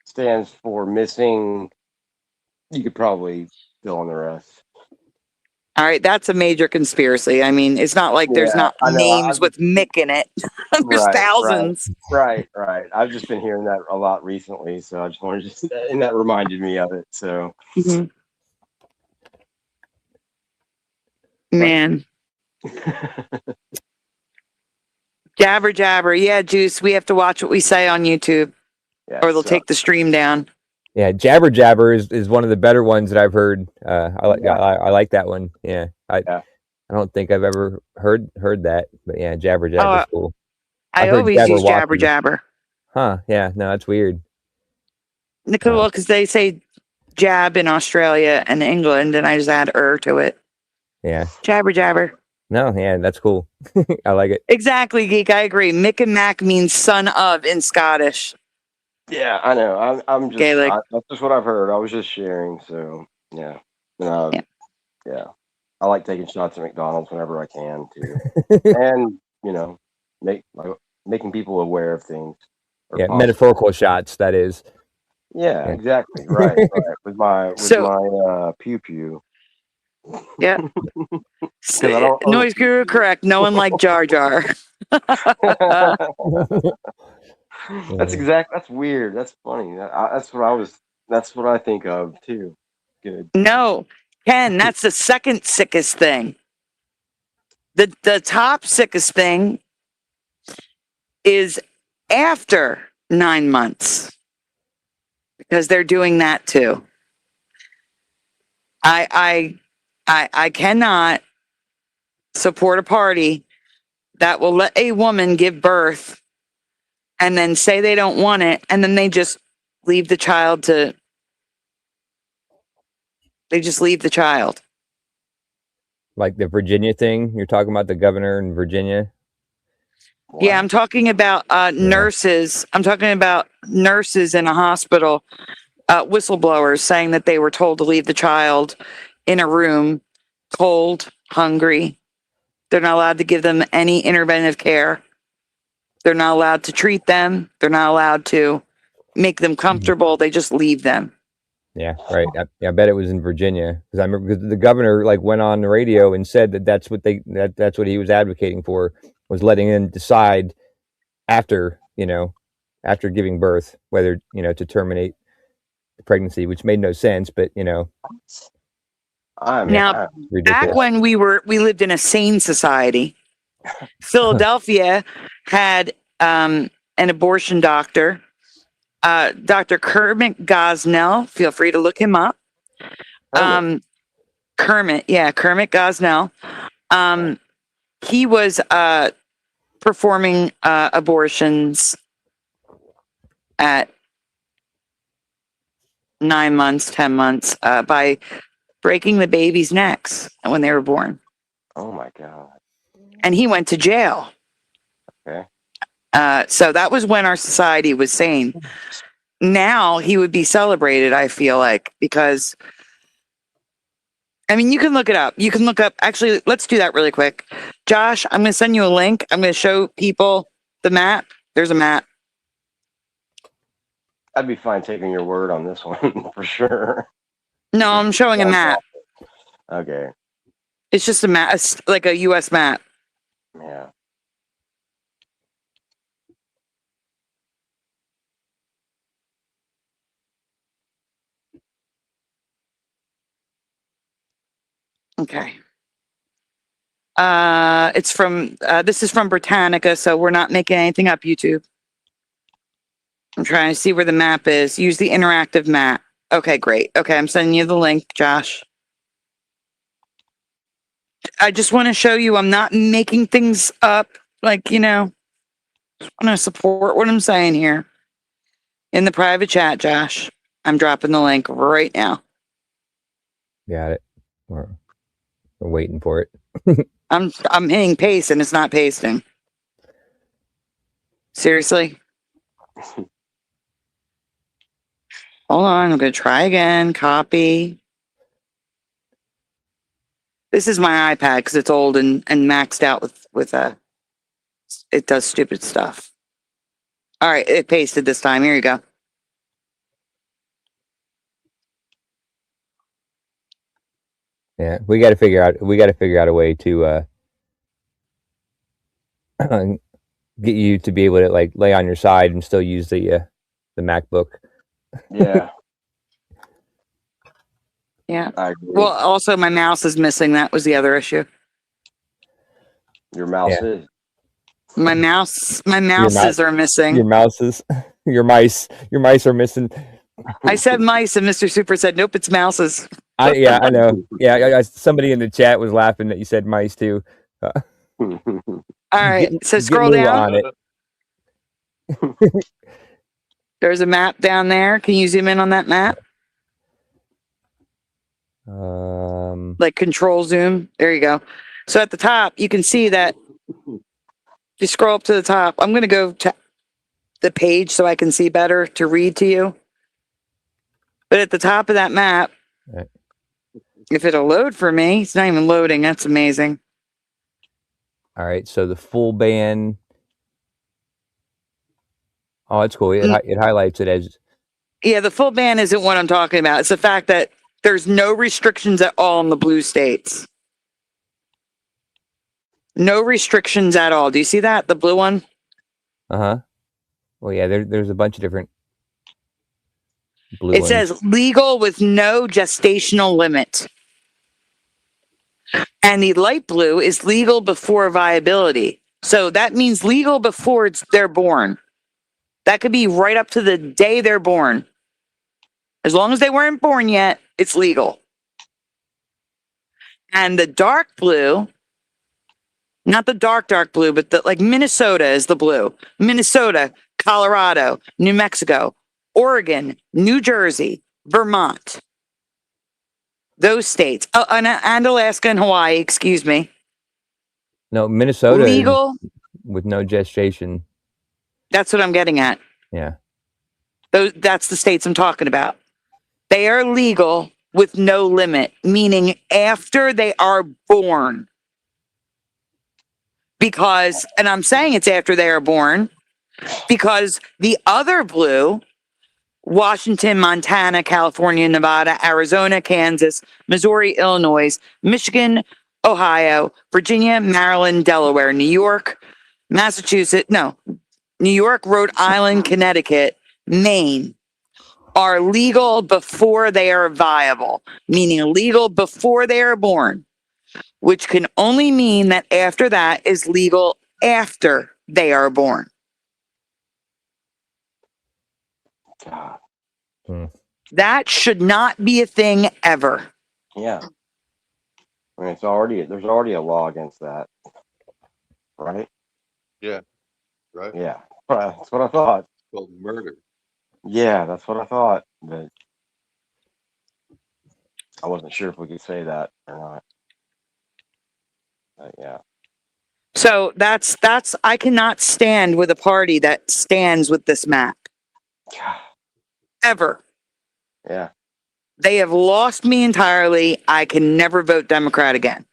stands for missing. You could probably fill in the rest. All right, that's a major conspiracy. I mean, it's not like there's Yeah, not I know. names with Mick in it. There's Right, thousands. right. I've just been hearing that a lot recently, so I just wanted to, and that reminded me of it. So, Man. Jabber jabber. Yeah, Juice, we have to watch what we say on YouTube or they'll take the stream down. Yeah, Jabber Jabber is one of the better ones that I've heard. I like that one. Yeah, I don't think I've ever heard that, but yeah, Jabber Jabber's cool. I always use Jabber Jabber. Huh? Yeah, no, that's weird. Nicole, because they say jab in Australia and England, and I just add to it. Yeah. Jabber Jabber. No, yeah, that's cool. I like it. Exactly, Geek. I agree. Mick and Mac means son of in Scottish. yeah, I know. I'm just Gaelic. that's just what I've heard. I was just sharing. So yeah, yeah. I like taking shots at McDonald's whenever I can too, and making people aware of things. Yeah, metaphorical shots. That is. Yeah, exactly. Right. With my pew pew. Yeah. Noise guru, correct. No one like Jar Jar. That's weird. That's funny. That's what I think of too. Good. No, Ken, that's the second sickest thing. The top sickest thing is after 9 months. Because they're doing that too. I cannot support a party that will let a woman give birth and then say they don't want it, and then they just leave the child to. They just leave the child. Like the Virginia thing, you're talking about the governor in Virginia. Yeah, I'm talking about nurses. I'm talking about nurses in a hospital, whistleblowers saying that they were told to leave the child in a room, cold, hungry. They're not allowed to give them any interventive care. They're not allowed to treat them. They're not allowed to make them comfortable. They just leave them. Yeah, right. I bet it was in Virginia because I remember the governor went on the radio and said that's what he was advocating for, was letting them decide after giving birth whether to terminate the pregnancy, which made no sense, but now back when we lived in a sane society, Philadelphia had an abortion doctor. Dr. Kermit Gosnell, feel free to look him up. Kermit Gosnell. He was performing abortions at 9 months, 10 months, by breaking the baby's necks when they were born. Oh my God. And he went to jail. Okay. So that was when our society was sane. Now he would be celebrated, I feel like, because I mean, you can look it up. You can look up, actually, let's do that really quick. Josh, I'm going to send you a link. I'm going to show people the map. There's a map. I'd be fine taking your word on this one for sure. No, I'm showing a map. Okay. It's just a map, it's like a US map. Yeah. Okay. It's from, this is from Britannica, so we're not making anything up, YouTube. I'm trying to see where the map is. Use the interactive map. Okay, great. Okay, I'm sending you the link, Josh. I just want to show you I'm not making things up. I want to support what I'm saying here. In the private chat, Josh. I'm dropping the link right now. Got it. We're waiting for it. I'm hitting paste and it's not pasting. Seriously? Hold on, I'm going to try again. Copy. This is my iPad because it's old and maxed out with it does stupid stuff. All right, it pasted this time. Here you go. Yeah, we got to figure out a way to get you to be able to like lay on your side and still use the MacBook. Yeah. Yeah. I agree. Well, also my mouse is missing. That was the other issue. Your mouse is. My mouses are missing. Your mouses, your mice are missing. I said mice, and Mr. Super said, "Nope, it's mouses." Yeah, I know. Yeah, somebody in the chat was laughing that you said mice too. All right, so scroll down. On it. There's a map down there. Can you zoom in on that map? Like control zoom. There you go. So at the top, you can see that. You scroll up to the top. I'm going to go to the page so I can see better to read to you. But at the top of that map, if it'll load for me, it's not even loading. That's amazing. All right, so the full band. Oh, that's cool. It highlights it as. Yeah, the full ban isn't what I'm talking about. It's the fact that there's no restrictions at all in the blue states. No restrictions at all. Do you see that? The blue one? Uh-huh. Well, yeah, there's a bunch of different blue It ones. says legal with no gestational limit. And the light blue is legal before viability. So that means legal before they're born. That could be right up to the day they're born. As long as they weren't born yet, it's legal. And the dark blue, not the dark blue, but like Minnesota is the blue. Minnesota, Colorado, New Mexico, Oregon, New Jersey, Vermont. Those states. Oh, and Alaska and Hawaii, excuse me. No, Minnesota legal with no gestation. That's what I'm getting at. Yeah. That's the states I'm talking about. They are legal with no limit, meaning after they are born. Because, and I'm saying it's after they are born, because the other blue, Washington, Montana, California, Nevada, Arizona, Kansas, Missouri, Illinois, Michigan, Ohio, Virginia, Maryland, Delaware, New York, Massachusetts, New York, Rhode Island, Connecticut, Maine are legal before they are viable, meaning legal before they are born, which can only mean that after that is legal after they are born. God. That should not be a thing ever. Yeah. I mean, there's already a law against that. Right? Yeah. Right. Yeah. That's what I thought. It's called murder. Yeah, that's what I thought, but I wasn't sure if we could say that or not. But yeah. So that's I cannot stand with a party that stands with this map. Ever. Yeah. They have lost me entirely. I can never vote Democrat again.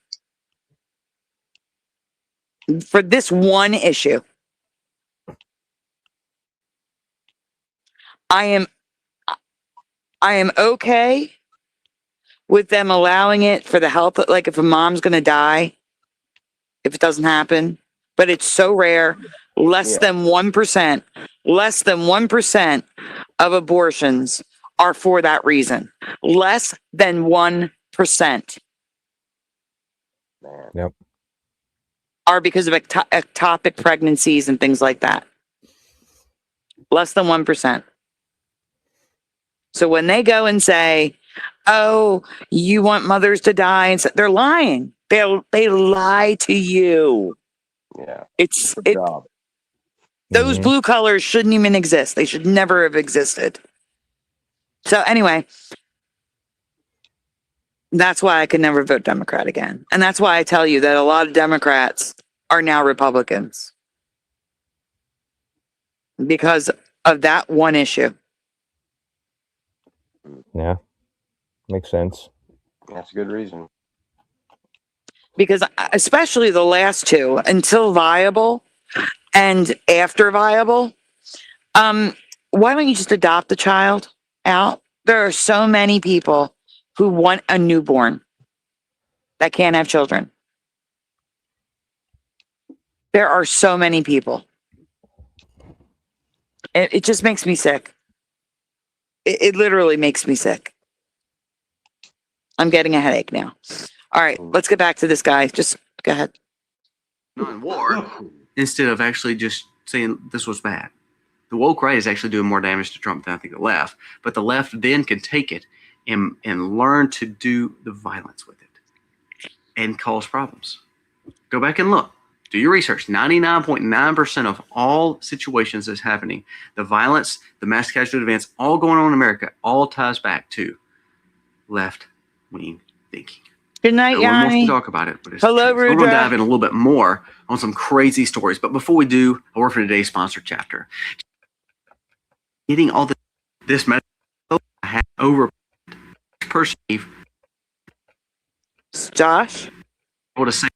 For this one issue. I am okay with them allowing it for the health, like if a mom's going to die, if it doesn't happen, but it's so rare, less than 1% of abortions are for that reason. Less than 1%. Yep. Are because of ectopic pregnancies and things like that. Less than 1%. So when they go and say, "Oh, you want mothers to die," and they're lying. They lie to you. Yeah. Those blue colors shouldn't even exist. They should never have existed. So anyway, that's why I could never vote Democrat again. And that's why I tell you that a lot of Democrats are now Republicans. Because of that one issue. Yeah. Makes sense. That's a good reason. Because especially the last two, until viable and after viable, Why don't you just adopt the child out? There are so many people who want a newborn that can't have children. There are so many people. It just makes me sick. It literally makes me sick. I'm getting a headache now. All right, let's get back to this guy. Just go ahead. Non-war, instead of actually just saying this was bad. The woke right is actually doing more damage to Trump than I think the left. But the left then can take it and learn to do the violence with it and cause problems. Go back and look. Do your research. 99.9% of all situations that's happening, the violence, the mass casualty events, all going on in America, all ties back to left-wing thinking. Good night, no one wants Yanni. to talk about it, but it's Hello, true. So we're going to Rudra. dive in a little bit more on some crazy stories. But before we do, a word for today's sponsor chapter. Getting all this message I have over personally, Josh, able to say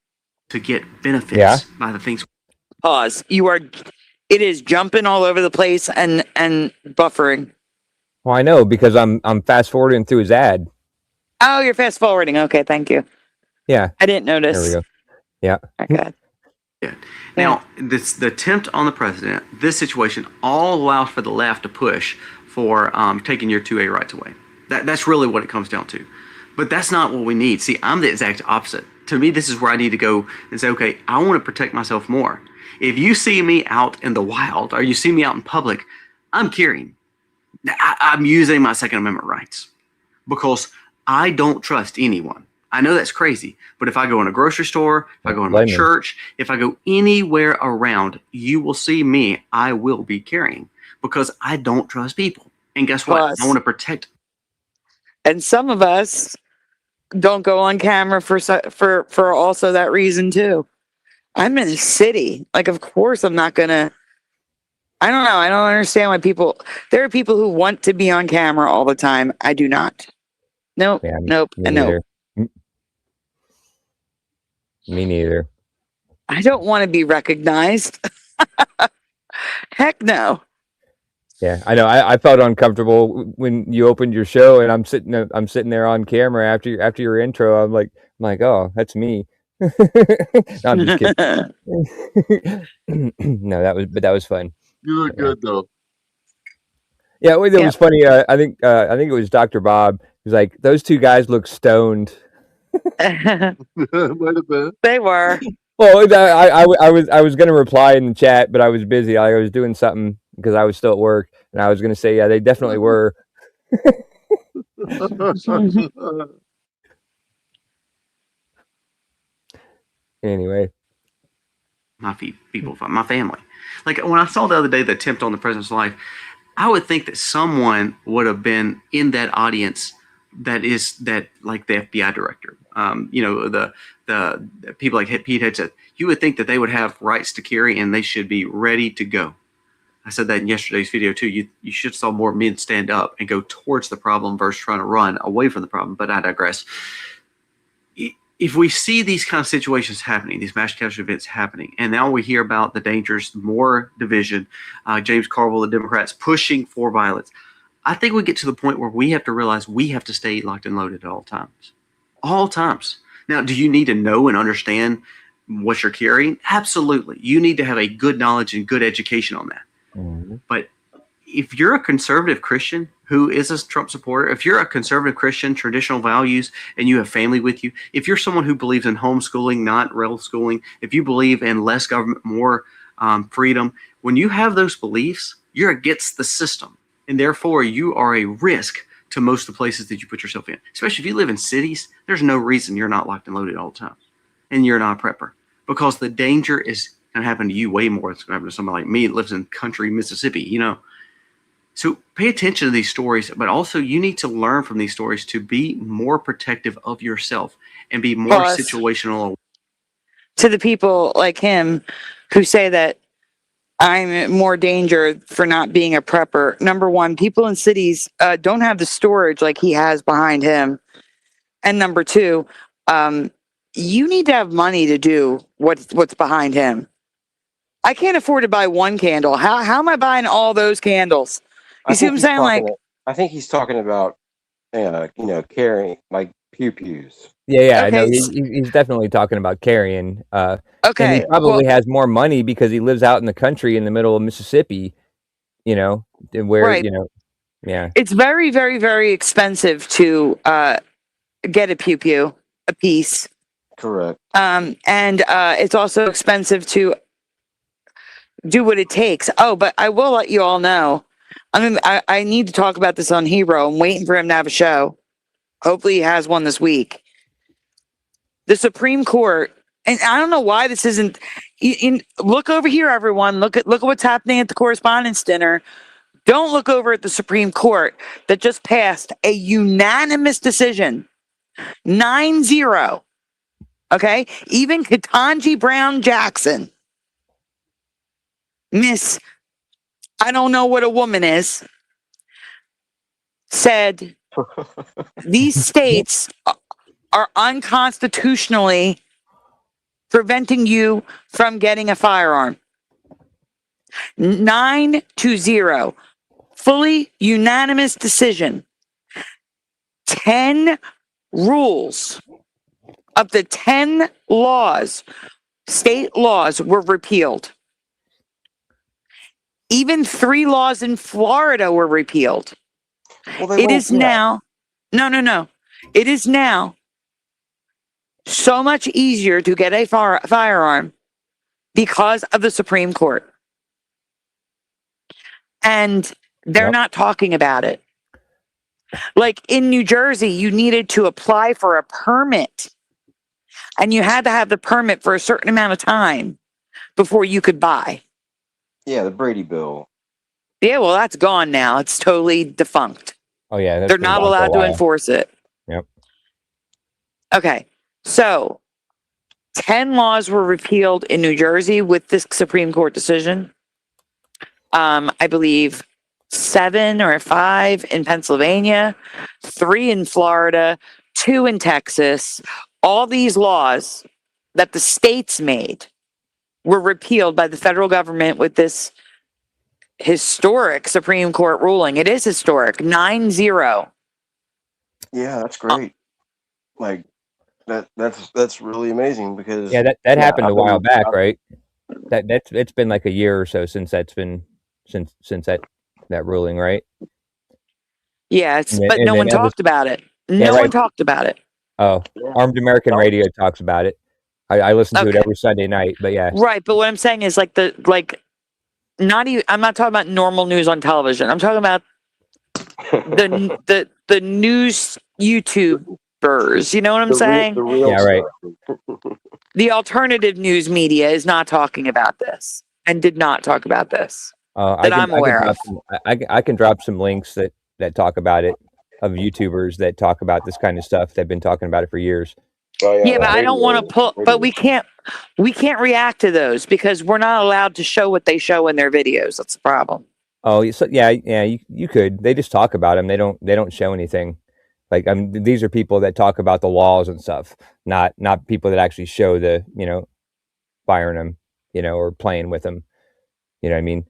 to get benefits by the things. pause. It is jumping all over the place and buffering. Well, I know because I'm fast forwarding through his ad. Oh, you're fast forwarding. Okay, thank you. Yeah. I didn't notice. There we go. Yeah. Okay. Yeah. Now, the attempt on the president, this situation all allows for the left to push for taking your 2A rights away. That's really what it comes down to. But that's not what we need. See, I'm the exact opposite. To me, this is where I need to go and say, okay, I want to protect myself more. If you see me out in the wild or you see me out in public, I'm carrying. I'm using my Second Amendment rights because I don't trust anyone. I know that's crazy, but if I go in a grocery store, if I go in my church, if I go anywhere around, you will see me, I will be carrying because I don't trust people. And guess what? Plus, I want to protect. And some of us don't go on camera for also that reason too. I'm in a city. Like, of course I'm not gonna. I don't know. I don't understand why there are people who want to be on camera all the time. I do not. Nope. Yeah, nope. And nope. Me neither. I don't want to be recognized. Heck no. Yeah, I know. I felt uncomfortable when you opened your show, and I'm sitting there on camera after your intro. I'm like, oh, that's me. No, I'm just kidding. No, that was fun. You look good though. Yeah, it was funny. I think it was Dr. Bob. He's like, those two guys look stoned. Might have been. They were. Well, I was gonna reply in the chat, but I was busy. I was doing something because I was still at work, and I was gonna say, yeah, they definitely were. Anyway, my people, my family. Like when I saw the other day the attempt on the president's life, I would think that someone would have been in that audience that like the FBI director. The people like Pete had said, you would think that they would have rights to carry and they should be ready to go. I said that in yesterday's video too. You should saw more men stand up and go towards the problem versus trying to run away from the problem. But I digress. If we see these kind of situations happening, these mass casualty events happening, and now we hear about the dangers, more division, James Carville, the Democrats pushing for violence, I think we get to the point where we have to realize we have to stay locked and loaded at all times. All times. Now, do you need to know and understand what you're carrying? Absolutely. You need to have a good knowledge and good education on that. Mm-hmm. But if you're a conservative Christian who is a Trump supporter, if you're a conservative Christian, traditional values, and you have family with you, if you're someone who believes in homeschooling, not rail schooling, if you believe in less government, more freedom, when you have those beliefs, you're against the system. And therefore, you are a risk to most of the places that you put yourself in. Especially if you live in cities, there's no reason you're not locked and loaded all the time. And you're not a prepper. Because the danger is going to happen to you way more than it's going to happen to somebody like me that lives in country Mississippi, you know. So pay attention to these stories, but also you need to learn from these stories to be more protective of yourself and be more situational. To the people like him who say that I'm in more danger for not being a prepper. Number one, people in cities don't have the storage like he has behind him. And number two, you need to have money to do what's behind him. I can't afford to buy one candle. How am I buying all those candles? You see what I'm saying? Like, I think he's talking about, carrying like pew-pews. Yeah. Okay, No, he's definitely talking about carrying. And he okay. probably has more money because he lives out in the country in the middle of Mississippi. Where Right. yeah. It's very, very, very expensive to get a pew a piece. Correct. And it's also expensive to do what it takes. Oh, but I will let you all know. I need to talk about this on Hero. I'm waiting for him to have a show. Hopefully he has one this week. The Supreme Court, and I don't know why this isn't. Look over here, everyone. Look at what's happening at the Correspondents' Dinner. Don't look over at the Supreme Court that just passed a unanimous decision, 9-0. Okay, even Ketanji Brown Jackson, Miss, I don't know what a woman is, said these states are unconstitutionally preventing you from getting a firearm. 9-0, fully unanimous decision. 10 rules of the 10 laws, state laws, were repealed. Even 3 laws in Florida were repealed. It is now, no. It is now so much easier to get a firearm because of the Supreme Court. And they're not talking about it. Like in New Jersey, you needed to apply for a permit. And you had to have the permit for a certain amount of time before you could buy. Yeah, the Brady Bill. Yeah, well, that's gone now. It's totally defunct. Oh yeah, they're not allowed to enforce it. Yep. Okay, so 10 laws were repealed in New Jersey with this Supreme Court decision. I believe 7 or 5 in Pennsylvania, 3 in Florida, 2 in Texas. All these laws that the states made were repealed by the federal government with this historic Supreme Court ruling. It is historic, 9-0. Yeah, that's great. Like that's really amazing because that happened a while back, right? It's been like a year or so since that's been since that ruling, right? Yeah, but no one talked about it. No one talked about it. Oh, Armed American Radio talks about it. I listen to it every Sunday night, but yeah. Right, but what I'm saying is I'm not talking about normal news on television. I'm talking about the news YouTubers. You know what I'm saying? Yeah, right. The alternative news media is not talking about this and did not talk about this I'm aware of. I can drop some links that talk about it, of YouTubers that talk about this kind of stuff. They've been talking about it for years. Yeah, but I don't want to pull. But we can't react to those because we're not allowed to show what they show in their videos. That's the problem. Oh, so yeah. You could. They just talk about them. They don't show anything. Like these are people that talk about the laws and stuff, not people that actually show the firing them, or playing with them. You know what I mean?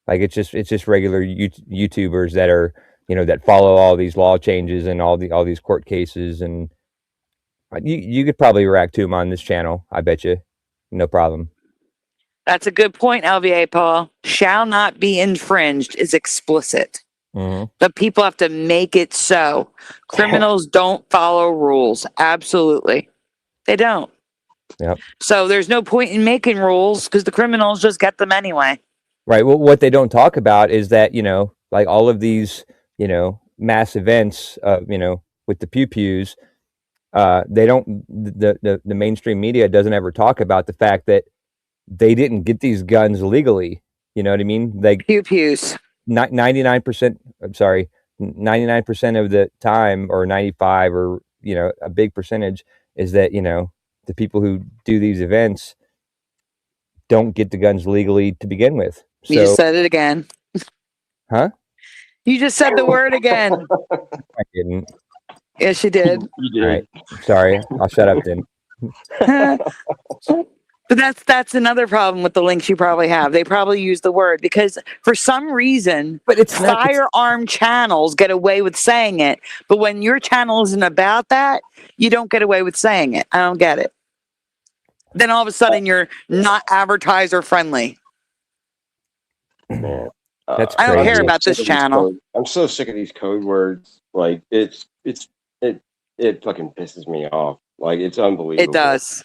Like it's just regular YouTubers that are that follow all these law changes and all these court cases, and you could probably react to them on this channel. I bet you, no problem. That's a good point, LVA Paul. Shall not be infringed is explicit. Mm-hmm. But people have to make it so. Criminals don't follow rules. Absolutely. They don't. Yep. So there's no point in making rules because the criminals just get them anyway. Right. Well, what they don't talk about is that, like all of these, mass events, with the pew-pews, they don't, the mainstream media doesn't ever talk about the fact that they didn't get these guns legally. You know what I mean? Like pew-pews. 99%, I'm sorry, 99% of the time, or 95, or, a big percentage is that, the people who do these events don't get the guns legally to begin with. So, You just said it again. Huh? You just said the word again. I didn't. Yes, you did. You did. All right. Sorry. I'll shut up then. But that's another problem with the links you probably have. They probably use the word because for some reason, but it's not, firearm channels get away with saying it. But when your channel isn't about that, you don't get away with saying it. I don't get it. Then all of a sudden you're not advertiser friendly. Man, that's I don't crazy. care about this channel. I'm so sick of these code words. Like it fucking pisses me off. Like it's unbelievable. It does.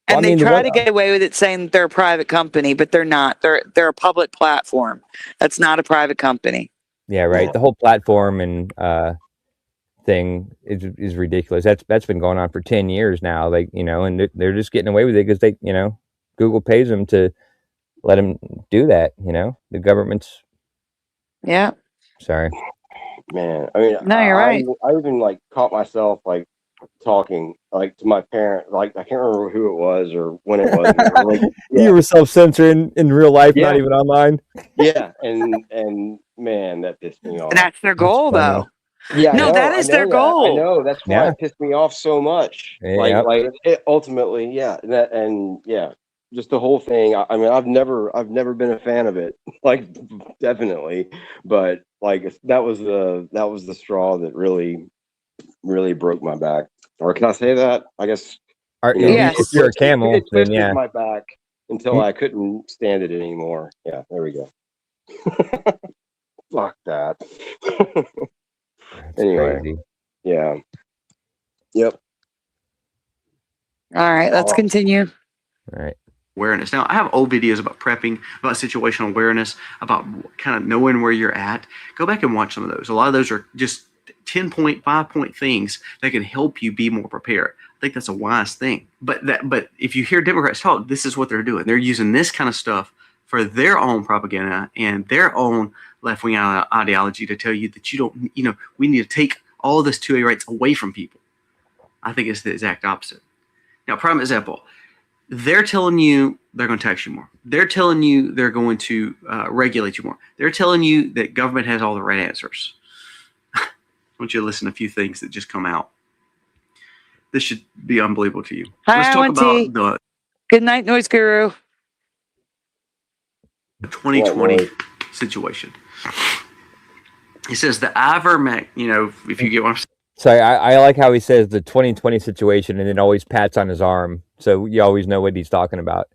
And they try to get away with it saying they're a private company, but they're not. They're a public platform. That's not a private company. Yeah, right. The whole platform and thing is ridiculous. That's been going on for 10 years now. Like, you know, and they're just getting away with it because they, you know, Google pays them to let them do that. You know, the government's. Yeah. Sorry. Man, I mean, no, you're right. I even like caught myself like talking like to my parent, like I can't remember who it was or when it was. Like, You were self-censoring in real life, not even online. Yeah, and man, that pissed me off. And that's their goal, though. Yeah, no, that is their goal. I know that's why it pissed me off so much. Yeah. Like it ultimately, just the whole thing. I mean, I've never been a fan of it. Like, definitely, but like that was the straw that really broke my back. Or can I say that? I guess. If you're a camel, it then twisted my back until I couldn't stand it anymore. Yeah, there we go. Fuck that. Anyway, crazy. Yeah. Yep. All right, let's continue. All right. Awareness. Now, I have old videos about prepping, about situational awareness, about kind of knowing where you're at. Go back and watch some of those. A lot of those are just 10-point, 5-point things that can help you be more prepared. I think that's a wise thing. But if you hear Democrats talk, this is what they're doing. They're using this kind of stuff for their own propaganda and their own left-wing ideology to tell you that you don't, we need to take all this 2A rights away from people. I think it's the exact opposite. Now, prime example, they're telling you they're going to tax you more. They're telling you they're going to regulate you more. They're telling you that government has all the right answers. I want you to listen to a few things that just come out. This should be unbelievable to you. Hi, Let's talk about the good night, Noise Guru. 2020 situation. He says the ivermectin, if you get what I'm saying. Sorry, I like how he says the 2020 situation and then always pats on his arm. So you always know what he's talking about.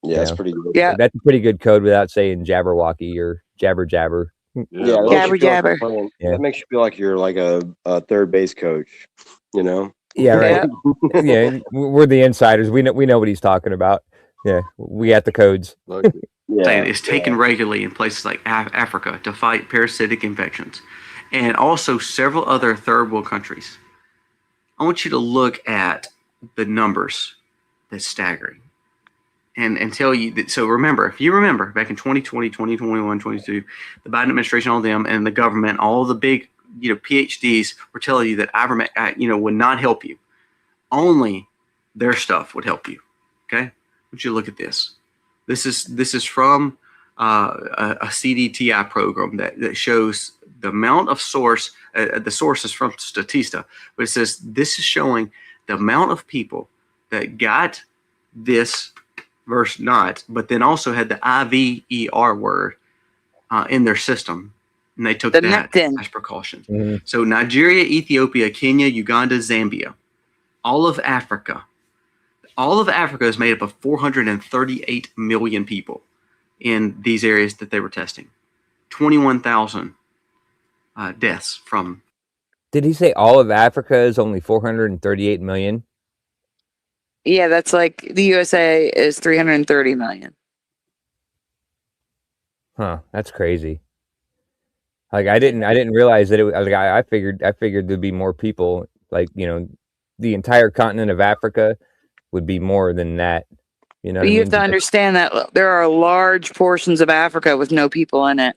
Yeah, that's pretty good. Yeah. That's a pretty good code without saying Jabberwocky or Jabber. Yeah, Jabber. That makes you feel like you're like a third base coach, Yeah, right. Yeah, we're the insiders. We know what he's talking about. Yeah, we got the codes. Saying it's taken regularly in places like Africa to fight parasitic infections, and also several other third world countries. I want you to look at the numbers. That's staggering. And tell you that, so remember, if you remember back in 2020, 2021, 22, the Biden administration, all them and the government, all the big, PhDs were telling you that ivermectin, would not help you. Only their stuff would help you. Okay. I want you to look at this. This is from a CDTI program that shows the amount of source. The source is from Statista, but it says this is showing the amount of people that got this versus not, but then also had the IVER word in their system, and they took that as precaution. Mm-hmm. So Nigeria, Ethiopia, Kenya, Uganda, Zambia, all of Africa is made up of 438 million people in these areas that they were testing. 21,000 deaths from. Did he say all of Africa is only 438 million? Yeah, that's like the USA is 330 million. Huh, that's crazy. Like I didn't realize that it was like I figured there'd be more people, like, the entire continent of Africa would be more than that. But you have to understand that there are large portions of Africa with no people in it,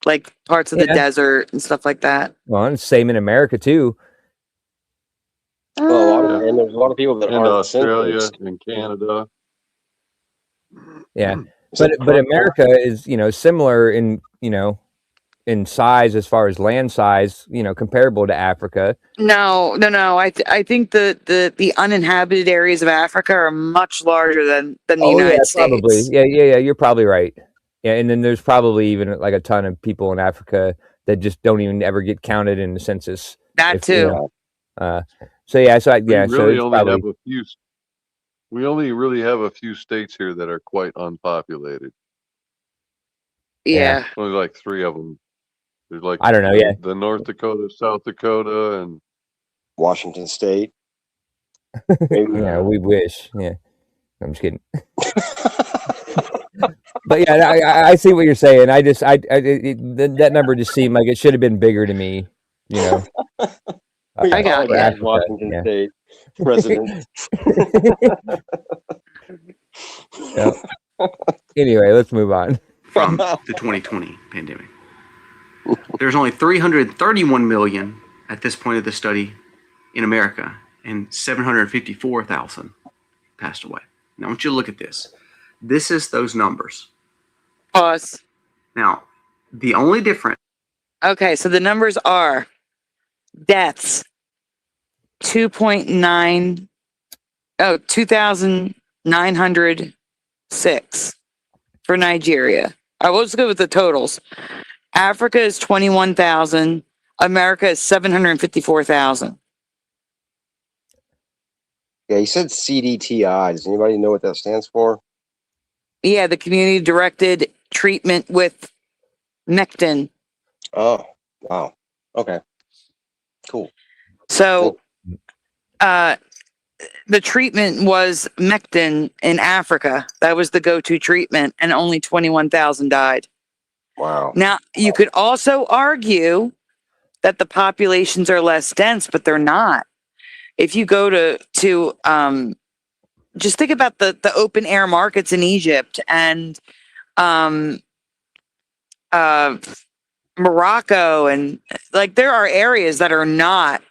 like parts of the desert and stuff like that. Well, and same in America too. And there's a lot of people that in aren't Australia census. and Canada. Yeah, but America is similar in in size as far as land size, you know, comparable to Africa. No. I think the uninhabited areas of Africa are much larger than the United probably. States. Yeah. You're probably right. Yeah, and then there's probably even like a ton of people in Africa that just don't even ever get counted in the census. That too. So yeah, so We so really it's only probably have a few. We only really have a few states here that are quite unpopulated. Yeah. Only like 3 of them. There's like I don't know. Yeah, the North Dakota, South Dakota, and Washington State. yeah, we wish. Yeah, I'm just kidding. But yeah, I see what you're saying. That number just seemed like it should have been bigger to me. You know, I got for you. Africa, Washington State president. Yep. Anyway, let's move on. From the 2020 pandemic. There's only 331 million at this point of the study in America, and 754,000 passed away. Now, I want you to look at this. This is those numbers. Pause. Now, the only difference. Okay, so the numbers are deaths 2,906 for Nigeria. I will just go with the totals. Africa is 21,000. America is 754,000. Yeah, he said CDTI. Does anybody know what that stands for? Yeah, the community directed treatment with Mectin. Oh, wow. Okay. Cool. So the treatment was Mectin in Africa. That was the go-to treatment, and only 21,000 died. Wow. Now, you could also argue that the populations are less dense, but they're not. If you go to just think about the open air markets in Egypt and Morocco, and like there are areas that are not,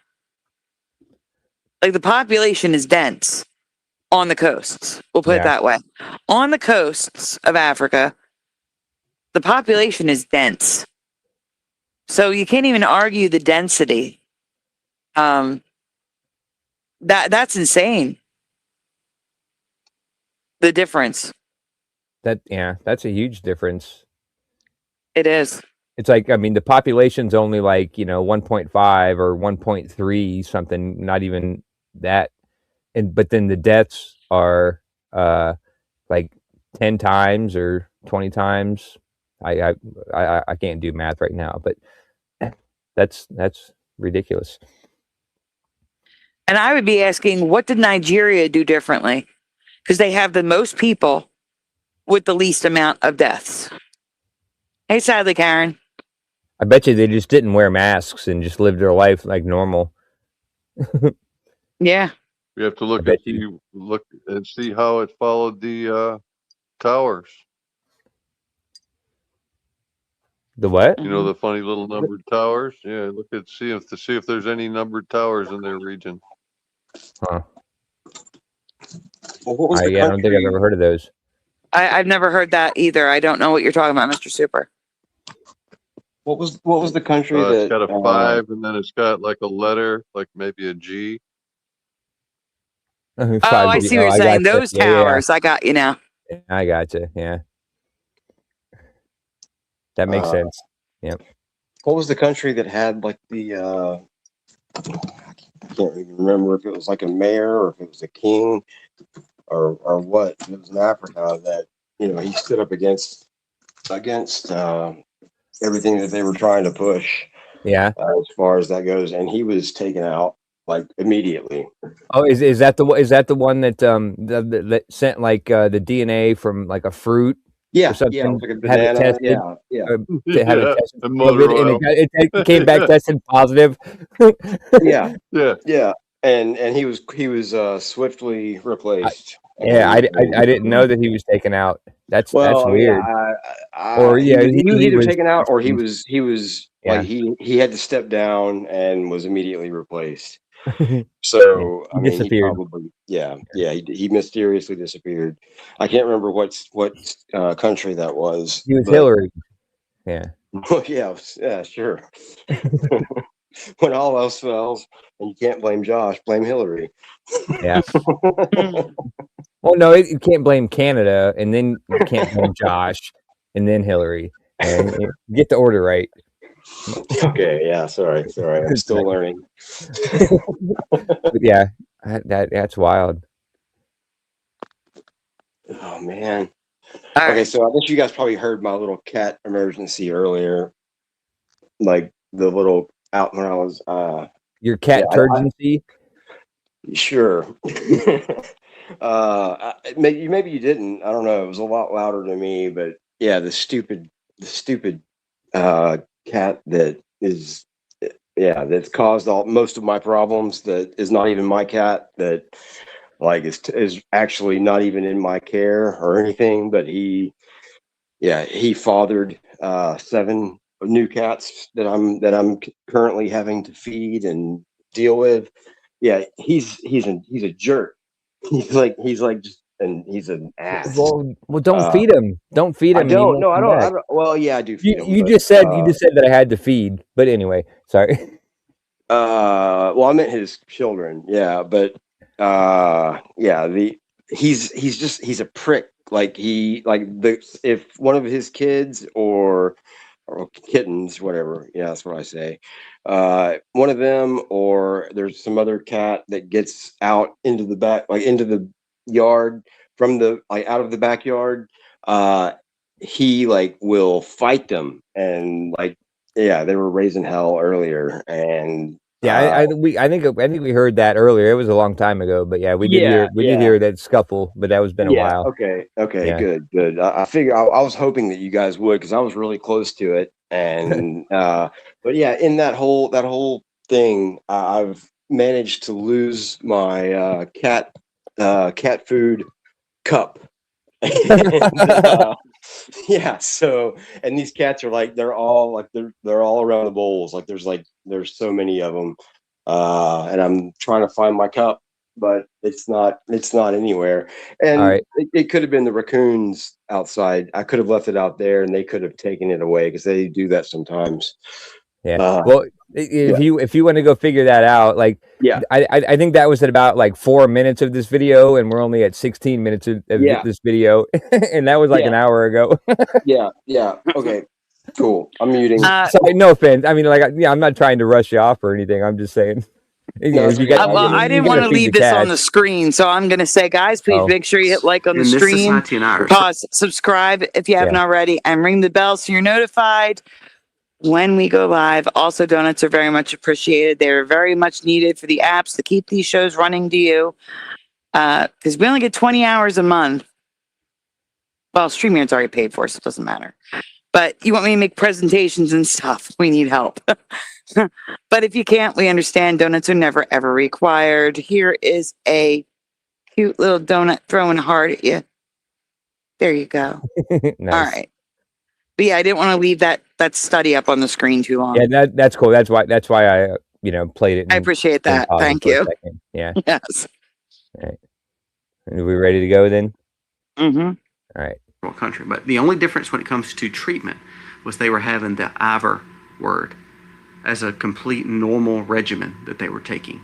like the population is dense on the coasts. We'll put it that way. On the coasts of Africa, the population is dense. So you can't even argue the density. That's insane. The difference. That's a huge difference. It is. It's like, I mean, the population's only like, 1.5 or 1.3 something, not even that. But then the deaths are like 10 times or 20 times. I can't do math right now, but that's ridiculous. And I would be asking, what did Nigeria do differently? Because they have the most people with the least amount of deaths. Hey, sadly, Karen. I bet you they just didn't wear masks and just lived their life like normal. Yeah. We have to look and see how it followed the towers. The what? The funny little numbered towers. Yeah, see if there's any numbered towers in their region. Huh. Well, what was I don't think I've ever heard of those. I've never heard that either. I don't know what you're talking about, Mr. Super. What was the country that it's got a 5 and then it's got like a letter, like maybe a G. Oh, I see what you're saying. Those towers. I got you now. I got you. Yeah. That makes sense. Yep. What was the country that had like the I can't even remember if it was like a mayor or if it was a king or what. It was in Africa that he stood up against everything that they were trying to push. Yeah. As far as that goes, and he was taken out like immediately. Oh, is that the one that that sent like the DNA from like a fruit? Yeah, or something, yeah, like a banana, had it tested, yeah. To have it tested, and it came back tested positive. yeah. Yeah. And he was swiftly replaced. I didn't know that he was taken out. That's weird. He was either taken out or he was like he had to step down and was immediately replaced. So I mean, disappeared. He mysteriously disappeared. I can't remember what country that was. He was Hillary. Yeah. Well, yeah, sure. When all else fails, and you can't blame Josh, blame Hillary. Yeah. Well, no, you can't blame Canada, and then you can't blame Josh, and then Hillary. And get the order right. Okay, yeah, sorry, I'm still learning. But yeah, that's wild. Oh man. Okay, so I guess you guys probably heard my little cat emergency earlier, like the little out when I was Your cat turgency. Sure. Maybe you didn't. I don't know. It was a lot louder than me, but yeah, the stupid cat that is, that's caused most of my problems. That is not even my cat. That like is actually not even in my care or anything. But he fathered 7 new cats that I'm currently having to feed and deal with. Yeah, he's a jerk. He's like just, and he's an ass. Well, don't feed him. Don't feed him. I don't. No, I don't. Well, yeah, I do feed him. You just said that I had to feed. But anyway, sorry. Well, I meant his children. Yeah, but he's a prick. Like if one of his kids or kittens, whatever. Yeah, that's what I say. One of them, or there's some other cat that gets out into the back, like into the yard from the out of the backyard. He will fight them, and they were raising hell earlier, and I think we heard that earlier. It was a long time ago, but yeah, we did hear that scuffle, but that was been a while. Okay, good. I figure I was hoping that you guys would, because I was really close to it, and but yeah, in that whole thing, I've managed to lose my cat food cup. And, so, and these cats are they're all around the bowls. There's so many of them, and I'm trying to find my cup, but it's not anywhere. And it could have been the raccoons outside. I could have left it out there, and they could have taken it away, because they do that sometimes. Yeah. Well, if you want to go figure that out, I think that was at about 4 minutes of this video, and we're only at 16 minutes of this video, and that was an hour ago. Yeah. Okay. Cool. I'm muting. Sorry, no offense. I mean, I'm not trying to rush you off or anything. I'm just saying. I didn't want to leave this on the screen, so I'm going to say, guys, please make sure you hit like on the stream, pause, subscribe if you haven't already, and ring the bell so you're notified when we go live. Also, donuts are very much appreciated. They're very much needed for the apps to keep these shows running to you, because we only get 20 hours a month. Well, StreamYard's already paid for, so it doesn't matter. But you want me to make presentations and stuff, we need help. But if you can't, we understand. Donuts are never, ever required. Here is a cute little donut throwing a heart at you. There you go. Nice. All right. But yeah, I didn't want to leave that study up on the scron too long. Yeah, that's cool. That's why I played it. I appreciate that. Thank you. Yeah. Yes. All right. Are we ready to go then? Mm-hmm. All right. Country, but the only difference when it comes to treatment was they were having the IVR word as a complete normal regimen that they were taking.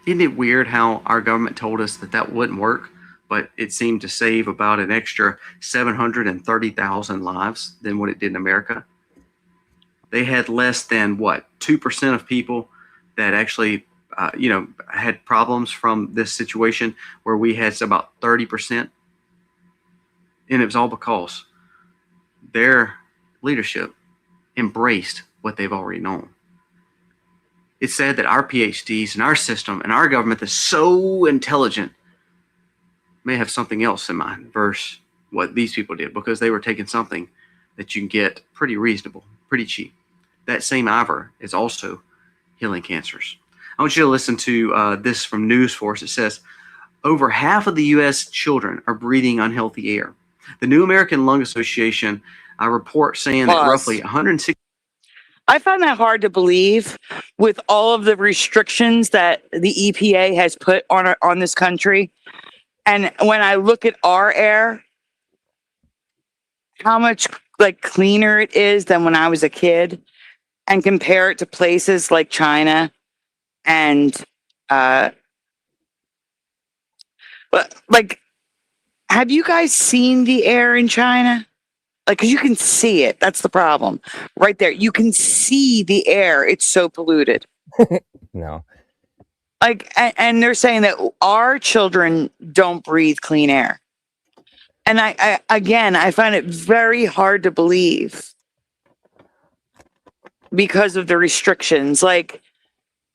Isn't it weird how our government told us that wouldn't work, but it seemed to save about an extra 730,000 lives than what it did in America? They had less than 2% of people that actually had problems from this situation, where we had about 30%. And it was all because their leadership embraced what they've already known. It's sad that our PhDs and our system and our government that's so intelligent may have something else in mind versus what these people did, because they were taking something that you can get pretty reasonable, pretty cheap. That same IVR is also healing cancers. I want you to listen to this from News Force. It says, over half of the U.S. children are breathing unhealthy air. The New American Lung Association report saying that roughly 160. I find that hard to believe with all of the restrictions that the EPA has put on this country. And when I look at our air, how much like cleaner it is than when I was a kid, and compare it to places like China and like, have you guys seen the air in China? Like, because you can see it. That's the problem. Right there. You can see the air. It's so polluted. No. Like, and they're saying that our children don't breathe clean air. And I find it very hard to believe because of the restrictions. Like,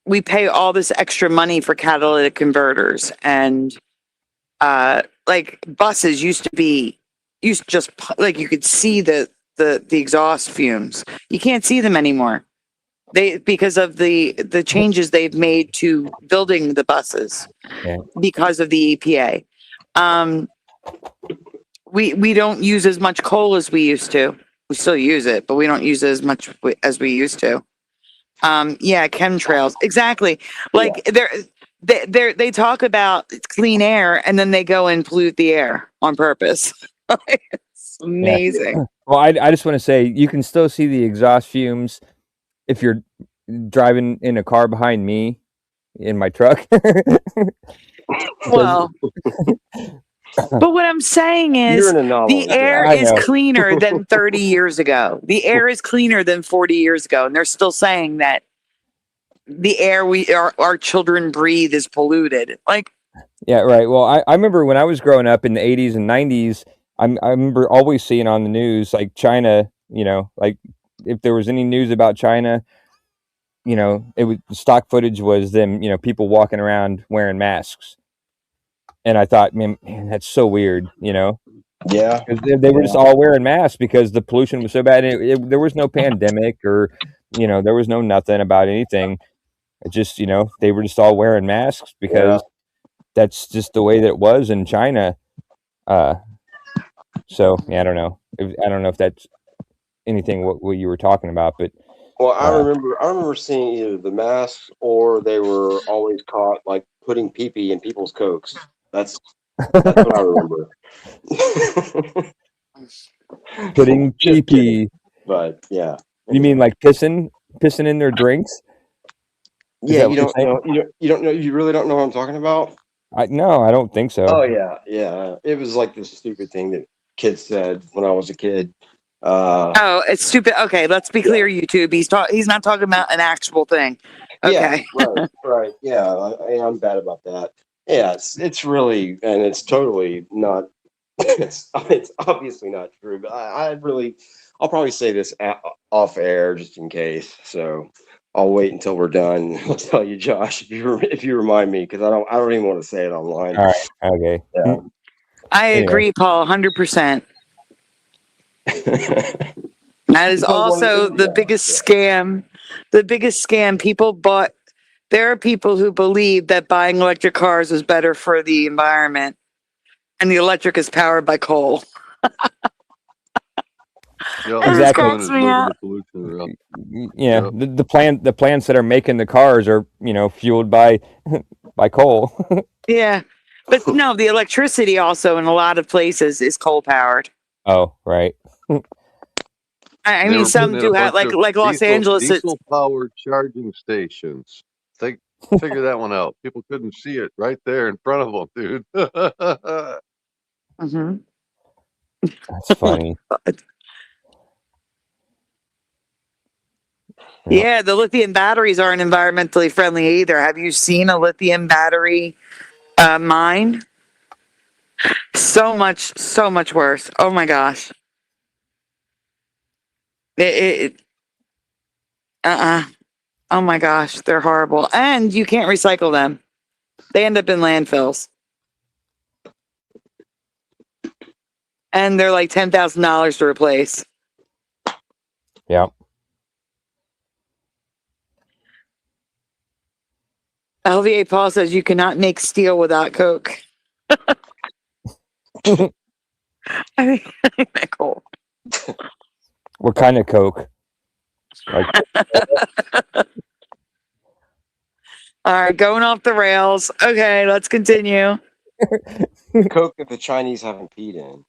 we pay all this extra money for catalytic converters, and like buses used to just like you could see the exhaust fumes. You can't see them anymore. Because of the changes they've made to building the buses, because of the EPA. We don't use as much coal as we used to. We still use it, but we don't use it as much as we used to. Yeah, chemtrails. Exactly. Like they talk about clean air and then they go and pollute the air on purpose. It's amazing. Yeah. Well, I just want to say you can still see the exhaust fumes if you're driving in a car behind me in my truck. Well, but what I'm saying is the air is cleaner than 30 years ago. The air is cleaner than 40 years ago. And they're still saying that the air our children breathe is polluted. Like, yeah, right. Well, I remember when I was growing up in the 80s and 90s, I remember always seeing on the news, like China, like if there was any news about China, stock footage was them, people walking around wearing masks. And I thought, man, that's so weird, Yeah. They were just all wearing masks because the pollution was so bad. There was no pandemic or, there was no nothing about anything. It just, they were just all wearing masks because that's just the way that it was in China. So, yeah, I don't know. I don't know if that's anything what you were talking about, but. Well, I remember seeing either the masks or they were always caught like putting pee-pee in people's Cokes. That's what I remember. Putting pee-pee. But yeah. You mean like pissing in their drinks? Yeah, you don't know. You really don't know what I'm talking about? No, I don't think so. Oh yeah. It was like this stupid thing that kids said when I was a kid. Oh, it's stupid. Okay, let's be clear, YouTube. He's not talking about an actual thing. Okay. Yeah, right. Yeah, I'm bad about that. Yeah, it's really, and it's totally not. It's obviously not true. But I'll probably say this off air just in case. So I'll wait until we're done. I'll tell you, Josh, if you remind me, because I don't even want to say it online. All right. Okay. Yeah. I agree, Paul, 100%. That is also the biggest scam. The biggest scam. There are people who believe that buying electric cars is better for the environment, and the electric is powered by coal. Exactly. Yeah, the plants that are making the cars are fueled by coal. Yeah, but no, the electricity also in a lot of places is coal powered. Oh, right. I mean, some do have like Los Angeles. Diesel powered charging stations. Figure that one out. People couldn't see it right there in front of them, dude. Mm-hmm. That's funny. Yeah, the lithium batteries aren't environmentally friendly either. Have you seen a lithium battery mine? So much worse. Oh my gosh. Oh my gosh, they're horrible. And you can't recycle them. They end up in landfills. And they're like $10,000 to replace. Yeah. LVA Paul says you cannot make steel without coke. I think that's cool. What kind of coke? Like... All right, going off the rails. Okay, let's continue. Coke that the Chinese haven't peed in.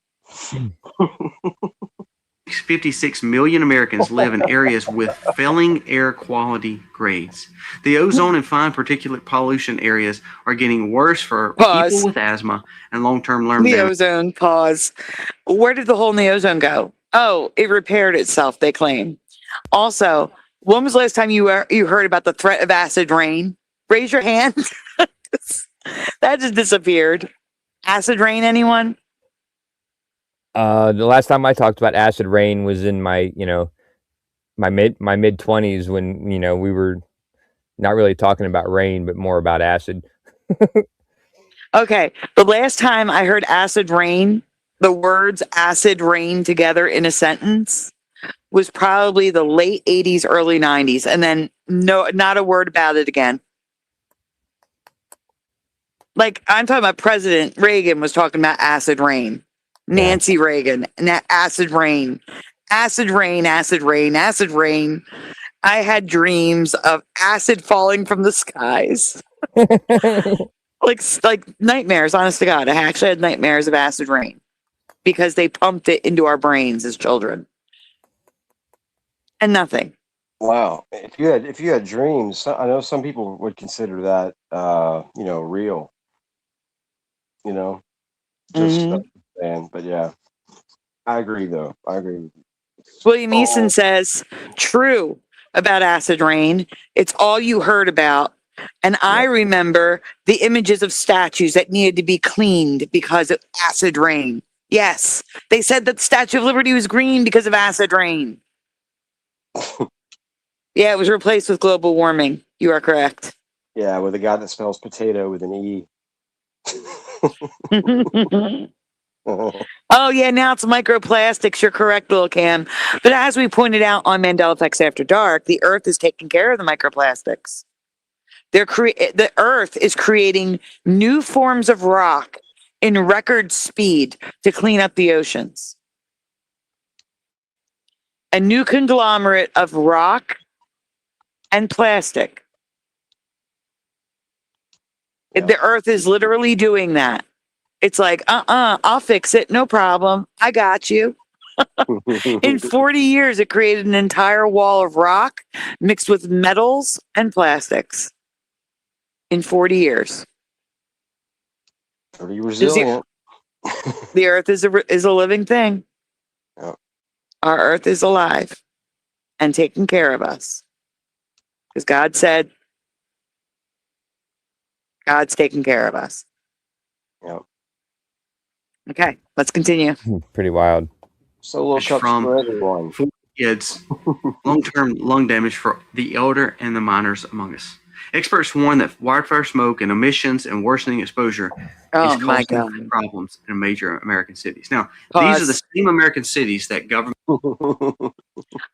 56 million Americans live in areas with failing air quality grades. The ozone and fine particulate pollution areas are getting worse for people with asthma and long-term lung The damage. ozone, pause. Where did the hole in the ozone go? Oh, it repaired itself, they claim. Also, when was the last time you heard about the threat of acid rain? Raise your hand. That just disappeared. Acid rain, anyone? The last time I talked about acid rain was in my mid 20s when we were not really talking about rain but more about acid. Okay, the last time I heard acid rain, the words acid rain together in a sentence was probably the late 80s, early 90s, and then not a word about it again. Like, I'm talking about President Reagan was talking about acid rain. Nancy Reagan, acid rain. Acid rain, acid rain, acid rain. I had dreams of acid falling from the skies. like nightmares, honest to God. I actually had nightmares of acid rain because they pumped it into our brains as children. And nothing. Wow. If you had dreams, I know some people would consider that real. But yeah. I agree though. I agree. William Easton says, true about acid rain. It's all you heard about. And I remember the images of statues that needed to be cleaned because of acid rain. Yes, they said that the Statue of Liberty was green because of acid rain. Yeah, it was replaced with global warming. You are correct. Yeah, with a guy that spells potato with an E. Oh, yeah, now it's microplastics. You're correct, Lil Cam. But as we pointed out on Mandela Effects After Dark, the Earth is taking care of the microplastics. The Earth is creating new forms of rock in record speed to clean up the oceans. A new conglomerate of rock and plastic. The Earth is literally doing that. It's like, I'll fix it. No problem. I got you. In 40 years, it created an entire wall of rock mixed with metals and plastics. In 40 years. Pretty resilient. The Earth is a living thing. Yep. Our Earth is alive and taking care of us. Because God said, God's taking care of us. Yep. Okay, let's continue. Pretty wild. So look up for everyone. Kids, long-term lung damage for the elder and the minors among us. Experts warn that wildfire smoke and emissions and worsening exposure is causing problems in major American cities. Now, these are the same American cities that government.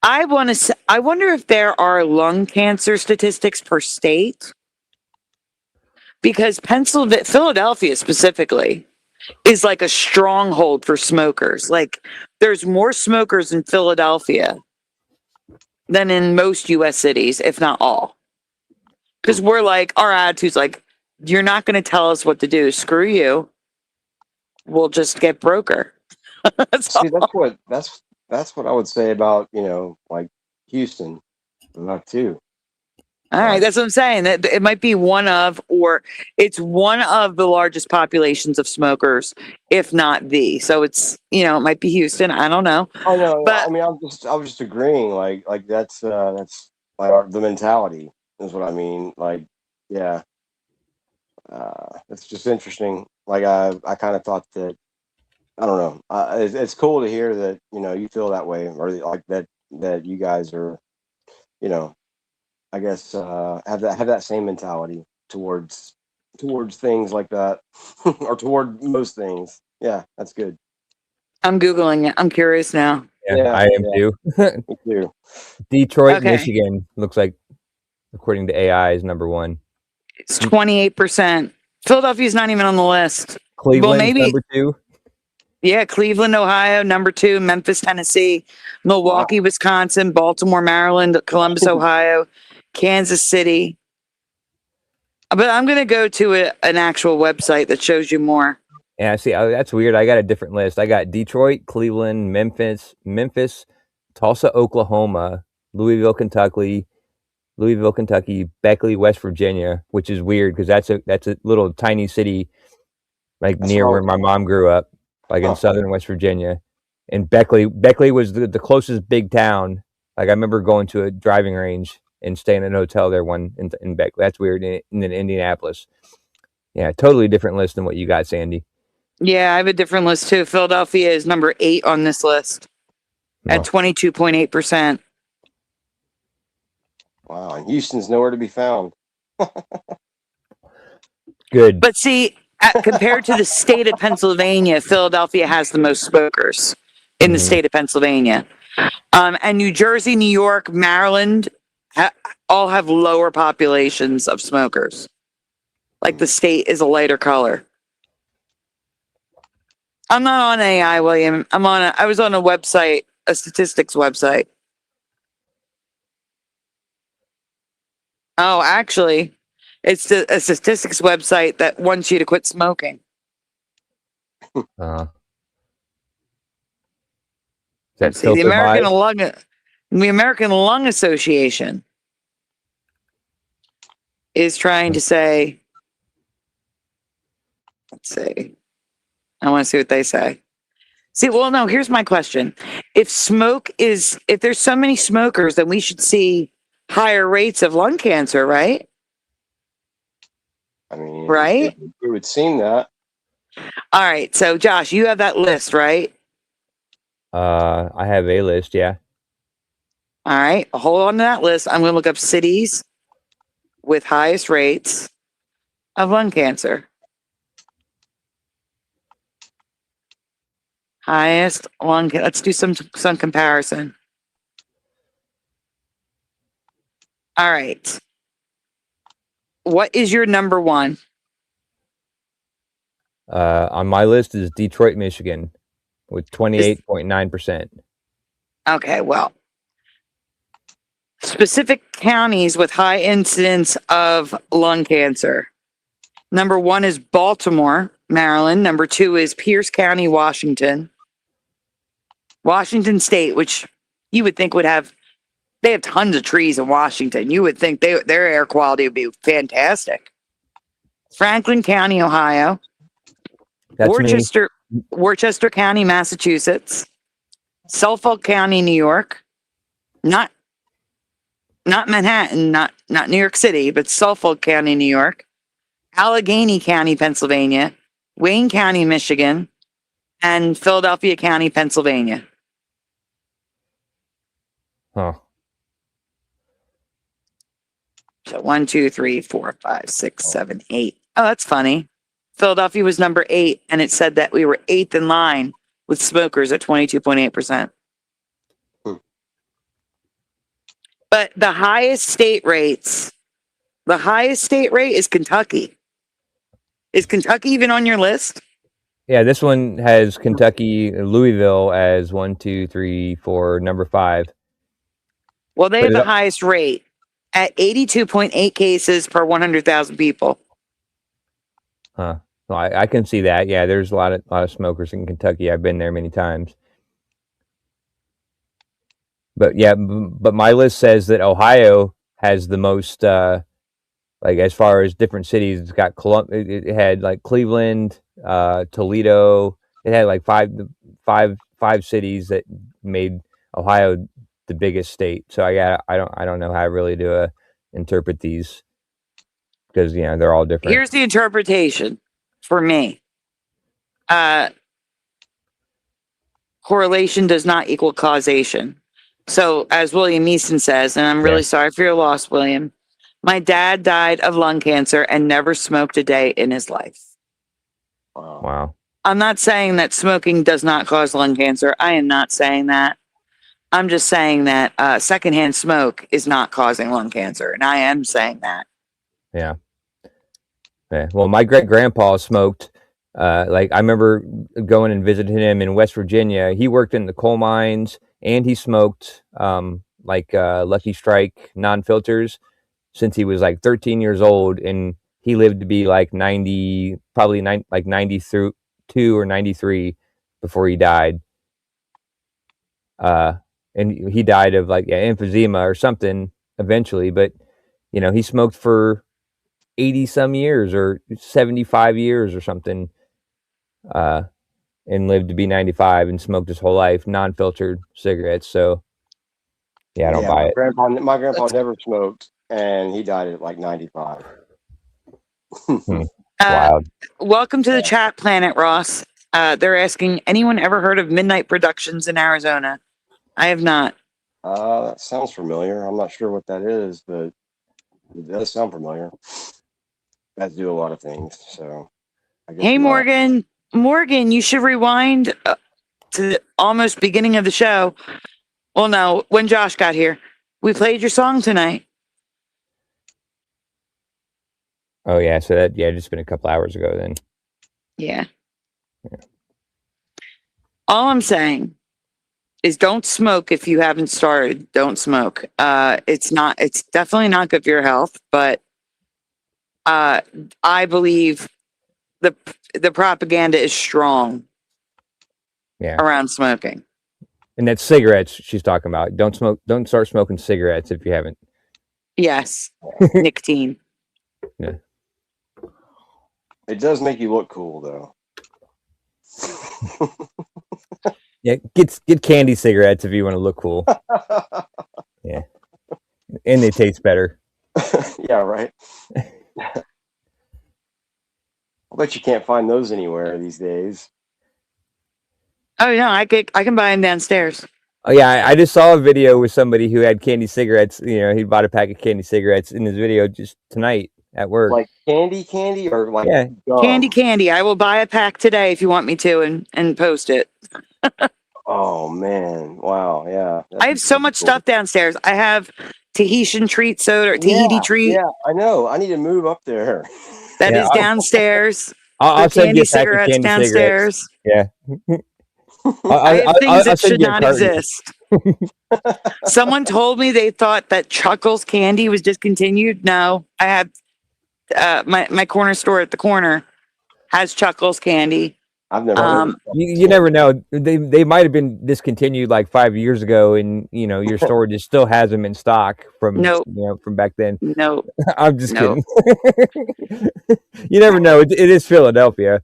I wonder if there are lung cancer statistics per state, because Philadelphia specifically is like a stronghold for smokers. Like, there's more smokers in Philadelphia than in most U.S. cities, if not all. Because we're like, our attitude's like, you're not going to tell us what to do. Screw you. We'll just get broker. That's what I would say about, like Houston, too. All right, that's what I'm saying. That it might be it's one of the largest populations of smokers, if not the. So it's, it might be Houston. I don't know. Oh no, but I mean, I was just agreeing. Like that's like the mentality is what I mean. Like, yeah, it's just interesting. Like I kind of thought that, I don't know. It's cool to hear that you feel that way, or like that you guys are, I guess have that same mentality towards things like that, or toward most things. Yeah, that's good. I'm Googling it. I'm curious now. Yeah, I am too. Me too. Detroit, Michigan looks like, according to AI, is number one. It's 28%. Philadelphia's not even on the list. Cleveland, number two. Yeah, Cleveland, Ohio, number 2. Memphis, Tennessee. Milwaukee, Wisconsin. Baltimore, Maryland. Columbus, Ohio. Kansas City. But I'm going to go to an actual website that shows you more. Yeah, see, that's weird. I got a different list. I got Detroit, Cleveland, Memphis, Tulsa, Oklahoma, Louisville, Kentucky, Beckley, West Virginia, which is weird because that's a little tiny city, like near where my mom grew up, like in southern West Virginia. And Beckley was the closest big town. Like I remember going to a driving range and staying in a hotel there in Beckley. That's weird. And then Indianapolis. Yeah, totally different list than what you got, Sandy. Yeah, I have a different list too. Philadelphia is number 8 on this list at 22.8%. Wow, and Houston's nowhere to be found. Good. But see, compared to the state of Pennsylvania, Philadelphia has the most smokers in the state of Pennsylvania. And New Jersey, New York, Maryland all have lower populations of smokers. Like the state is a lighter color. I'm not on AI, William. I was on a website, a statistics website. Oh, actually, it's a statistics website that wants you to quit smoking. That's See, the American Lung Association is trying to say, let's see. I want to see what they say. See, well, no, here's my question. If there's so many smokers, then we should see higher rates of lung cancer, right? I mean, right? It would seem that. All right. So, Josh, you have that list, right? I have a list, yeah. All right. Hold on to that list. I'm going to look up cities with highest rates of lung cancer. Highest lung cancer. Let's do some comparison. All right. What is your number one? On my list is Detroit, Michigan, with 28.9%. Okay, well, specific counties with high incidence of lung cancer. Number 1 is Baltimore, Maryland. Number 2 is Pierce County, Washington. Washington State, which you would think they have tons of trees in Washington. You would think their air quality would be fantastic. Franklin County, Ohio. That's Worcester County, Massachusetts. Suffolk County, New York. Not Manhattan, not New York City, but Suffolk County, New York. Allegheny County, Pennsylvania. Wayne County, Michigan. And Philadelphia County, Pennsylvania. Huh. So 1, 2, 3, 4, 5, 6, 7, 8. Oh, that's funny. Philadelphia was number 8, and it said that we were 8th in line with smokers at 22.8%. But the highest state rate is Kentucky. Is Kentucky even on your list? Yeah, this one has Kentucky, Louisville as 1, 2, 3, 4, number 5. Well, they have the highest rate at 82.8 cases per 100,000 people. Huh. Well, I can see that. Yeah, there's a lot of smokers in Kentucky. I've been there many times. But yeah, but my list says that Ohio has the most, like as far as different cities. It's got it had like Cleveland, Toledo. It had like five cities that made Ohio the biggest state. So I don't know how really to interpret these because they're all different. Here's the interpretation for me. Correlation does not equal causation. So as William Easton says, and I'm really sorry for your loss, William, my dad died of lung cancer and never smoked a day in his life. Wow. I'm not saying that smoking does not cause lung cancer. I am not saying that. I'm just saying that secondhand smoke is not causing lung cancer. And I am saying that. Yeah. Well, my great-grandpa smoked. Like I remember going and visiting him in West Virginia. He worked in the coal mines and he smoked Lucky Strike non-filters since he was like 13 years old, and he lived to be like 90, probably 90 92 or 93 before he died. And he died of like emphysema or something eventually, but you know, he smoked for 80 some years or 75 years or something, and lived to be 95 and smoked his whole life, non-filtered cigarettes. So yeah, I don't buy it. My grandpa never smoked, and he died at like 95. Wild. Welcome to the chat planet, Ross. They're asking, anyone ever heard of Midnight Productions in Arizona? I have not. That sounds familiar. I'm not sure what that is, but it does sound familiar. I do a lot of things, so. I guess Hey, not. Morgan. Morgan, you should rewind to the almost beginning of the show. Well, no, when Josh got here, we played your song tonight. Oh yeah, so that just been a couple hours ago then. Yeah. All I'm saying is don't smoke if you haven't started. Don't smoke. It's definitely not good for your health, but I believe the propaganda is strong around smoking. And that's cigarettes she's talking about. Don't start smoking cigarettes if you haven't. Yes. Nicotine. Yeah. It does make you look cool, though. Yeah, get candy cigarettes if you want to look cool. Yeah. And they taste better. Yeah, right. I bet you can't find those anywhere these days. Oh yeah, I can buy them downstairs. Oh yeah, I just saw a video with somebody who had candy cigarettes. You know, he bought a pack of candy cigarettes in his video just tonight at work. Like candy, or like gum? Candy. I will buy a pack today if you want me to, and post it. Oh man, wow, yeah. I have so much stuff downstairs. I have Tahitian treat soda, or Tahiti treat. Yeah, I know. I need to move up there. That is downstairs. I'll send you a pack of cigarettes candy downstairs. cigarettes. Yeah. I have things that should not carton. exist. Someone told me they thought that Chuckles candy was discontinued. No, I have my corner store at the corner has Chuckles candy. I've never heard of you never know. They might have been discontinued like 5 years ago, and you know your store just still has them in stock from from back then. No, I'm just kidding. You never know. It is Philadelphia.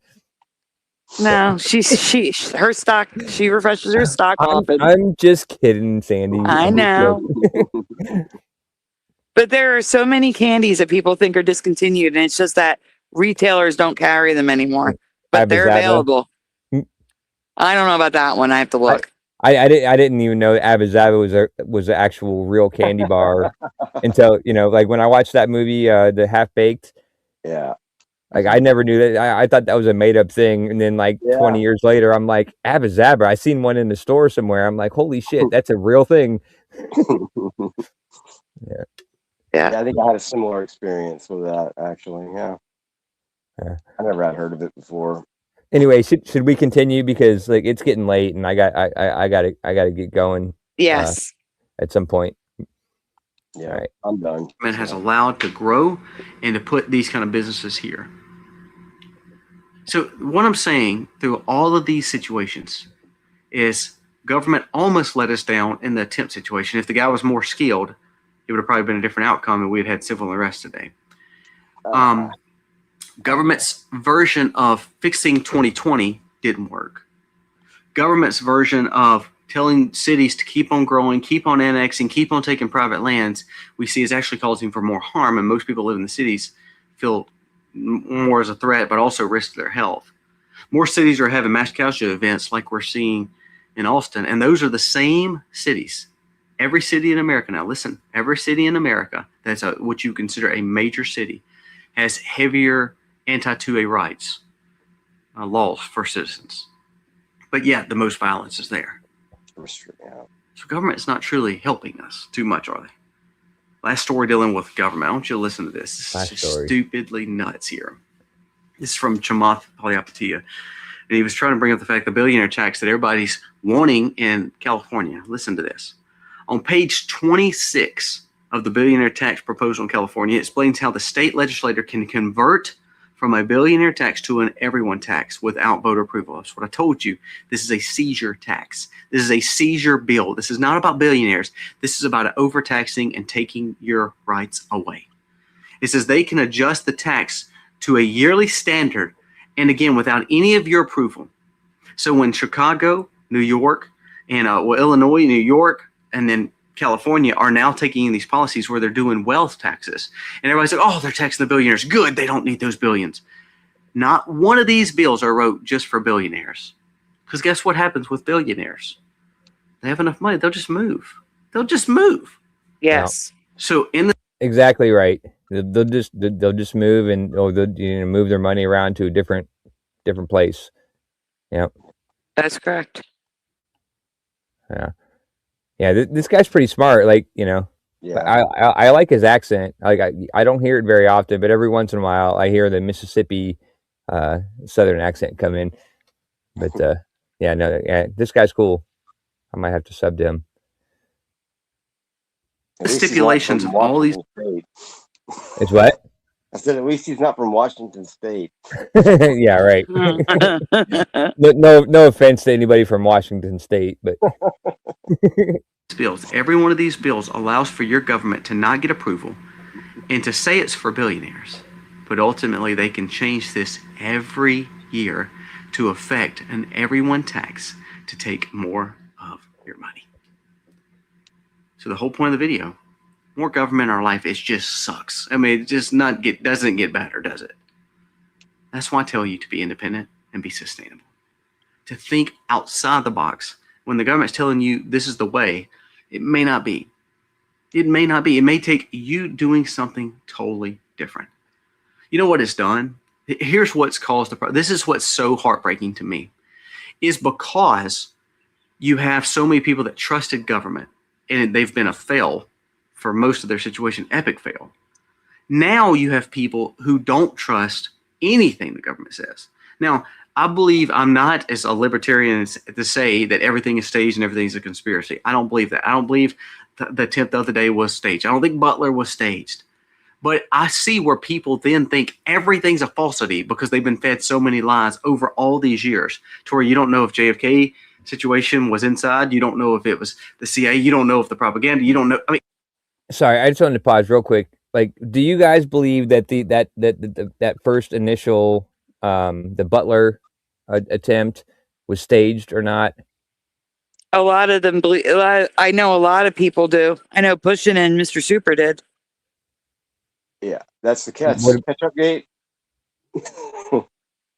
No, her stock. She refreshes her stock often. I'm just kidding, Sandy. I know. But there are so many candies that people think are discontinued, and it's just that retailers don't carry them anymore. But they're available. I don't know about that one. I have to look. I didn't even know Abba was an actual real candy bar until like when I watched that movie, the Half Baked. Yeah. Like I never knew that. I thought that was a made up thing, and then 20 years later, I'm like Abba Zaba. I seen one in the store somewhere. I'm like, holy shit, that's a real thing. Yeah, I think I had a similar experience with that actually. Yeah. I never had heard of it before. Anyway, should we continue because it's getting late and I gotta get going. Yes. At some point. Yeah, all right. I'm done. Government has allowed to grow and to put these kind of businesses here. So what I'm saying through all of these situations is government almost let us down in the attempt situation. If the guy was more skilled, it would have probably been a different outcome and we'd had civil arrest today. Government's version of fixing 2020 didn't work. Government's version of telling cities to keep on growing, keep on annexing, keep on taking private lands, we see is actually causing for more harm. And most people live in the cities feel more as a threat, but also risk their health. More cities are having mass casualty events like we're seeing in Austin. And those are the same cities. Every city in America, now listen, every city in America that's what you consider a major city has heavier anti-2A rights laws for citizens. But yet the most violence is there. So government's not truly helping us too much, are they? Last story dealing with government. I want you to listen to this. This is just stupidly nuts here. This is from Chamath Palihapitiya. And he was trying to bring up the fact the billionaire tax that everybody's wanting in California. Listen to this. On page 26 of the billionaire tax proposal in California, it explains how the state legislator can convert from a billionaire tax to an everyone tax without voter approval. That's what I told you. This is a seizure tax. This is a seizure bill. This is not about billionaires. This is about overtaxing and taking your rights away. It says they can adjust the tax to a yearly standard, and again, without any of your approval. So when Chicago, New York, and Illinois, New York, and then California are now taking in these policies where they're doing wealth taxes. And everybody's like, oh, they're taxing the billionaires. Good, they don't need those billions. Not one of these bills are wrote just for billionaires. Because guess what happens with billionaires? They have enough money, they'll just move. They'll just move. Yes. So in the Exactly right. They'll just move and they'll move their money around to a different place. Yeah. That's correct. Yeah. This guy's pretty smart. Like, Yeah. I like his accent. Like I don't hear it very often, but every once in a while I hear the Mississippi Southern accent come in. But this guy's cool. I might have to sub to him. The stipulations of all these. It's what? I said, at least he's not from Washington State. Yeah, right. No offense to anybody from Washington State, but bills. Every one of these bills allows for your government to not get approval and to say it's for billionaires. But ultimately, they can change this every year to affect an everyone tax to take more of your money. So the whole point of the video, more government in our life, it just sucks. I mean, it just doesn't get better, does it? That's why I tell you to be independent and be sustainable. To think outside the box. When the government's telling you this is the way, it may not be. It may not be. It may take you doing something totally different. You know what it's done? Here's what's caused the problem. This is what's so heartbreaking to me, is because you have so many people that trusted government and they've been a fail for most of their situation, epic fail. Now you have people who don't trust anything the government says. Now, I believe I'm not as a libertarian as to say that everything is staged and everything is a conspiracy. I don't believe that. I don't believe the attempt the other day was staged. I don't think Butler was staged. But I see where people then think everything's a falsity because they've been fed so many lies over all these years to where you don't know if JFK situation was inside. You don't know if it was the CIA. You don't know if the propaganda. You don't know. I mean, sorry, I just wanted to pause real quick. Like, do you guys believe that that first initial the Butler attempt was staged or not? A lot of them believe. I know a lot of people do. I know Pushin and Mr. Super did. Yeah, that's the catch-up gate.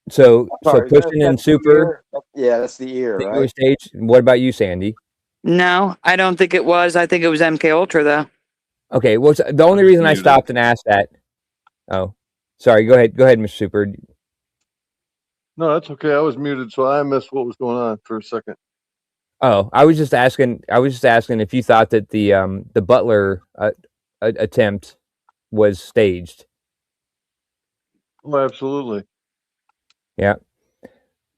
So Pushin and Super. Yeah, that's the ear, right? It was staged. What about you, Sandy? No, I don't think it was. I think it was MK Ultra, though. Okay, well, the only reason I stopped and asked that. Oh, sorry. Go ahead, Mr. Super. No, that's okay. I was muted, so I missed what was going on for a second. Oh, I was just asking if you thought that the Butler attempt was staged. Oh, absolutely. Yeah.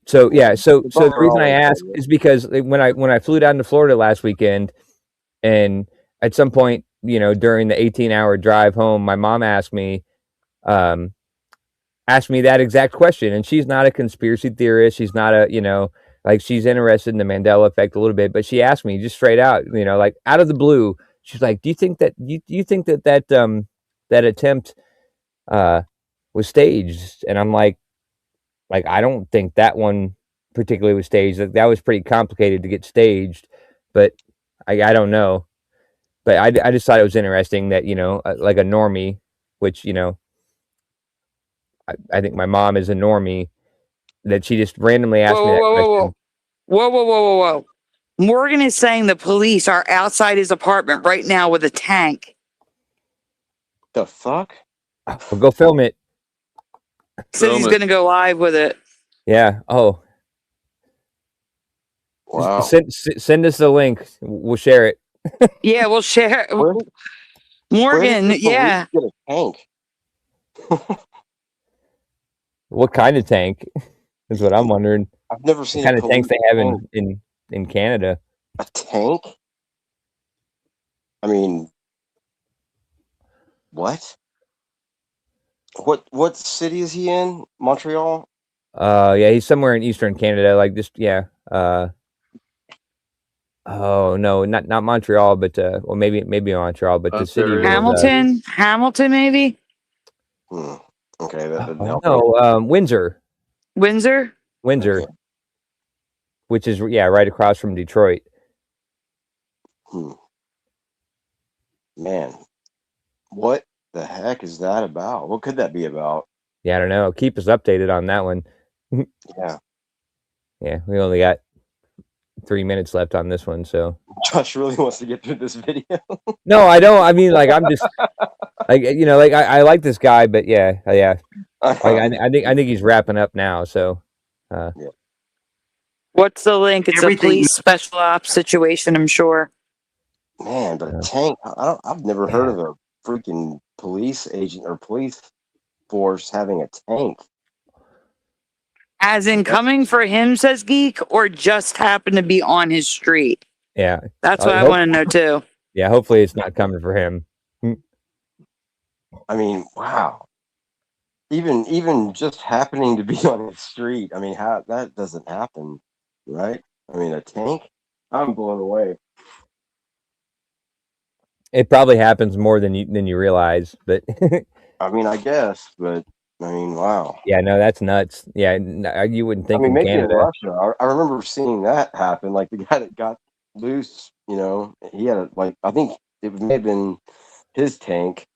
So the reason I ask is because when I flew down to Florida last weekend, and at some point, during the 18-hour drive home, my mom asked me that exact question. And she's not a conspiracy theorist. She's not she's interested in the Mandela effect a little bit, but she asked me just straight out, like out of the blue, she's like, do you think that that attempt was staged? And I'm like, I don't think that one particularly was staged. That was pretty complicated to get staged, but I don't know. But I just thought it was interesting that, like a normie, which, I think my mom is a normie, that she just randomly asked me that question. Whoa. Morgan is saying the police are outside his apartment right now with a tank. The fuck? Well, go film it. Said he's going to go live with it. Yeah. Oh. Wow. Send us the link. We'll share it. Yeah, we'll share. Morgan, yeah. Get a tank. What kind of tank? Is what I'm wondering. I've never seen what kind of tanks they have in Canada. A tank? I mean, what? What city is he in? Montreal? Yeah, he's somewhere in Eastern Canada, like this. Yeah. Oh no, not Montreal, but well, maybe Montreal, but the city was Hamilton, maybe. Okay, that doesn't help. no, Windsor, Windsor, okay. Which is right across from Detroit. Man, what the heck is that about? What could that be about? Yeah, I don't know. Keep us updated on that one. Yeah. Yeah, we only got 3 minutes left on this one, so. Josh really wants to get through this video. No, I don't. I mean, like, I'm just like, like I like this guy, but yeah. Like, I think he's wrapping up now. So. Yeah. What's the link? It's a police special ops situation, I'm sure. Man, but a tank. I've never heard of a freaking police agent or police force having a tank. As in coming for him, says Geek, or just happened to be on his street? Yeah. That's what I want to know too. Yeah, hopefully it's not coming for him. I mean, wow. Even just happening to be on his street. I mean, how that doesn't happen, right? I mean, a tank? I'm blown away. It probably happens more than you realize, but I mean, I guess, but I mean, wow. Yeah, no, that's nuts. Yeah, you wouldn't think I mean, in maybe Canada. in Russia. I remember seeing that happen. Like the guy that got loose, he had I think it may have been his tank,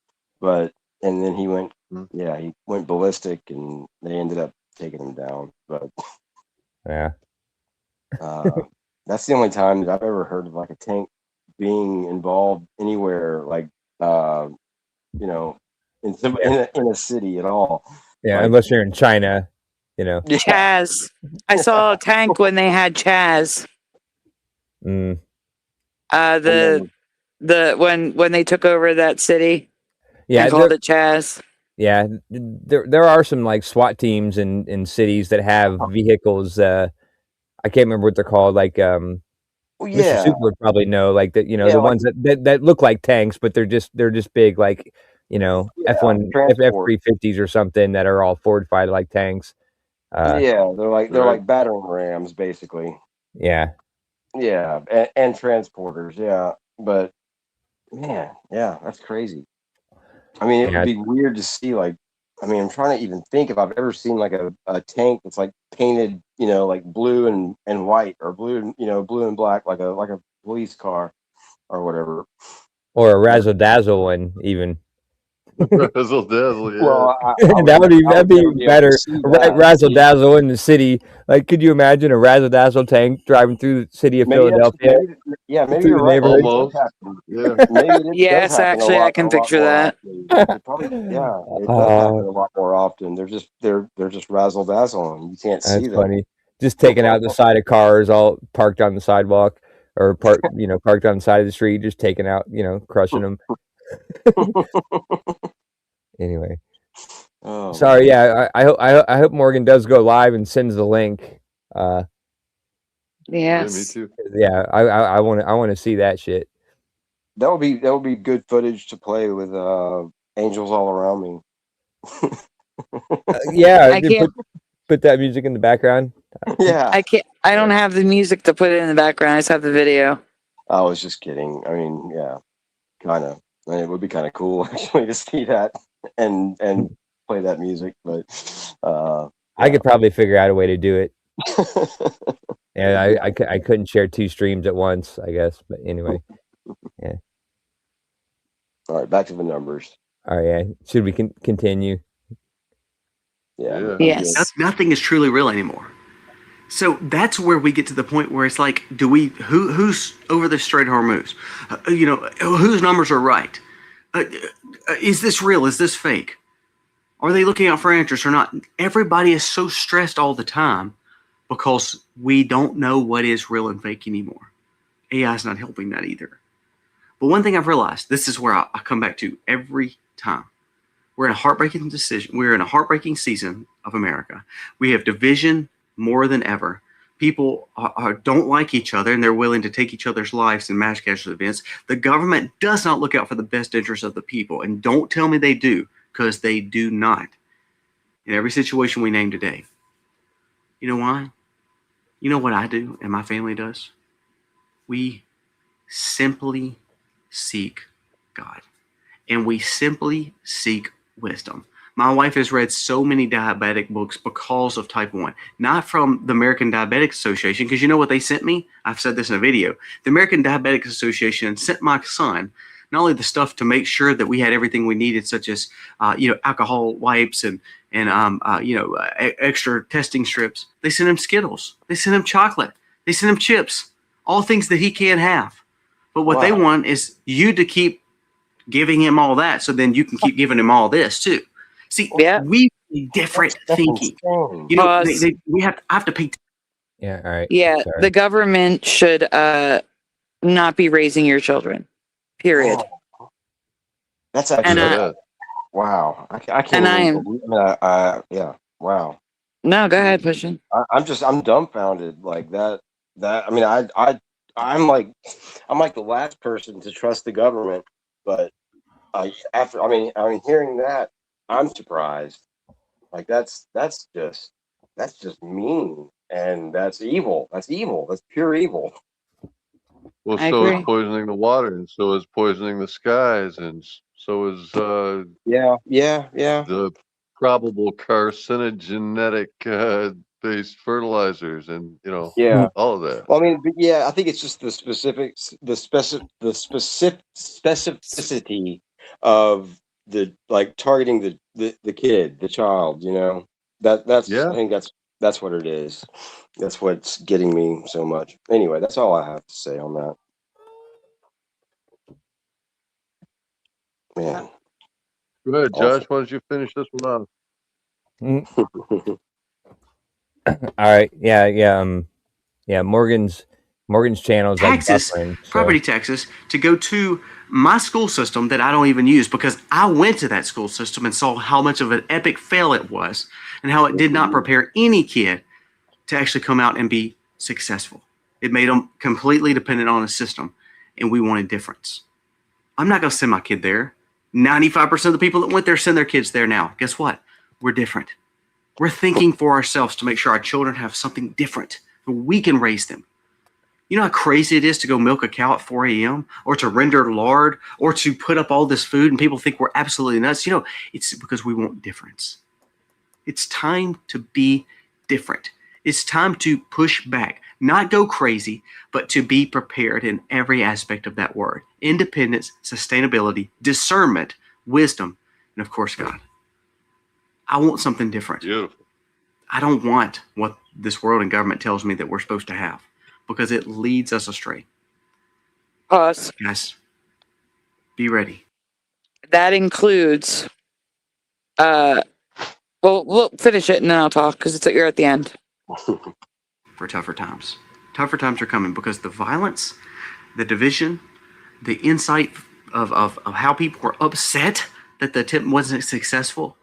and then he went, he went ballistic, and they ended up taking him down. But yeah, that's the only time that I've ever heard of like a tank being involved anywhere, like in a city at all. Yeah, like, unless you're in China, Chaz. I saw a tank when they had Chaz. Mm. When they took over that city. Yeah, and called it Chaz. Yeah, there are some like SWAT teams in cities that have vehicles. I can't remember what they're called. Like Mr. Super would probably know. Like the the ones that look like tanks, but they're just big, like F1 F350s or something that are all fortified like tanks. They're like battering rams, basically. Yeah. Yeah, and transporters. Yeah, but man, yeah, that's crazy. I mean, it would be weird to see. Like, I mean, I'm trying to even think if I've ever seen like a tank that's like painted, like blue and white, or blue and black, like a police car or whatever, or a razzle dazzle one even. Razzle dazzle, yeah. Well, that'd be better. Razzle dazzle in the city. Like, could you imagine a razzle dazzle tank driving through the city of Philadelphia? Maybe you're right. Almost. Yeah. Yes, actually, I can picture that. It does happen a lot more often. They're just razzle dazzling. You can't see them. That's funny. Just taking out the side of cars, all parked on the sidewalk or parked on the side of the street, just taking out, crushing them. Anyway, sorry. Yeah, I hope Morgan does go live and sends the link. Yes. Yeah, me too. Yeah, I want to see that shit. That would be good footage to play with Angels All Around Me. Yeah, put that music in the background. Yeah, I don't have the music to put it in the background. I just have the video. I was just kidding. I mean, yeah, kind of. It would be kind of cool actually to see that and play that music, but I could probably figure out a way to do it. Yeah, I couldn't share two streams at once, I guess. But anyway, yeah. All right, back to the numbers. All right, yeah. Should we continue? Yeah. Yes. Nothing is truly real anymore. So that's where we get to the point where it's like, who's over the Strait of Hormuz? Whose numbers are right? Is this real? Is this fake? Are they looking out for answers or not? Everybody is so stressed all the time because we don't know what is real and fake anymore. AI is not helping that either. But one thing I've realized, this is where I come back to every time. We're in a heartbreaking decision. We're in a heartbreaking season of America. We have division more than ever. People don't like each other, and they're willing to take each other's lives in mass casualty events. The government does not look out for the best interests of the people, and don't tell me they do, because they do not. In every situation we named today. You know why? You know what I do and my family does? We simply seek God. And we simply seek wisdom. My wife has read so many diabetic books because of type 1, not from the American Diabetic Association, because you know what they sent me? I've said this in a video. The American Diabetic Association sent my son not only the stuff to make sure that we had everything we needed, such as alcohol wipes and extra testing strips. They sent him Skittles. They sent him chocolate. They sent him chips. All things that he can't have. But what they want is you to keep giving him all that, so then you can keep giving him all this too. See, we different thinking. You know, I have to pay. Yeah. All right. Yeah. Sorry. The government should not be raising your children. Period. Oh, that's actually wow. I can't. And yeah. Wow. No, go ahead, Pushing. I'm dumbfounded like that. I mean, I'm like the last person to trust the government, but hearing that, I'm surprised. Like that's just mean, and that's evil. That's evil. That's pure evil. Well, I so agree. is poisoning the water, and so is poisoning the skies, and so is yeah. the probable carcinogenic based fertilizers, and all of that. Well, I mean, I think it's just the specificity of the targeting the kid, the child. You know, that's I think that's what it is. That's what's getting me so much. Anyway, that's all I have to say on that. Man. Go ahead, Josh. Why don't you finish this one off? All right. Yeah. Morgan's channel is Texas, property taxes, to go to my school system that I don't even use, because I went to that school system and saw how much of an epic fail it was and how it did not prepare any kid to actually come out and be successful. It made them completely dependent on a system, and we wanted difference. I'm not going to send my kid there. 95% of the people that went there send their kids there now. Guess what? We're different. We're thinking for ourselves to make sure our children have something different so we can raise them. You know how crazy it is to go milk a cow at 4 a.m. or to render lard or to put up all this food and people think we're absolutely nuts? You know, it's because we want difference. It's time to be different. It's time to push back, not go crazy, but to be prepared in every aspect of that word. Independence, sustainability, discernment, wisdom, and of course, God. I want something different. Beautiful. I don't want what this world and government tells me that we're supposed to have, because it leads us astray. Pause. Guys, be ready. That includes, we'll finish it and then I'll talk because you're at the end. For tougher times. Tougher times are coming because the violence, the division, the insight of how people were upset that the attempt wasn't successful,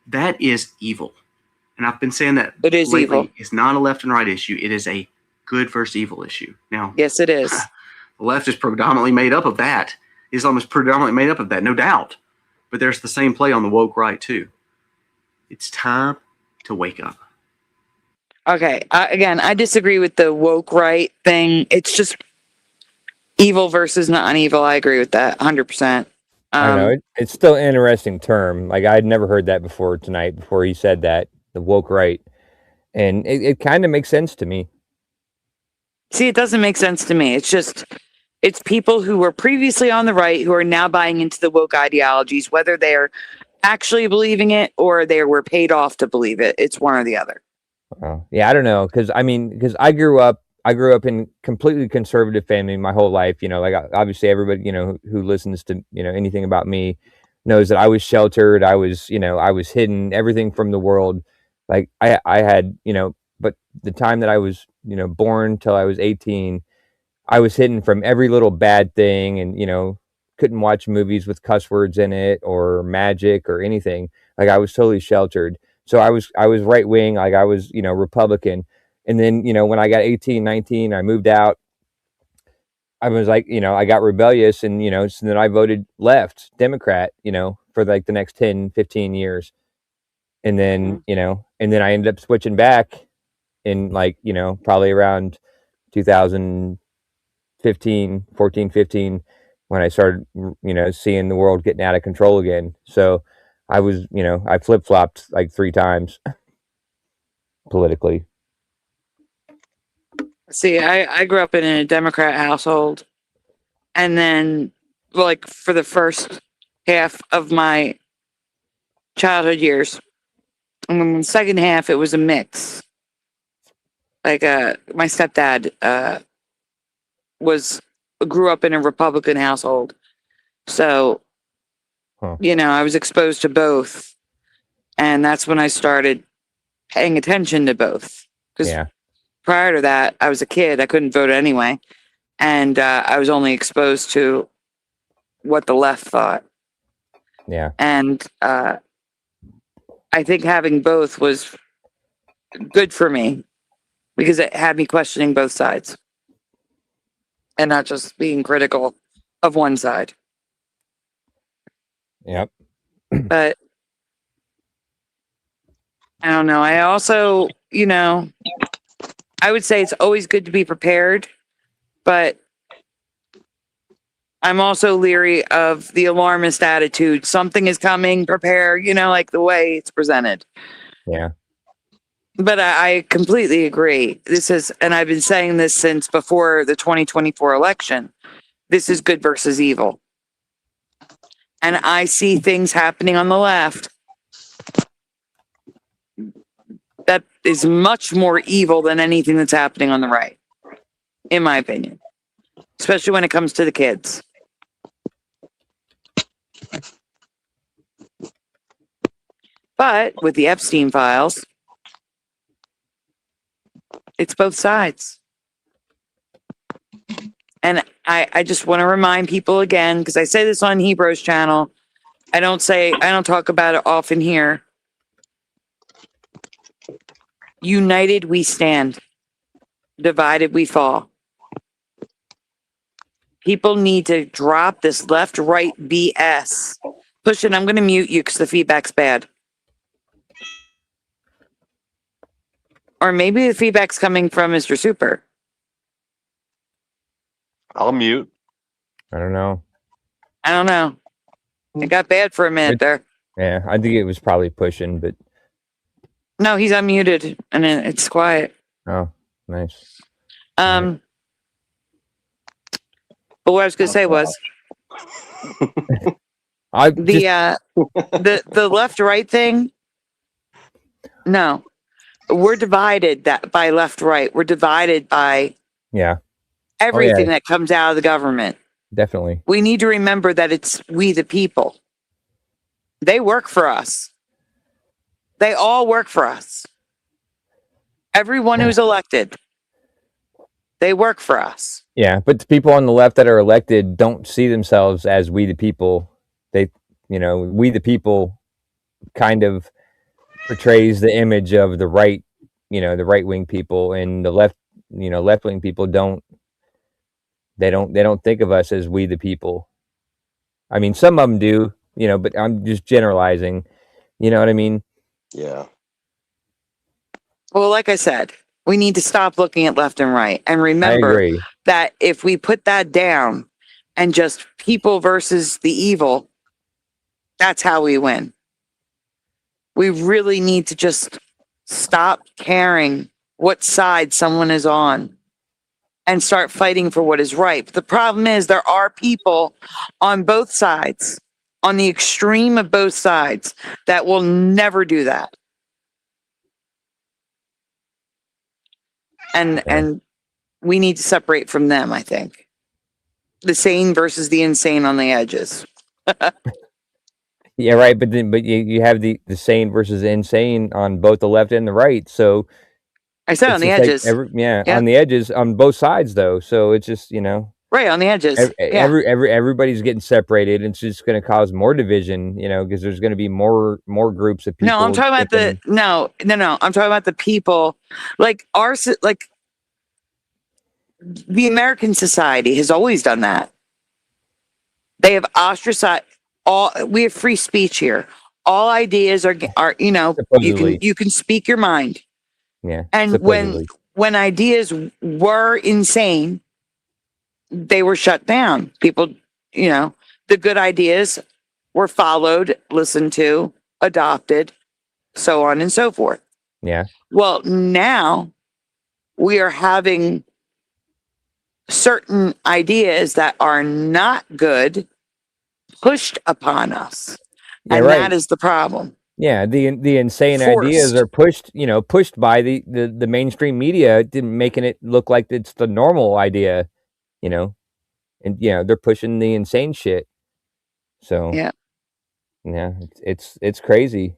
that is evil. And I've been saying that it is lately. evil. It's not a left and right issue. It is a good versus evil issue. Now, yes, it is. The left is predominantly made up of that. Islam is predominantly made up of that, no doubt. But there's the same play on the woke right, too. It's time to wake up. Okay. I disagree with the woke right thing. It's just evil versus not evil. I agree with that 100%. I don't know. It's still an interesting term. Like, I'd never heard that before tonight, before he said that, the woke right. And it kind of makes sense to me. See, it doesn't make sense to me. It's people who were previously on the right who are now buying into the woke ideologies, whether they're actually believing it or they were paid off to believe it. It's one or the other. Yeah, I don't know. Because I grew up in completely conservative family my whole life. You know, like obviously everybody, you know, who listens to, you know, anything about me knows that I was sheltered. I was hidden, everything from the world. Like I had, you know, but the time that I was, you know, born till I was 18, I was hidden from every little bad thing, and, you know, couldn't watch movies with cuss words in it or magic or anything. Like, I was totally sheltered. So I was right wing, like I was, you know, Republican. And then, you know, when I got 18, 19, I moved out. I was like, you know, I got rebellious, and, you know, so then I voted left, Democrat, you know, for like the next 10, 15 years. And then, Mhm. you know, and then I ended up switching back in like, you know, probably around 2015, 14, 15, when I started, you know, seeing the world getting out of control again. So I was, you know, I flip-flopped like 3 times politically. See, I grew up in a Democrat household, and then, like, for the first half of my childhood years, and then the second half, it was a mix. Like, my stepdad grew up in a Republican household, so you know, I was exposed to both, and that's when I started paying attention to both. Because Yeah. prior to that, I was a kid; I couldn't vote anyway, and I was only exposed to what the left thought. Yeah. And I think having both was good for me because it had me questioning both sides and not just being critical of one side. Yep. But I don't know. I also, you know, I would say it's always good to be prepared, but I'm also leery of the alarmist attitude. Something is coming, prepare, you know, like the way it's presented. Yeah. But I completely agree. This is, and I've been saying this since before the 2024 election. This is good versus evil. And I see things happening on the left that is much more evil than anything that's happening on the right, in my opinion, especially when it comes to the kids. But with the Epstein files, it's both sides. And I just want to remind people again, because I say this on Hebrews channel. I don't talk about it often here. United we stand. Divided we fall. People need to drop this left-right BS. Push it. I'm going to mute you because the feedback's bad. Or maybe the feedback's coming from Mr. Super. I'll mute. I don't know. It got bad for a minute there. Yeah, I think it was probably pushing, but No, he's unmuted and it's quiet. oh, nice. But what I was going to say was the left-right thing. No, we're divided by left-right. We're divided by everything that comes out of the government. Definitely. We need to remember that it's we the people. They work for us. They all work for us. Everyone who's elected, they work for us. Yeah, but the people on the left that are elected don't see themselves as we the people. They, you know, we the people kind of portrays the image of the right, you know, the right-wing people, and the left, you know, left-wing people don't think of us as we the people. I mean, some of them do, you know, but I'm just generalizing. You know what I mean? Yeah. Well, like I said, we need to stop looking at left and right and remember that if we put that down and just people versus the evil, that's how we win. We really need to just stop caring what side someone is on and start fighting for what is right. But the problem is there are people on both sides, on the extreme of both sides, that will never do that. And we need to separate from them, I think. The sane versus the insane on the edges. Yeah, right. But then, you have the sane versus insane on both the left and the right. So I said on the edges. On the edges on both sides, though. So it's just, you know, right on the edges. Everybody's getting separated. And it's just going to cause more division, you know, because there's going to be more groups of people. No, I'm talking about no. I'm talking about the people, like the American society has always done that. They have ostracized we have free speech here. All ideas are Supposedly. you can speak your mind. Yeah. And Supposedly. when ideas were insane, they were shut down. People, the good ideas were followed, listened to, adopted, so on and so forth. Yeah. Well, now we are having certain ideas that are not good pushed upon us. Yeah, and right. that is the problem. Yeah, the insane ideas are pushed by the mainstream media, making it look like it's the normal idea, and they're pushing the insane shit. So yeah, it's crazy.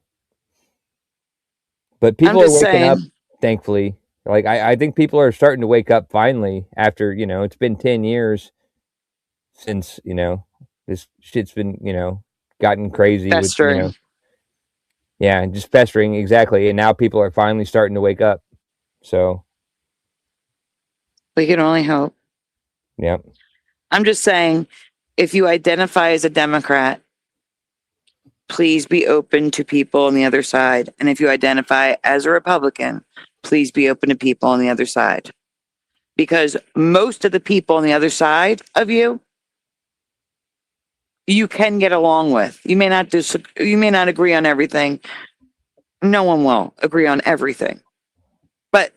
But people are waking up, thankfully. Like I think people are starting to wake up finally after, it's been 10 years since, this shit's been, gotten crazy festering. with, yeah, just festering, exactly. And now people are finally starting to wake up. So we can only hope. Yeah. I'm just saying, if you identify as a Democrat, please be open to people on the other side. And if you identify as a Republican, please be open to people on the other side. Because most of the people on the other side of you can get along with. You may not agree on everything. No one will agree on everything. But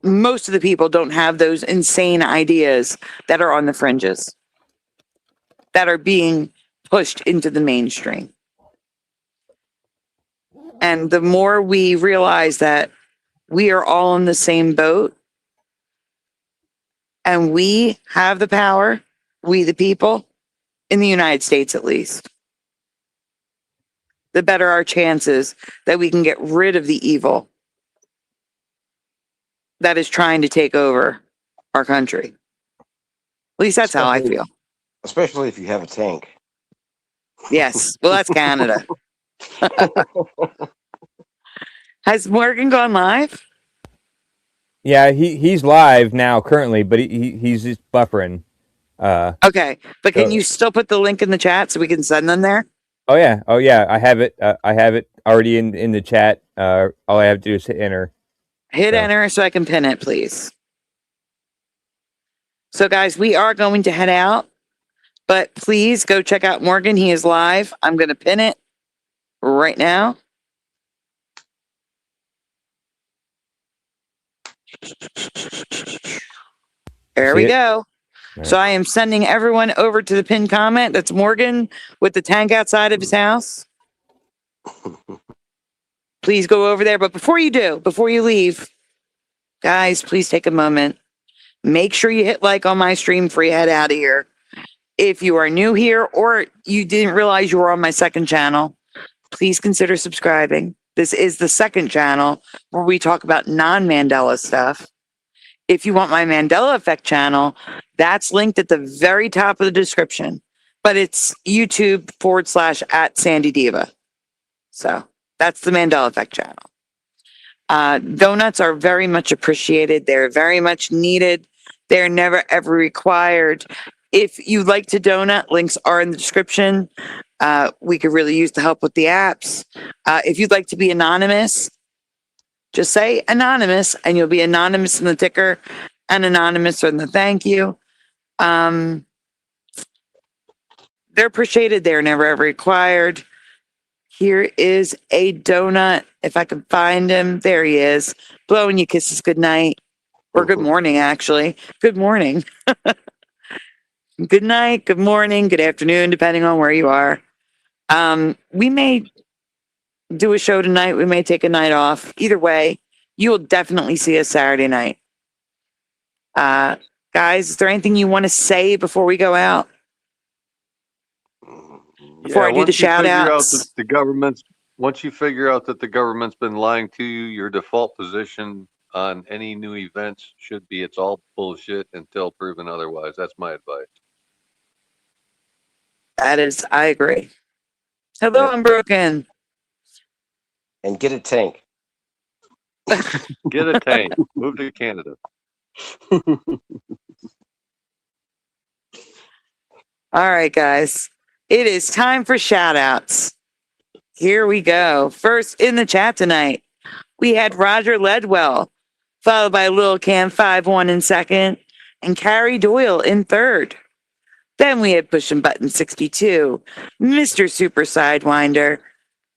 most of the people don't have those insane ideas that are on the fringes, that are being pushed into the mainstream. And the more we realize that we are all in the same boat and we have the power, we the people, in the United States at least, the better our chances that we can get rid of the evil that is trying to take over our country. At least that's how I feel. Especially if you have a tank. Yes. Well, that's Canada. Has Morgan gone live? Yeah, he's live now currently, but he's just buffering. Okay, but can you still put the link in the chat so we can send them there? Oh yeah, I have it. I have it already in the chat. All I have to do is hit enter. Hit enter so I can pin it, please. So guys, we are going to head out, but please go check out Morgan. He is live. I'm going to pin it right now. There we go. So I am sending everyone over to the pinned comment. That's Morgan with the tank outside of his house. Please go over there. But before you leave, guys, please take a moment. Make sure you hit like on my stream before you head out of here. If you are new here or you didn't realize you were on my second channel, please consider subscribing. This is the second channel where we talk about non-Mandela stuff. If you want my Mandela Effect channel, that's linked at the very top of the description. But it's YouTube /@SandyDiva. So that's the Mandela Effect channel. Donuts are very much appreciated. They're very much needed. They're never ever required. If you'd like to donut, links are in the description. We could really use the help with the apps. If you'd like to be anonymous, just say anonymous and you'll be anonymous in the ticker and anonymous in the thank you. They're appreciated. They're never ever required. Here is a donut. If I can find him, there he is. Blowing you kisses good night. Or good morning, actually. Good morning. Good night, good morning, good afternoon, depending on where you are. We may do a show tonight. We may take a night off. Either way, you will definitely see us Saturday night. Guys, is there anything you want to say before we go out? Before I do the shout outs? Once you figure out that the government's been lying to you, your default position on any new events should be it's all bullshit until proven otherwise. That's my advice. I agree. Hello, I'm broken. And get a tank. Get a tank. Move to Canada. All right, guys. It is time for shout outs. Here we go. First in the chat tonight, we had Roger Ledwell, followed by Lil Cam 51 in second, and Carrie Doyle in third. Then we had Pushing Button 62, Mr. Super Sidewinder,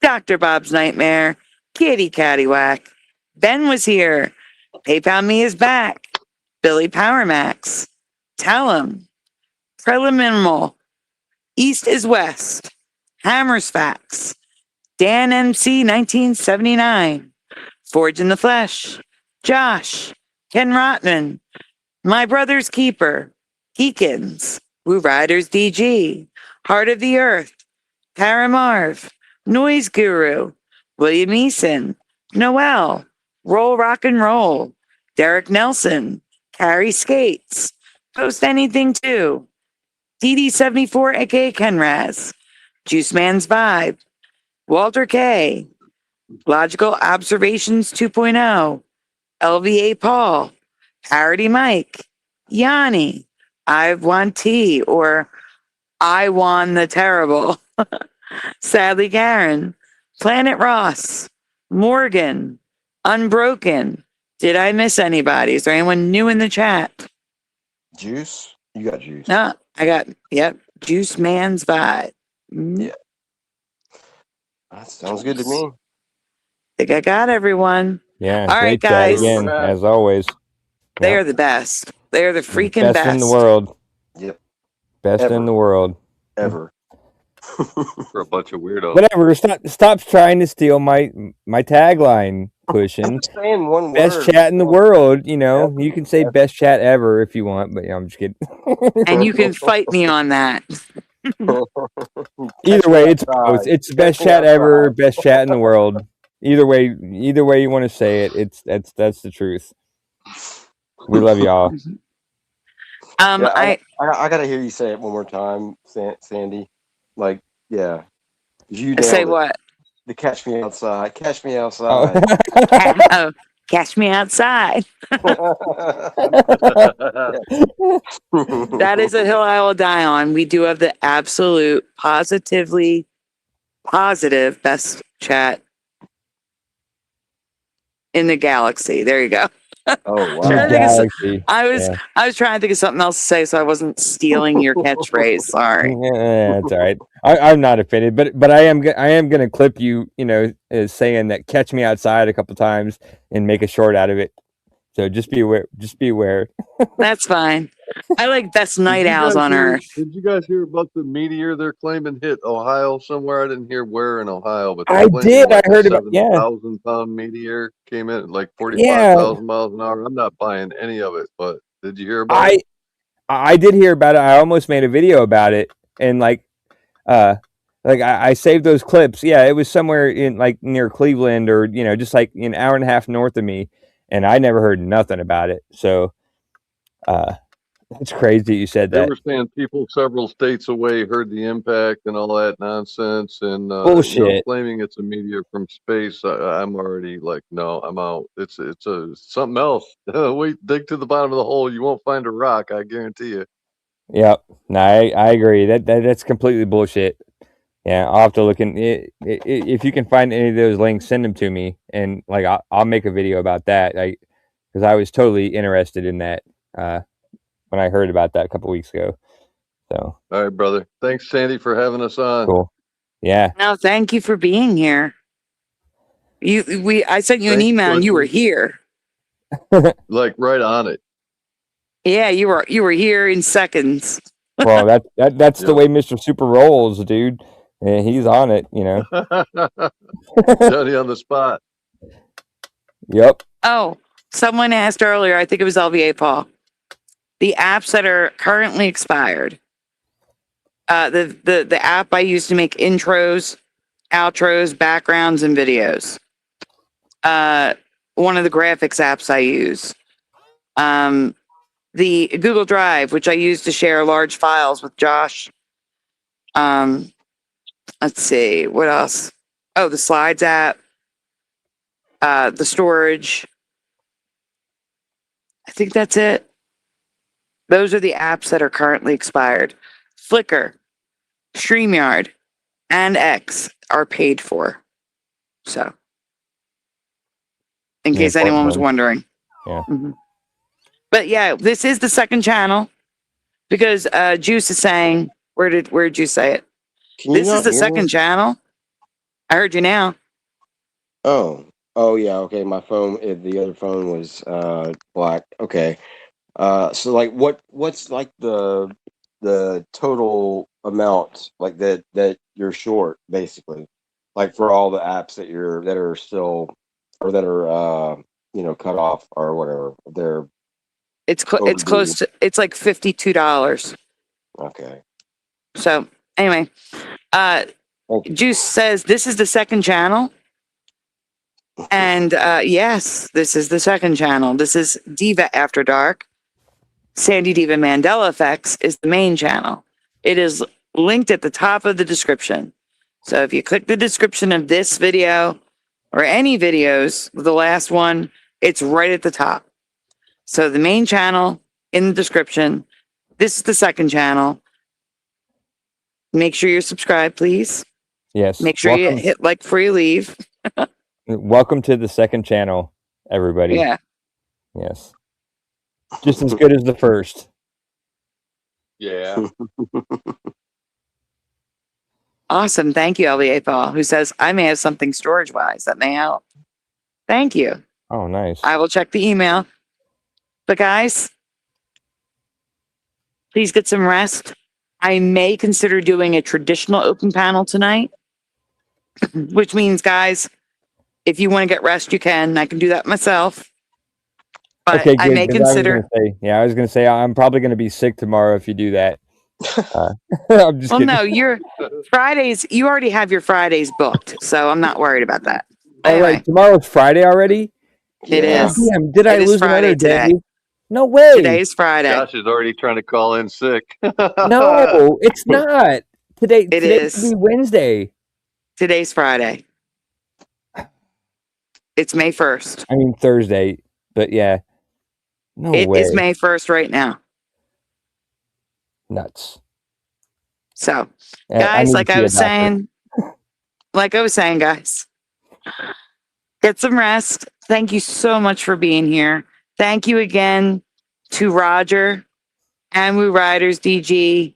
Dr. Bob's Nightmare, Kitty Caddywhack. Ben was here. PayPal Me is back. Billy Powermax. Tell 'em. Preliminal. East is West. Hammer's Facts. Dan MC 1979. Forge in the Flesh. Josh. Ken Rotman. My Brother's Keeper. Heekins. Woo Riders DG. Heart of the Earth. Paramarv. Noise Guru. William Eason. Noel. Roll Rock and Roll. Derek Nelson. Carrie Skates. Post Anything Too. DD74 aka Kenraz. Juice Man's Vibe. Walter K. Logical Observations 2.0. LVA Paul. Parody Mike. Yanni. I Want Tea or I Won the Terrible. Sadly Karen. Planet Ross. Morgan. Unbroken. Did I miss anybody? Is there anyone new in the chat? Juice? You got Juice. No, I got, yep, Juice Man's Vibe. Yeah. That sounds good to me. Think I got everyone. Yeah. All right, great chat guys. again, as always. They Yep. are the best. They are the freaking best. in the world. Yep. Best Ever. in the world. Ever. For a bunch of weirdos. Whatever. Stop trying to steal my tagline, Pushing. Saying one Best word. chat in the world. You know, you can say best chat ever if you want, but I'm just kidding. And you can fight me on that. Either way, it's both. It's the best chat ever, best chat in the world. Either way you want to say it, that's the truth. We love y'all. Yeah, I gotta hear you say it one more time, Sandy. Like, yeah. You nailed Say it. what? The Catch Me Outside. Catch Me Outside. Oh, catch me outside. That is a hill I will die on. We do have the absolute positively positive best chat in the galaxy. There you go. Oh wow. Galaxy. I was trying to think of something else to say, so I wasn't stealing your catchphrase. Sorry. Yeah, that's all right. I'm not offended, but I am going to clip you, as saying that "catch me outside" a couple times and make a short out of it. So just be aware. Just be aware. That's fine. I like best night owls on Earth. Did you guys hear about the meteor they're claiming hit Ohio somewhere? I didn't hear where in Ohio, but I did. I heard about 7,000-pound meteor came in at like 45,000 miles an hour. I'm not buying any of it, but did you hear about it? I did hear about it. I almost made a video about it, and I saved those clips. Yeah, it was somewhere in near Cleveland, or just like an hour and a half north of me, and I never heard nothing about it. So, it's crazy you said They that. were saying people several states away heard the impact and all that nonsense, and Bullshit. claiming it's a meteor from space. I'm already like, no, I'm out. It's something else. Wait, dig to the bottom of the hole, you won't find a rock. I guarantee you. Yep. No, I agree. That's completely bullshit. Yeah, I'll have to look in. If you can find any of those links, send them to me, and I'll make a video about that. Because I was totally interested in that when I heard about that a couple weeks ago. So. All right, brother. Thanks, Sandy, for having us on. Cool. Yeah. No, thank you for being here. I sent you an email and you were here. Like right on it. Yeah, you were here in seconds. Well, that's the way Mr. Super rolls, dude. Yeah, he's on it, Johnny on the spot. Yep. Oh, someone asked earlier, I think it was LVA Paul, the apps that are currently expired. The app I use to make intros, outros, backgrounds, and videos. One of the graphics apps I use. The Google Drive, which I use to share large files with Josh. Let's see, what else? Oh, the Slides app. The storage. I think that's it. Those are the apps that are currently expired. Flickr. StreamYard, and X are paid for. So, in case anyone was wondering. Yeah. But yeah, this is the second channel because Juice is saying, where did you say it? This is the second channel. I heard you now. Oh yeah. Okay, my phone. The other phone was black. Okay. So like, what's like the total amount like that you're short basically, like for all the apps that are still or that are cut off or whatever. It's close to, it's like $52. Okay. So anyway, Juice says this is the second channel. And yes, this is the second channel. This is Diva After Dark. Sandy Diva Mandela Effects is the main channel. It is linked at the top of the description. So if you click the description of this video or any videos, the last one, it's right at the top. So the main channel in the description. This is the second channel. Make sure you're subscribed, please. Yes. Make sure you hit like before you leave. Welcome to the second channel, everybody. Yeah. Yes. Just as good as the first. Yeah. Awesome. Thank you, LVA Paul, who says, I may have something storage-wise that may help. Thank you. Oh, nice. I will check the email. But guys, please get some rest. I may consider doing a traditional open panel tonight, which means, guys, if you want to get rest, you can. I can do that myself. But Okay, good, I may consider. I was going to say, I'm probably going to be sick tomorrow if you do that. I'm just Well, kidding. no, your Fridays, you already have your Fridays booked, so I'm not worried about that. All right, tomorrow's Friday already? It is. Damn, did I It is lose Friday another day? today. No way. Today's Friday. Josh is already trying to call in sick. No, it's not. Today is. Today Wednesday. Today's Friday. It's May 1st. I mean Thursday, but yeah. No It way. is May 1st right now. Nuts. So, I guys, need like to I see a was saying, guys, get some rest. Thank you so much for being here. Thank you again to Roger, and Woo Riders DG,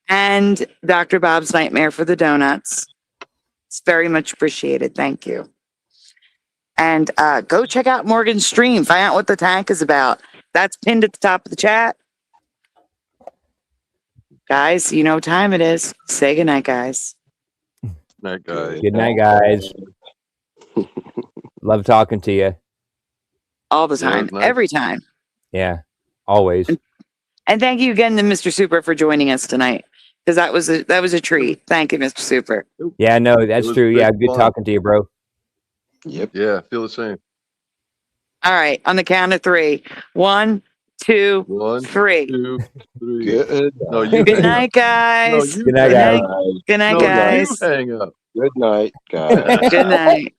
and Dr. Bob's Nightmare for the donuts. It's very much appreciated. Thank you. And go check out Morgan's stream. Find out what the tank is about. That's pinned at the top of the chat. Guys, you know what time it is. Say goodnight, guys. Night, guys. Good night, guys. Love talking to you. All the time. nice. Every time. Yeah, always. And thank you again to Mr. Super for joining us tonight. Because that was a treat. Thank you, Mr. Super. Yeah, no, that's was true. big Yeah, good fun. talking to you, bro. Yep. Yeah, feel the same. All right. On the count of 3. 1, 2, 1, 3. 2, 3. Good. No, you Good hang night, up. guys. No, you Good night, hang guys. up. Good night, No, guys. you hang up. Good night, guys. Good night.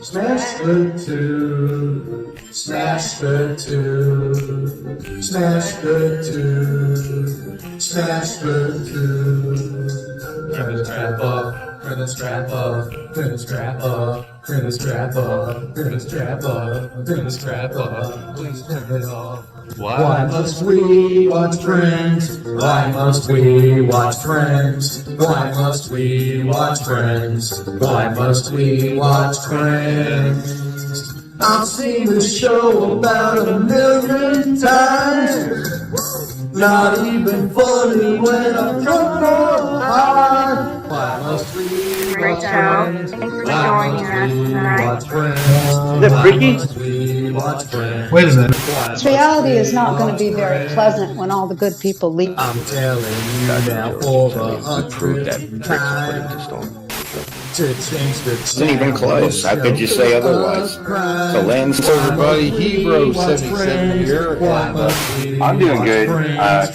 Smash the 2, smash the 2, smash the 2, smash the 2. Gonna strap up, gonna strap up, gonna strap up, gonna strap up, gonna strap up, gonna strap up, please turn it off. Why must we watch Friends? Why must we watch Friends? Why must we watch Friends? Why must we watch Friends? I've seen this show about 1,000,000 times. Not even funny when I'm drunk or high. Why must we watch Friends? Why must we watch Friends? Is that Ricky? Why must we watch Friends? Wait a minute. This reality is not going to be very pleasant when all the good people leave. I'm telling you now for the 100th time. Isn't even close. How could you say otherwise? The land's everybody. Hebrew 77 here. I'm doing good. Now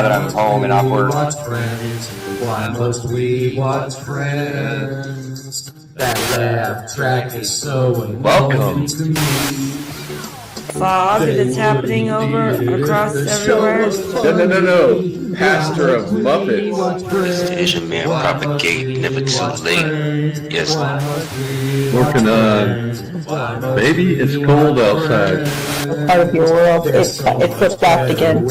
that I'm home and off work. Why must we watch Friends? That laugh track is so Welcome. to me. Fog that's happening over across everywhere. No. Pastor of Muppets. Asian man propagate, never too late. Yes. Working on Baby It's Cold Outside. Part of your world, it flipped back again.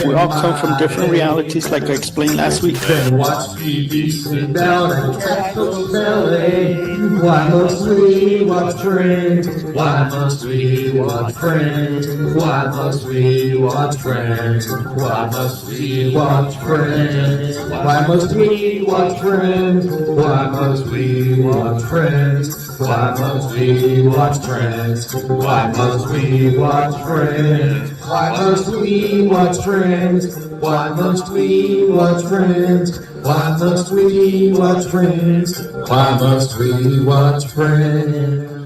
We all come from different realities, like I explained last week. Then watch TV sit down and tackle belly. Why must we watch Friends? Why must we watch Friends? Why must we watch Friends? Why must we watch Friends? Why must we watch Friends? Why must we watch Friends? Why must we watch Friends? Why must we watch Friends? Why must we watch Friends? Why must we watch Friends? Why must we watch Friends? Why must we watch Friends?